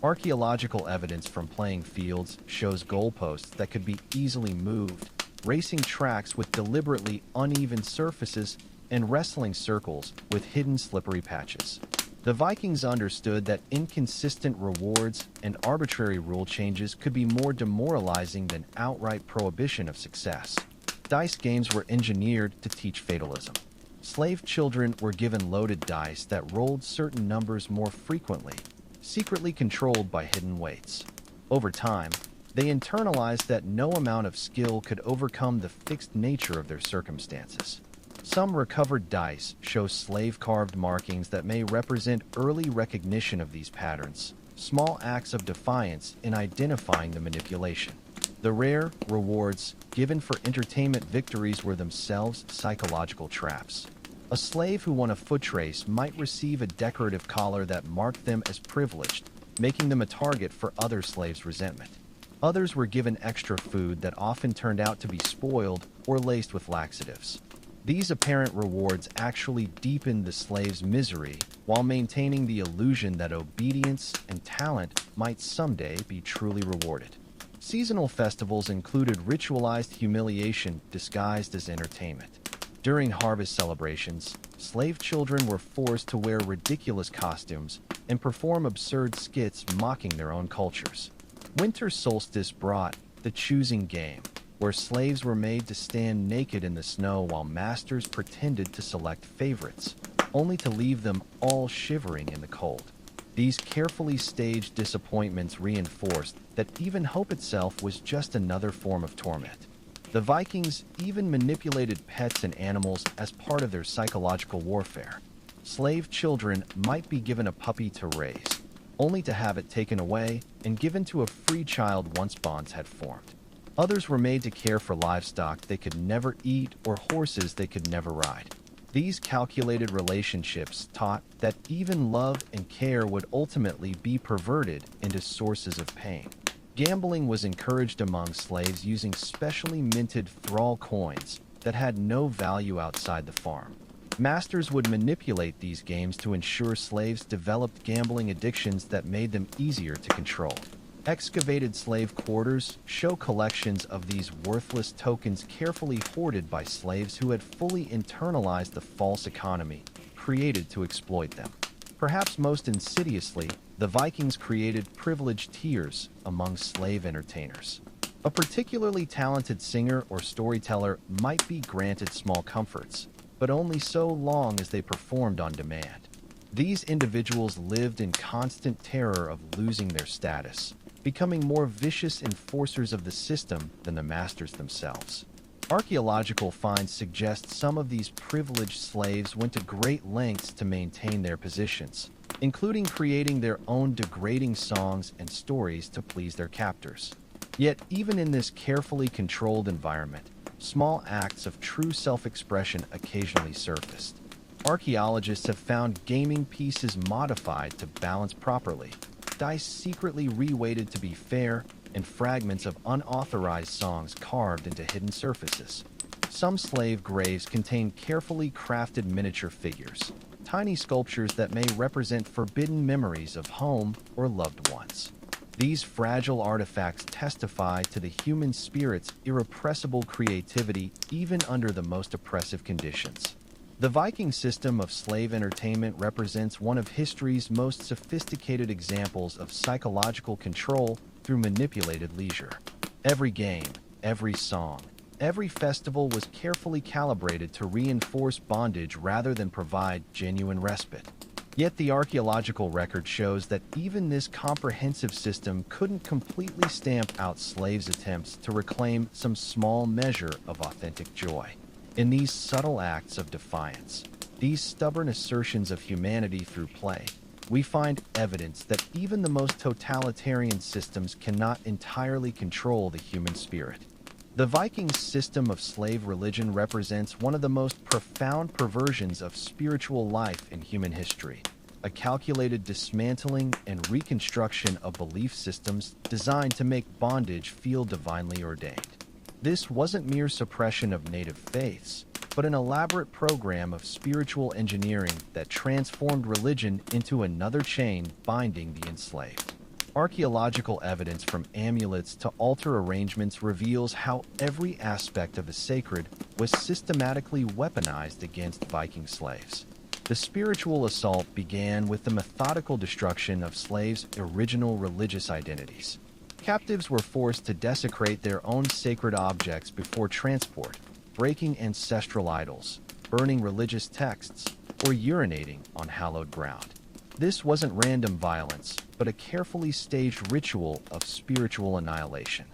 A: Archaeological evidence from playing fields shows goalposts that could be easily moved, racing tracks with deliberately uneven surfaces, and wrestling circles with hidden slippery patches. The Vikings understood that inconsistent rewards and arbitrary rule changes could be more demoralizing than outright prohibition of success. Dice games were engineered to teach fatalism. Slave children were given loaded dice that rolled certain numbers more frequently, secretly controlled by hidden weights. Over time, they internalized that no amount of skill could overcome the fixed nature of their circumstances. Some recovered dice show slave-carved markings that may represent early recognition of these patterns, small acts of defiance in identifying the manipulation. The rare rewards given for entertainment victories were themselves psychological traps. A slave who won a foot race might receive a decorative collar that marked them as privileged, making them a target for other slaves' resentment. Others were given extra food that often turned out to be spoiled or laced with laxatives. These apparent rewards actually deepened the slave's misery while maintaining the illusion that obedience and talent might someday be truly rewarded. Seasonal festivals included ritualized humiliation disguised as entertainment. During harvest celebrations, slave children were forced to wear ridiculous costumes and perform absurd skits mocking their own cultures. Winter solstice brought the choosing game, where slaves were made to stand naked in the snow while masters pretended to select favorites, only to leave them all shivering in the cold. These carefully staged disappointments reinforced that even hope itself was just another form of torment. The Vikings even manipulated pets and animals as part of their psychological warfare. Slave children might be given a puppy to raise, only to have it taken away and given to a free child once bonds had formed. Others were made to care for livestock they could never eat or horses they could never ride. These calculated relationships taught that even love and care would ultimately be perverted into sources of pain. Gambling was encouraged among slaves using specially minted thrall coins that had no value outside the farm. Masters would manipulate these games to ensure slaves developed gambling addictions that made them easier to control. Excavated slave quarters show collections of these worthless tokens carefully hoarded by slaves who had fully internalized the false economy created to exploit them. Perhaps most insidiously, the Vikings created privileged tiers among slave entertainers. A particularly talented singer or storyteller might be granted small comforts, but only so long as they performed on demand. These individuals lived in constant terror of losing their status, becoming more vicious enforcers of the system than the masters themselves. Archaeological finds suggest some of these privileged slaves went to great lengths to maintain their positions, including creating their own degrading songs and stories to please their captors. Yet, even in this carefully controlled environment, small acts of true self-expression occasionally surfaced. Archaeologists have found gaming pieces modified to balance properly, dice secretly reweighted to be fair, and fragments of unauthorized songs carved into hidden surfaces. Some slave graves contain carefully crafted miniature figures, tiny sculptures that may represent forbidden memories of home or loved ones. These fragile artifacts testify to the human spirit's irrepressible creativity even under the most oppressive conditions. The Viking system of slave entertainment represents one of history's most sophisticated examples of psychological control through manipulated leisure. Every game, every song, every festival was carefully calibrated to reinforce bondage rather than provide genuine respite. Yet the archaeological record shows that even this comprehensive system couldn't completely stamp out slaves' attempts to reclaim some small measure of authentic joy. In these subtle acts of defiance, these stubborn assertions of humanity through play, we find evidence that even the most totalitarian systems cannot entirely control the human spirit. The Vikings' system of slave religion represents one of the most profound perversions of spiritual life in human history, a calculated dismantling and reconstruction of belief systems designed to make bondage feel divinely ordained. This wasn't mere suppression of native faiths, but an elaborate program of spiritual engineering that transformed religion into another chain binding the enslaved. Archaeological evidence from amulets to altar arrangements reveals how every aspect of the sacred was systematically weaponized against Viking slaves. The spiritual assault began with the methodical destruction of slaves' original religious identities. Captives were forced to desecrate their own sacred objects before transport, breaking ancestral idols, burning religious texts, or urinating on hallowed ground. This wasn't random violence, but a carefully staged ritual of spiritual annihilation.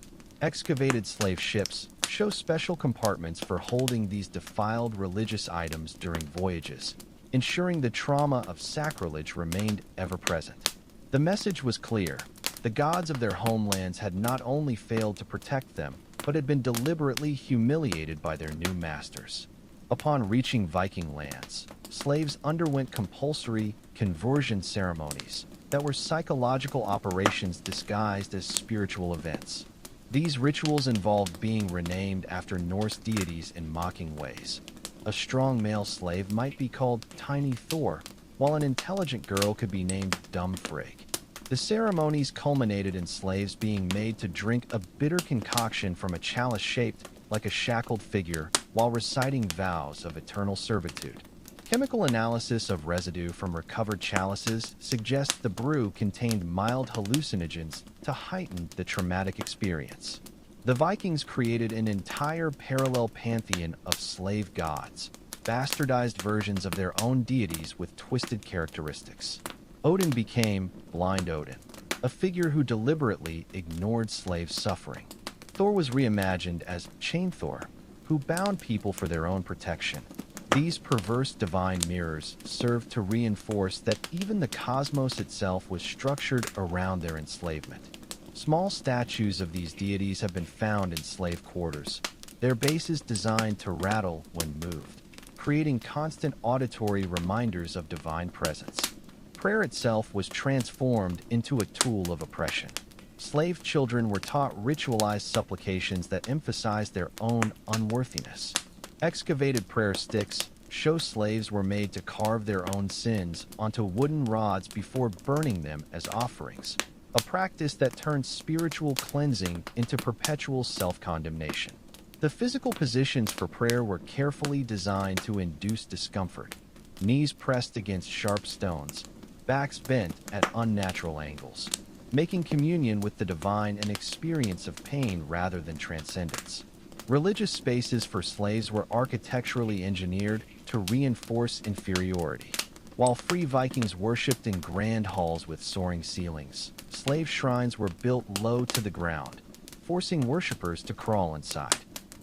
A: Excavated slave ships show special compartments for holding these defiled religious items during voyages, ensuring the trauma of sacrilege remained ever present. The message was clear. The gods of their homelands had not only failed to protect them, but had been deliberately humiliated by their new masters. Upon reaching Viking lands, slaves underwent compulsory conversion ceremonies that were psychological operations disguised as spiritual events. These rituals involved being renamed after Norse deities in mocking ways. A strong male slave might be called Tiny Thor, while an intelligent girl could be named Dumb Frig. The ceremonies culminated in slaves being made to drink a bitter concoction from a chalice shaped like a shackled figure while reciting vows of eternal servitude. Chemical analysis of residue from recovered chalices suggests the brew contained mild hallucinogens to heighten the traumatic experience. The Vikings created an entire parallel pantheon of slave gods, bastardized versions of their own deities with twisted characteristics. Odin became Blind Odin, a figure who deliberately ignored slave suffering. Thor was reimagined as Chain Thor, who bound people for their own protection. These perverse divine mirrors served to reinforce that even the cosmos itself was structured around their enslavement. Small statues of these deities have been found in slave quarters, their bases designed to rattle when moved, creating constant auditory reminders of divine presence. Prayer itself was transformed into a tool of oppression. Slave children were taught ritualized supplications that emphasized their own unworthiness. Excavated prayer sticks show slaves were made to carve their own sins onto wooden rods before burning them as offerings, a practice that turned spiritual cleansing into perpetual self-condemnation. The physical positions for prayer were carefully designed to induce discomfort. Knees pressed against sharp stones, backs bent at unnatural angles, making communion with the divine an experience of pain rather than transcendence. Religious spaces for slaves were architecturally engineered to reinforce inferiority. While free Vikings worshipped in grand halls with soaring ceilings, slave shrines were built low to the ground, forcing worshippers to crawl inside.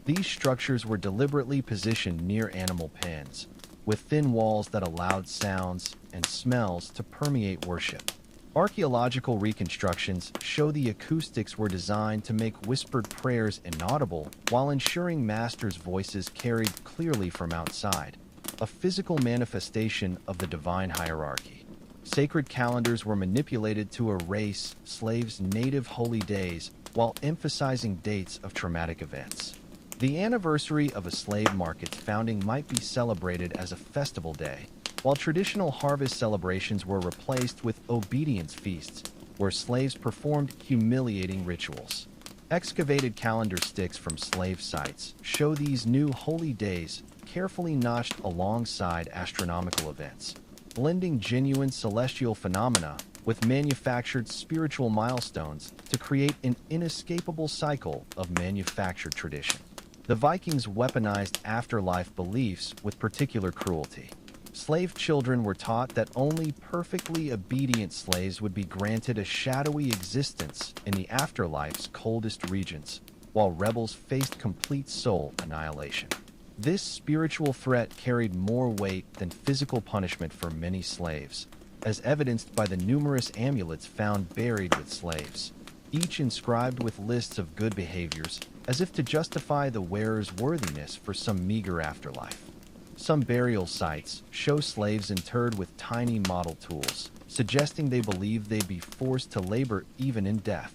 A: These structures were deliberately positioned near animal pens, with thin walls that allowed sounds and smells to permeate worship. Archaeological reconstructions show the acoustics were designed to make whispered prayers inaudible while ensuring masters' voices carried clearly from outside, a physical manifestation of the divine hierarchy. Sacred calendars were manipulated to erase slaves' native holy days while emphasizing dates of traumatic events. The anniversary of a slave market's founding might be celebrated as a festival day, while traditional harvest celebrations were replaced with obedience feasts, where slaves performed humiliating rituals. Excavated calendar sticks from slave sites show these new holy days carefully notched alongside astronomical events, blending genuine celestial phenomena with manufactured spiritual milestones to create an inescapable cycle of manufactured tradition. The Vikings weaponized afterlife beliefs with particular cruelty. Slave children were taught that only perfectly obedient slaves would be granted a shadowy existence in the afterlife's coldest regions, while rebels faced complete soul annihilation. This spiritual threat carried more weight than physical punishment for many slaves, as evidenced by the numerous amulets found buried with slaves, each inscribed with lists of good behaviors, as if to justify the wearer's worthiness for some meager afterlife. Some burial sites show slaves interred with tiny model tools, suggesting they believed they'd be forced to labor even in death.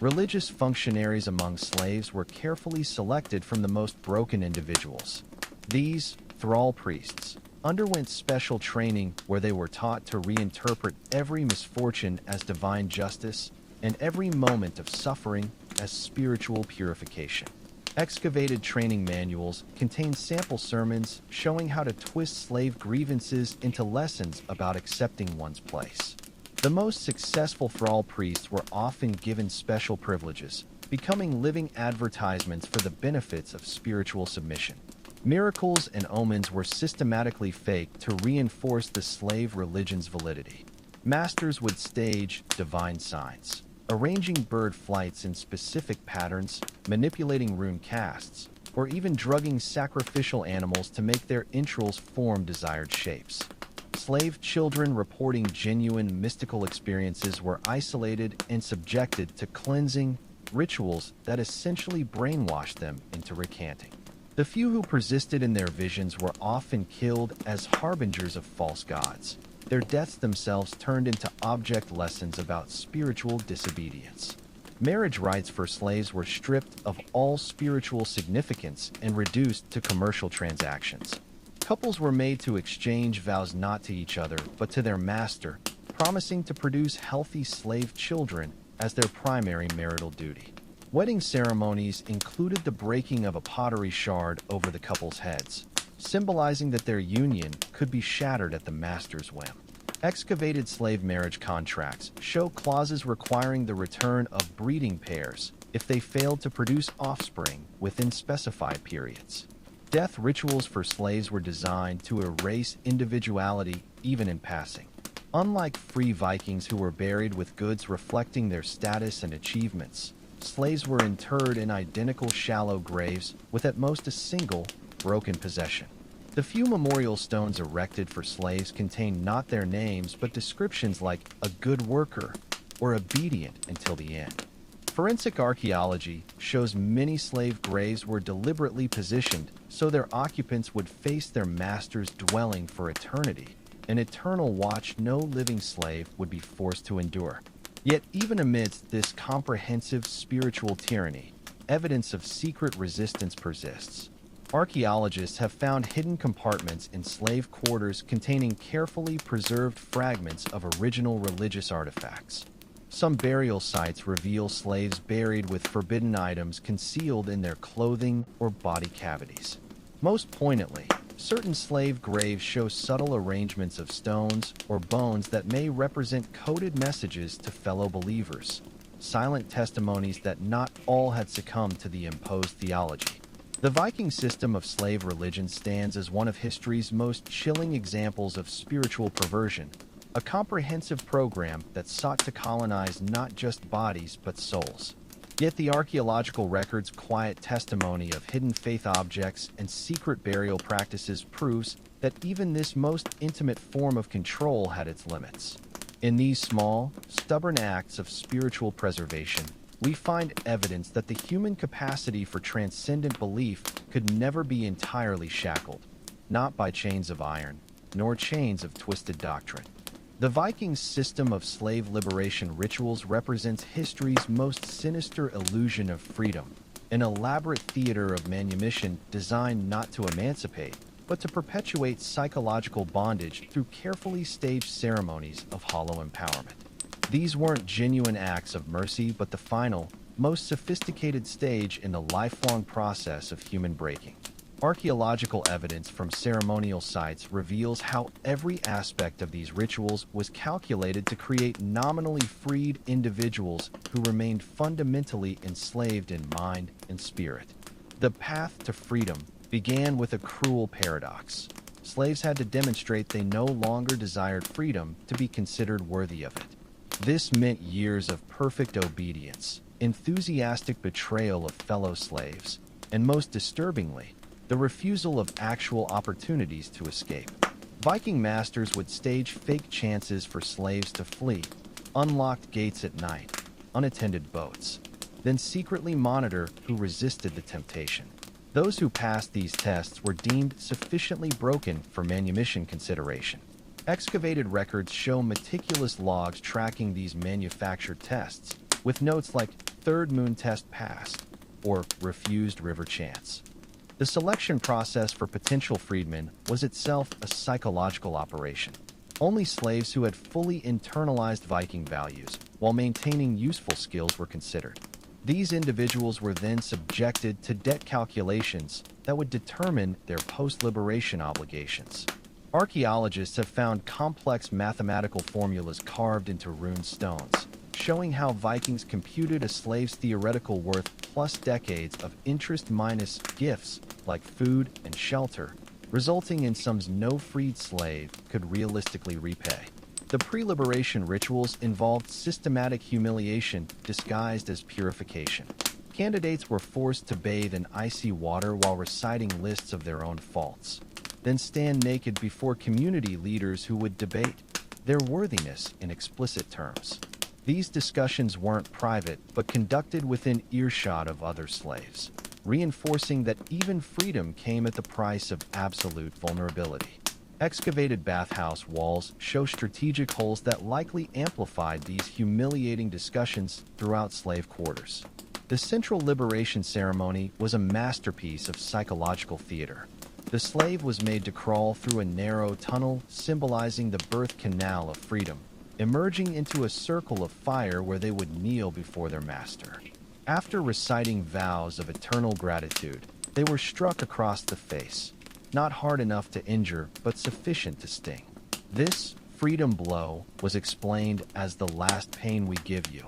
A: Religious functionaries among slaves were carefully selected from the most broken individuals. These, thrall priests, underwent special training where they were taught to reinterpret every misfortune as divine justice and every moment of suffering as spiritual purification. Excavated training manuals contain sample sermons showing how to twist slave grievances into lessons about accepting one's place. The most successful thrall priests were often given special privileges, becoming living advertisements for the benefits of spiritual submission. Miracles and omens were systematically faked to reinforce the slave religion's validity. Masters would stage divine signs, arranging bird flights in specific patterns, manipulating rune casts, or even drugging sacrificial animals to make their entrails form desired shapes. Slave children reporting genuine mystical experiences were isolated and subjected to cleansing rituals that essentially brainwashed them into recanting. The few who persisted in their visions were often killed as harbingers of false gods. Their deaths themselves turned into object lessons about spiritual disobedience. Marriage rites for slaves were stripped of all spiritual significance and reduced to commercial transactions. Couples were made to exchange vows not to each other, but to their master, promising to produce healthy slave children as their primary marital duty. Wedding ceremonies included the breaking of a pottery shard over the couple's heads, symbolizing that their union could be shattered at the master's whim. Excavated slave marriage contracts show clauses requiring the return of breeding pairs if they failed to produce offspring within specified periods. Death rituals for slaves were designed to erase individuality even in passing. Unlike free Vikings who were buried with goods reflecting their status and achievements, slaves were interred in identical shallow graves with at most a single, broken possession. The few memorial stones erected for slaves contain not their names but descriptions like a good worker or obedient until the end. Forensic archaeology shows many slave graves were deliberately positioned so their occupants would face their master's dwelling for eternity, an eternal watch no living slave would be forced to endure. Yet even amidst this comprehensive spiritual tyranny, evidence of secret resistance persists. Archaeologists have found hidden compartments in slave quarters containing carefully preserved fragments of original religious artifacts. Some burial sites reveal slaves buried with forbidden items concealed in their clothing or body cavities. Most poignantly, certain slave graves show subtle arrangements of stones or bones that may represent coded messages to fellow believers, silent testimonies that not all had succumbed to the imposed theology. The Viking system of slave religion stands as one of history's most chilling examples of spiritual perversion, a comprehensive program that sought to colonize not just bodies but souls. Yet the archaeological record's quiet testimony of hidden faith objects and secret burial practices proves that even this most intimate form of control had its limits. In these small, stubborn acts of spiritual preservation, we find evidence that the human capacity for transcendent belief could never be entirely shackled, not by chains of iron, nor chains of twisted doctrine. The Vikings' system of slave liberation rituals represents history's most sinister illusion of freedom, an elaborate theater of manumission designed not to emancipate, but to perpetuate psychological bondage through carefully staged ceremonies of hollow empowerment. These weren't genuine acts of mercy, but the final, most sophisticated stage in the lifelong process of human breaking. Archaeological evidence from ceremonial sites reveals how every aspect of these rituals was calculated to create nominally freed individuals who remained fundamentally enslaved in mind and spirit. The path to freedom began with a cruel paradox. Slaves had to demonstrate they no longer desired freedom to be considered worthy of it. This meant years of perfect obedience, enthusiastic betrayal of fellow slaves, and most disturbingly, the refusal of actual opportunities to escape. Viking masters would stage fake chances for slaves to flee, unlocked gates at night, unattended boats, then secretly monitor who resisted the temptation. Those who passed these tests were deemed sufficiently broken for manumission consideration. Excavated records show meticulous logs tracking these manufactured tests, with notes like "third moon test passed" or "refused river chance." The selection process for potential freedmen was itself a psychological operation. Only slaves who had fully internalized Viking values while maintaining useful skills were considered. These individuals were then subjected to debt calculations that would determine their post-liberation obligations. Archaeologists have found complex mathematical formulas carved into rune stones, showing how Vikings computed a slave's theoretical worth plus decades of interest minus gifts like food and shelter, resulting in sums no freed slave could realistically repay. The pre-liberation rituals involved systematic humiliation disguised as purification. Candidates were forced to bathe in icy water while reciting lists of their own faults, then stand naked before community leaders who would debate their worthiness in explicit terms. These discussions weren't private, but conducted within earshot of other slaves, reinforcing that even freedom came at the price of absolute vulnerability. Excavated bathhouse walls show strategic holes that likely amplified these humiliating discussions throughout slave quarters. The central liberation ceremony was a masterpiece of psychological theater. The slave was made to crawl through a narrow tunnel symbolizing the birth canal of freedom, emerging into a circle of fire where they would kneel before their master. After reciting vows of eternal gratitude, they were struck across the face, not hard enough to injure, but sufficient to sting. This freedom blow was explained as the last pain we give you,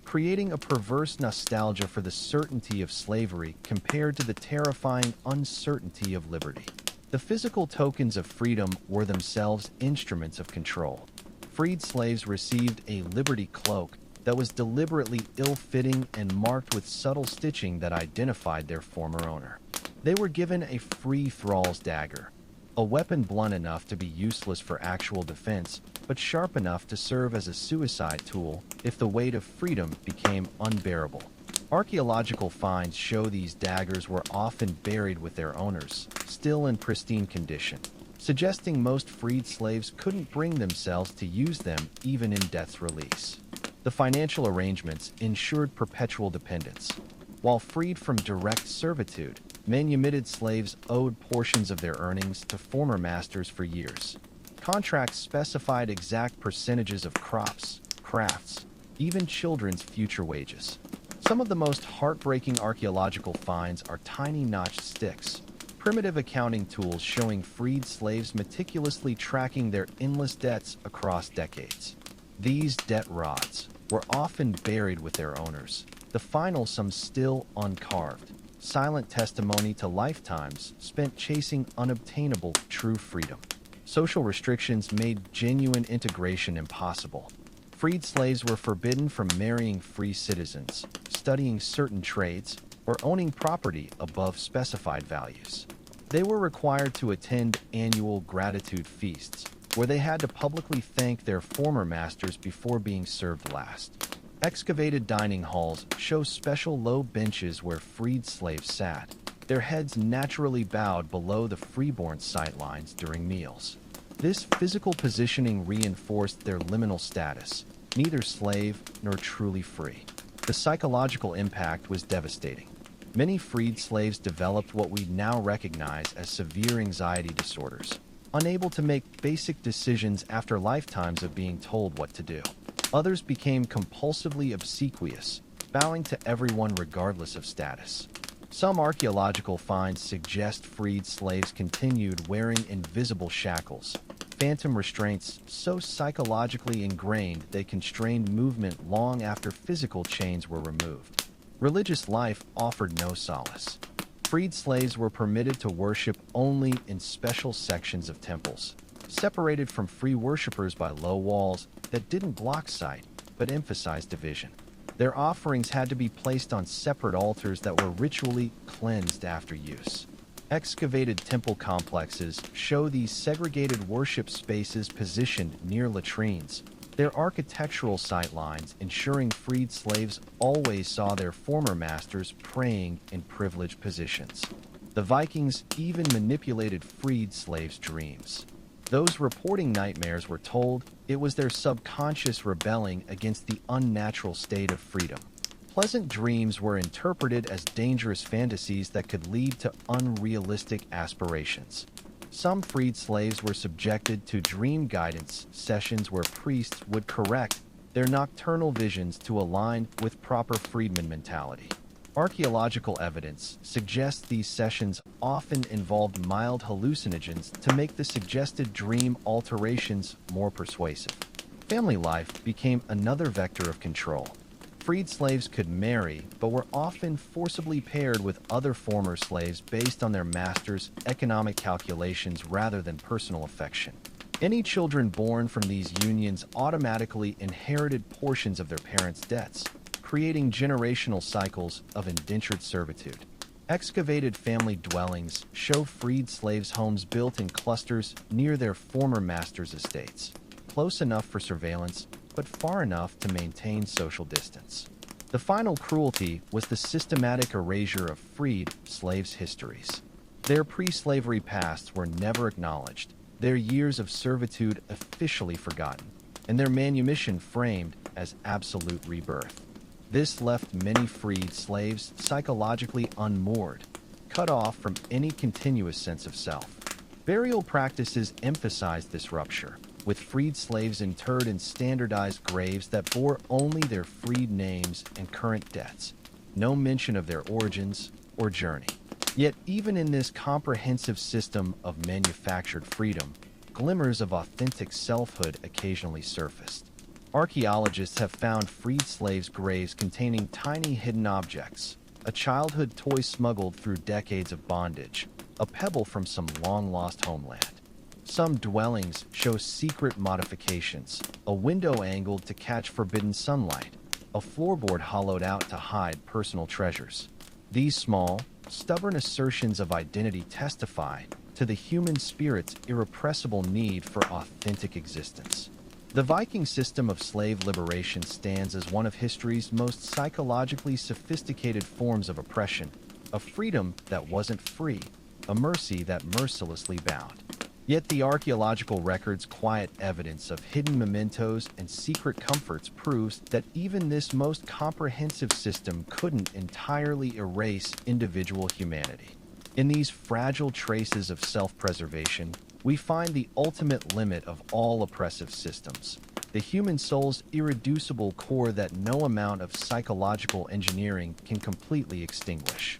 A: creating a perverse nostalgia for the certainty of slavery compared to the terrifying uncertainty of liberty. The physical tokens of freedom were themselves instruments of control. Freed slaves received a liberty cloak that was deliberately ill-fitting and marked with subtle stitching that identified their former owner. They were given a free thrall's dagger, a weapon blunt enough to be useless for actual defense, but sharp enough to serve as a suicide tool if the weight of freedom became unbearable. Archaeological finds show these daggers were often buried with their owners, still in pristine condition, suggesting most freed slaves couldn't bring themselves to use them even in death's release. The financial arrangements ensured perpetual dependence. While freed from direct servitude, manumitted slaves owed portions of their earnings to former masters for years. Contracts specified exact percentages of crops, crafts, even children's future wages. Some of the most heartbreaking archaeological finds are tiny notched sticks, primitive accounting tools showing freed slaves meticulously tracking their endless debts across decades. These debt rods were often buried with their owners, the final sum still uncarved, silent testimony to lifetimes spent chasing unobtainable true freedom. Social restrictions made genuine integration impossible. Freed slaves were forbidden from marrying free citizens, studying certain trades, or owning property above specified values. They were required to attend annual gratitude feasts, where they had to publicly thank their former masters before being served last. Excavated dining halls show special low benches where freed slaves sat, their heads naturally bowed below the freeborn sightlines during meals. This physical positioning reinforced their liminal status, neither slave nor truly free. The psychological impact was devastating. Many freed slaves developed what we now recognize as severe anxiety disorders, unable to make basic decisions after lifetimes of being told what to do. Others became compulsively obsequious, bowing to everyone regardless of status. Some archaeological finds suggest freed slaves continued wearing invisible shackles, phantom restraints so psychologically ingrained they constrained movement long after physical chains were removed. Religious life offered no solace. Freed slaves were permitted to worship only in special sections of temples, separated from free worshippers by low walls that didn't block sight but emphasized division. Their offerings had to be placed on separate altars that were ritually cleansed after use. Excavated temple complexes show these segregated worship spaces positioned near latrines, their architectural sightlines ensuring freed slaves always saw their former masters praying in privileged positions. The Vikings even manipulated freed slaves' dreams. Those reporting nightmares were told it was their subconscious rebelling against the unnatural state of freedom. Pleasant dreams were interpreted as dangerous fantasies that could lead to unrealistic aspirations. Some freed slaves were subjected to dream guidance sessions where priests would correct their nocturnal visions to align with proper freedman mentality. Archaeological evidence suggests these sessions often involved mild hallucinogens to make the suggested dream alterations more persuasive. Family life became another vector of control. Freed slaves could marry, but were often forcibly paired with other former slaves based on their masters' economic calculations rather than personal affection. Any children born from these unions automatically inherited portions of their parents' debts, creating generational cycles of indentured servitude. Excavated family dwellings show freed slaves' homes built in clusters near their former masters' estates, close enough for surveillance, but far enough to maintain social distance. The final cruelty was the systematic erasure of freed slaves' histories. Their pre-slavery pasts were never acknowledged, their years of servitude officially forgotten, and their manumission framed as absolute rebirth. This left many freed slaves psychologically unmoored, cut off from any continuous sense of self. Burial practices emphasized this rupture, with freed slaves interred in standardized graves that bore only their freed names and current deaths, no mention of their origins or journey. Yet even in this comprehensive system of manufactured freedom, glimmers of authentic selfhood occasionally surfaced. Archaeologists have found freed slaves' graves containing tiny hidden objects, a childhood toy smuggled through decades of bondage, a pebble from some long-lost homeland. Some dwellings show secret modifications, a window angled to catch forbidden sunlight, a floorboard hollowed out to hide personal treasures. These small, stubborn assertions of identity testify to the human spirit's irrepressible need for authentic existence. The Viking system of slave liberation stands as one of history's most psychologically sophisticated forms of oppression, a freedom that wasn't free, a mercy that mercilessly bound. Yet the archaeological record's quiet evidence of hidden mementos and secret comforts proves that even this most comprehensive system couldn't entirely erase individual humanity. In these fragile traces of self-preservation, we find the ultimate limit of all oppressive systems, the human soul's irreducible core that no amount of psychological engineering can completely extinguish.